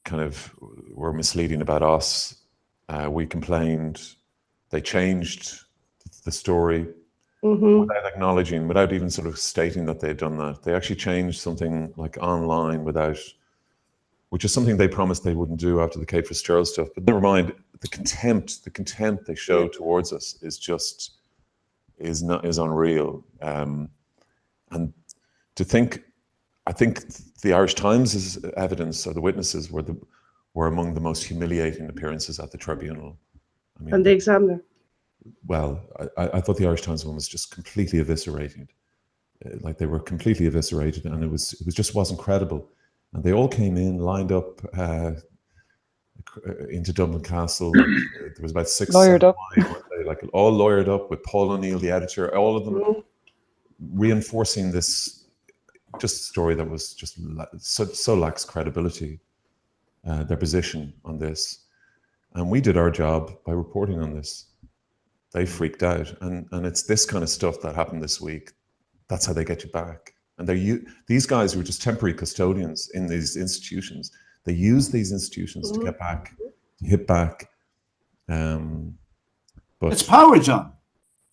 kind of were misleading about us. We complained. They changed the story without acknowledging, without even sort of stating that they had done that. They actually changed something like online which is something they promised they wouldn't do after the Kate Fitzgerald stuff. But never mind, the contempt they show towards us is unreal. And to think, I think the Irish Times' evidence, or the witnesses, were among the most humiliating appearances at the tribunal. I mean, and the Examiner. Well, I thought the Irish Times one was just completely eviscerated. Like, they were completely eviscerated, and it just wasn't credible. And they all came in, lined up into Dublin Castle. There was about 6 lawyered up, like all lawyered up with Paul O'Neill, the editor, all of them reinforcing this just story that was just so lacks credibility. Their position on this, and we did our job by reporting on this. They freaked out, and it's this kind of stuff that happened this week. That's how they get you back. And these guys who were just temporary custodians in these institutions. They use these institutions to get back, to hit back. But it's power, John.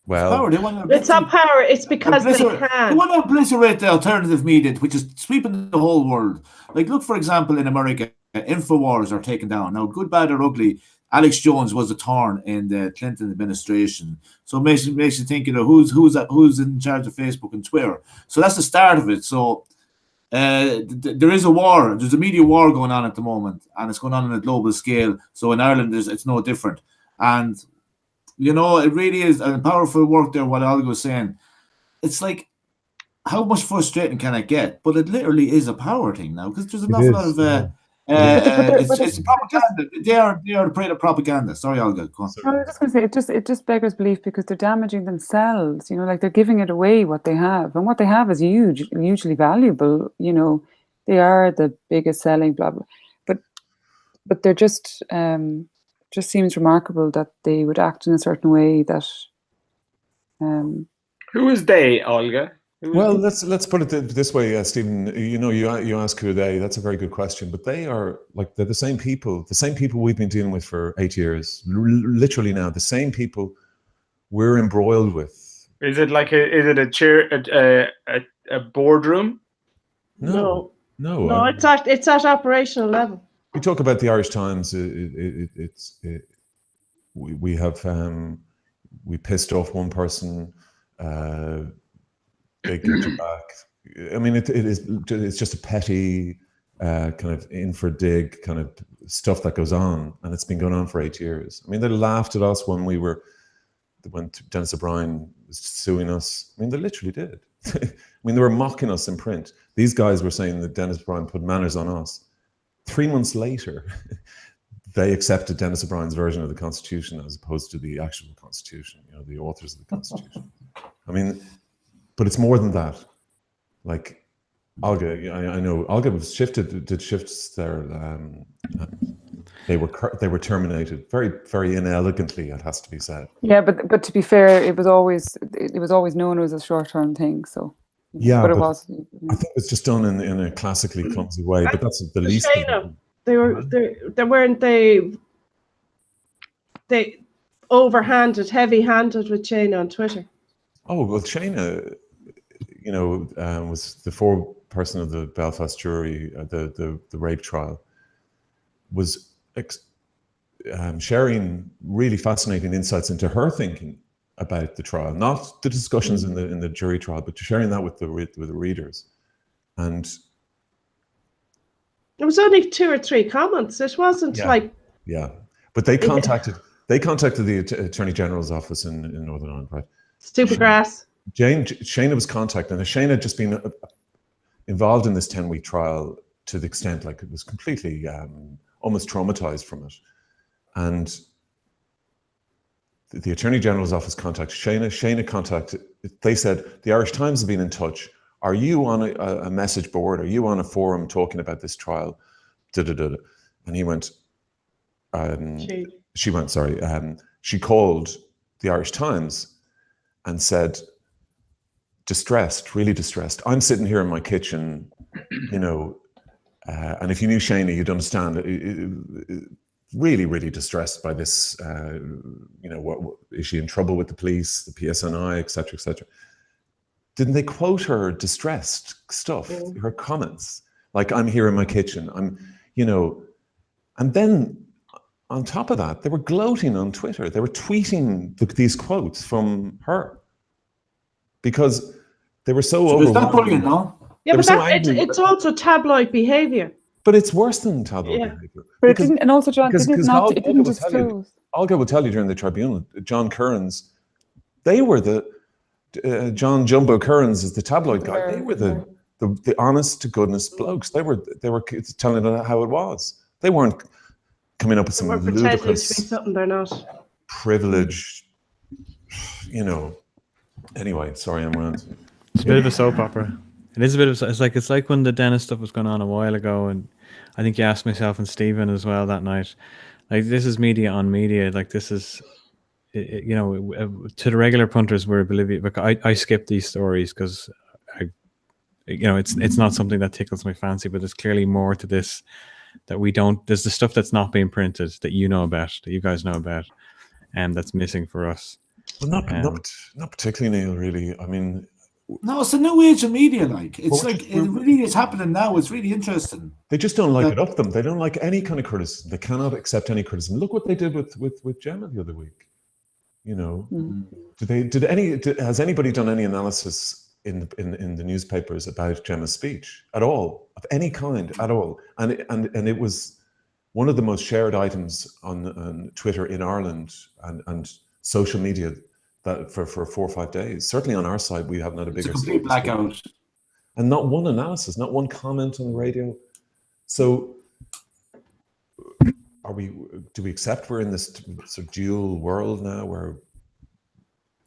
Well, it's not power. It's because they can. They want to obliterate the alternative media, which is sweeping the whole world. Like, look, for example, in America, InfoWars are taken down. Now, good, bad, or ugly, Alex Jones was a thorn in the Clinton administration. So it makes you think, who's in charge of Facebook and Twitter. So that's the start of it. So there is a war. There's a media war going on at the moment, and it's going on a global scale. So in Ireland, it's no different. And it really is a powerful work there. What Olga was saying, it's like, how much frustrating can it get? But it literally is a power thing now, because there's an awful lot of. It's propaganda. They are afraid of propaganda. Sorry, Olga. Go on. I was just going to say, it just beggars belief, because they're damaging themselves. Like, they're giving it away, what they have, and what they have is hugely valuable. They are the biggest selling, blah blah. But they're just seems remarkable that they would act in a certain way that. Who is they, Olga? Well, let's put it this way, Stephen. You ask who are they. That's a very good question. But they are they're the same people we've been dealing with for 8 years. Literally now, the same people we're embroiled with. Is it a chair, a boardroom? No. It's at operational level. We talk about the Irish Times. We pissed off one person. They get you back. I mean, it's just a petty kind of in for dig kind of stuff that goes on, and it's been going on for 8 years. I mean, they laughed at us when Dennis O'Brien was suing us. I mean, they literally did. I mean, they were mocking us in print. These guys were saying that Dennis O'Brien put manners on us. 3 months later, they accepted Dennis O'Brien's version of the Constitution as opposed to the actual Constitution. The authors of the Constitution. I mean. But it's more than that. Like, Olga, I know Olga did shifts there. They were terminated very, very inelegantly. It has to be said. Yeah, but to be fair, it was always known as a short-term thing. So yeah, but it was. I think it's just done in a classically clumsy way. But that's the least. They overhanded, heavy-handed with Shayna on Twitter. Oh well, Shayna, was the foreperson of the Belfast jury, the rape trial, was sharing really fascinating insights into her thinking about the trial, not the discussions in the jury trial, but sharing that with the readers. And it was only 2 or 3 comments. It wasn't like but they contacted the Attorney General's office in Northern Ireland, right? Stupid grass. Shana was contacted, and Shana had just been involved in this 10-week trial to the extent like it was completely almost traumatized from it. And the Attorney General's office contacted Shana. Shana contacted, they said, the Irish Times have been in touch. Are you on a message board? Are you on a forum talking about this trial? And he went, she went, sorry. She called the Irish Times and said, distressed, really distressed. I'm sitting here in my kitchen, you know, and if you knew Shana, you'd understand, really, really distressed by this, you know, what is she in trouble with the police, the PSNI, et cetera, et cetera. Didn't they quote her distressed stuff, her comments? Like, I'm here in my kitchen, I'm, you know, and then on top of that, they were gloating on Twitter. They were tweeting these quotes from her because they were so overwhelmed. Is that brilliant, no? Yeah, but it's also tabloid behaviour. But it's worse than tabloid behaviour. But it didn't, and also, John, it didn't disclose. Olga will tell you during the tribunal, John Kearns, they were the, John Jumbo Kearns is the tabloid guy. They were the honest to goodness blokes. They were telling it how it was. They weren't coming up with some ludicrous to be something they're not. Privilege, you know. Anyway, sorry, I'm ranting. It's a bit of a soap opera. It is a bit of, it's like when the Dennis stuff was going on a while ago, and I think you asked myself and Stephen as well that night. Like, this is media on media. Like, this is, you know, to the regular punters, we're oblivious. I skip these stories because you know, it's not something that tickles my fancy. But there's clearly more to this that we don't. There's the stuff that's not being printed that you know about, that you guys know about, and that's missing for us. Well, not particularly, Neil. Really, I mean. No, it's a new age of media. Like, it's like it really is happening now. It's really interesting. They just don't like it up them. They don't like any kind of criticism. They cannot accept any criticism. Look what they did with Gemma the other week. You know, has anybody done any analysis in the newspapers about Gemma's speech at all, of any kind at all? And it was one of the most shared items on Twitter in Ireland and social media. That for 4 or 5 days. Certainly on our side, we haven't had a bigger complete blackout. And not one analysis, not one comment on the radio. So do we accept we're in this sort of dual world now where?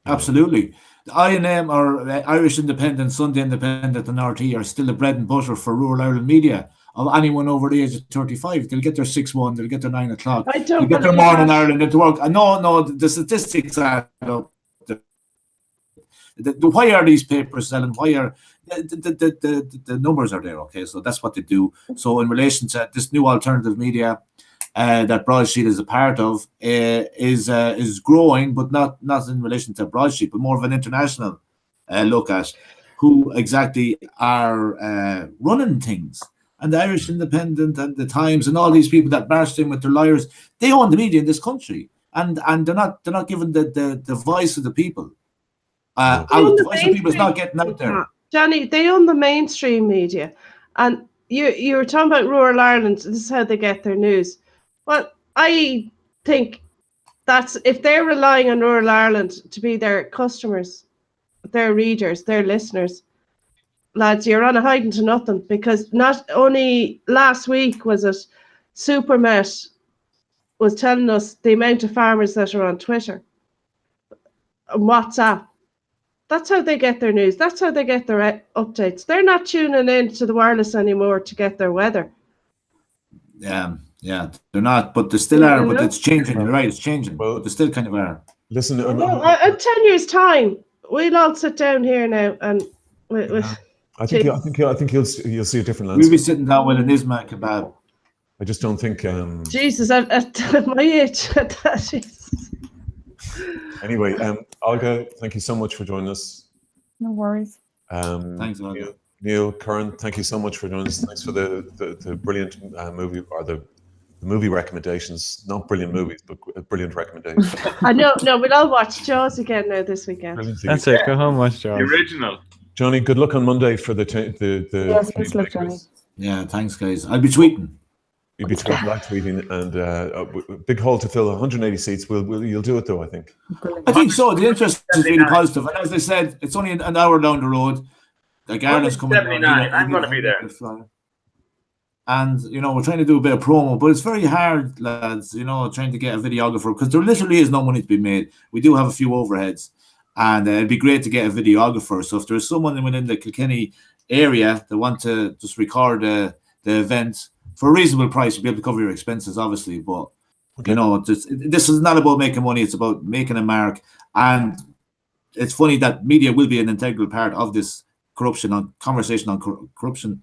Absolutely. The INM or Irish Independent, Sunday Independent and RT are still the bread and butter for rural Ireland media. Of anyone over the age of 35, they'll get their 6-1, they'll get their 9 o'clock, they'll get their morning Ireland into work. And no, the statistics add up. Why are these papers selling? Why are the numbers are there? Okay, so that's what they do. So in relation to this new alternative media that Broadsheet is a part of, is growing, but not in relation to Broadsheet, but more of an international look at who exactly are running things. And the Irish Independent and the Times and all these people that burst in with their lawyers, they own the media in this country, and they're not given the voice of the people. The voice of people is not getting out there. Johnny, they own the mainstream media, and you were talking about rural Ireland. This is how they get their news. Well, I think that's if they're relying on rural Ireland to be their customers, their readers, their listeners. Lads, you're on a hiding to nothing, because not only last week was it Supermet was telling us the amount of farmers that are on Twitter and WhatsApp. That's how they get their news. That's how they get their updates. They're not tuning in to the wireless anymore to get their weather. Yeah, they're not, but they still are. But it's changing. You're right, it's changing. Well, but they still kind of are. Listen, in 10 years' time, we'll all sit down here now and. I think you'll see a different landscape. We'll be sitting down with an Isma kebab. I just don't think. Jesus, at my age, that is. Anyway, Olga, thank you so much for joining us. No worries. Thanks, Olga. Neil, Karen, thank you so much for joining us. Thanks for the brilliant movie, or the movie recommendations. Not brilliant movies, but brilliant recommendations. I know. No, we'll all watch Jaws again now this weekend. That's it. Go home, watch The Jaws. original. Johnny, good luck on Monday for the Yes, best luck, Johnny. Yeah, thanks, guys. I'll be tweeting. You'll be tweeting, and big hall to fill, 180 seats. You'll do it though, I think. I think so. The interest is really positive, and as I said, it's only an hour down the road. Like Ireland's coming. 79. I'm going to be there. And we're trying to do a bit of promo, but it's very hard, lads. Trying to get a videographer because there literally is no money to be made. We do have a few overheads, and it'd be great to get a videographer. So if there's someone within the Kilkenny area that want to just record the event for a reasonable price, you'll be able to cover your expenses, obviously. But this is not about making money; it's about making a mark. And it's funny that media will be an integral part of this conversation on corruption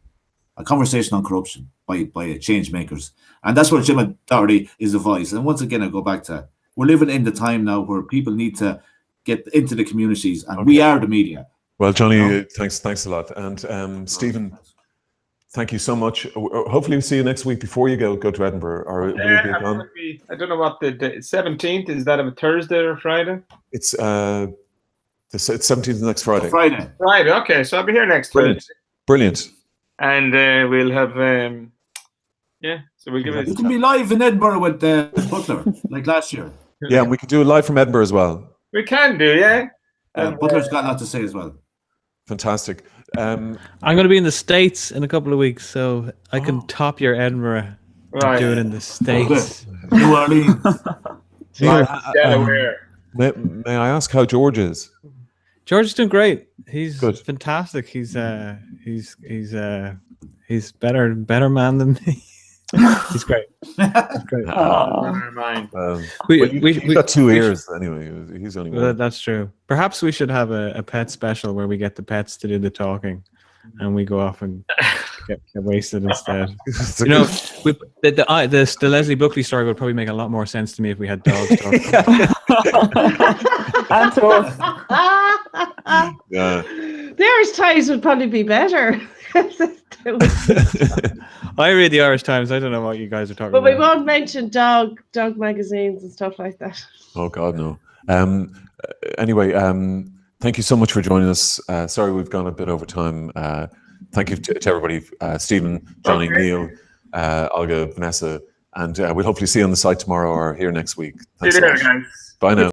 by change makers, and that's where Jim Doherty is a voice. And once again, I go back to we're living in the time now where people need to get into the communities, and we are the media. Well, Johnny, thanks a lot, and Stephen, thank you so much. Hopefully, we'll see you next week before you go to Edinburgh. Or will you be gone? I don't know what the 17th is. That a Thursday or Friday? It's the 17th next Friday. Friday. Okay, so I'll be here next Thursday. Brilliant. And we'll have so we'll give it. You can be live in Edinburgh with Butler like last year. Yeah, and we can do it live from Edinburgh as well. We can do, yeah. Butler's got a lot to say as well. Fantastic. I'm going to be in the States in a couple of weeks, so I can top your Edinburgh. Right. Do it in the States. New Orleans. Delaware. May I ask how George is? George is doing great. He's good. Fantastic. He's better man than me. He's great. He's great. Never mind. We've got 2 ears anyway. He's only one. That's true. Perhaps we should have a pet special where we get the pets to do the talking, and we go off and get wasted instead. The Leslie Buckley story would probably make a lot more sense to me if we had dogs talking. Yeah. The Irish Times would probably be better. I read the Irish Times. I don't know what you guys are talking but about. We won't mention dog magazines and stuff like that. Oh God, no. Anyway, thank you so much for joining us. Sorry we've gone a bit over time. Thank you to everybody, Stephen, Johnny, Neil, Olga, Vanessa, and we'll hopefully see you on the site tomorrow or here next week. Thanks so much. Guys. Bye now.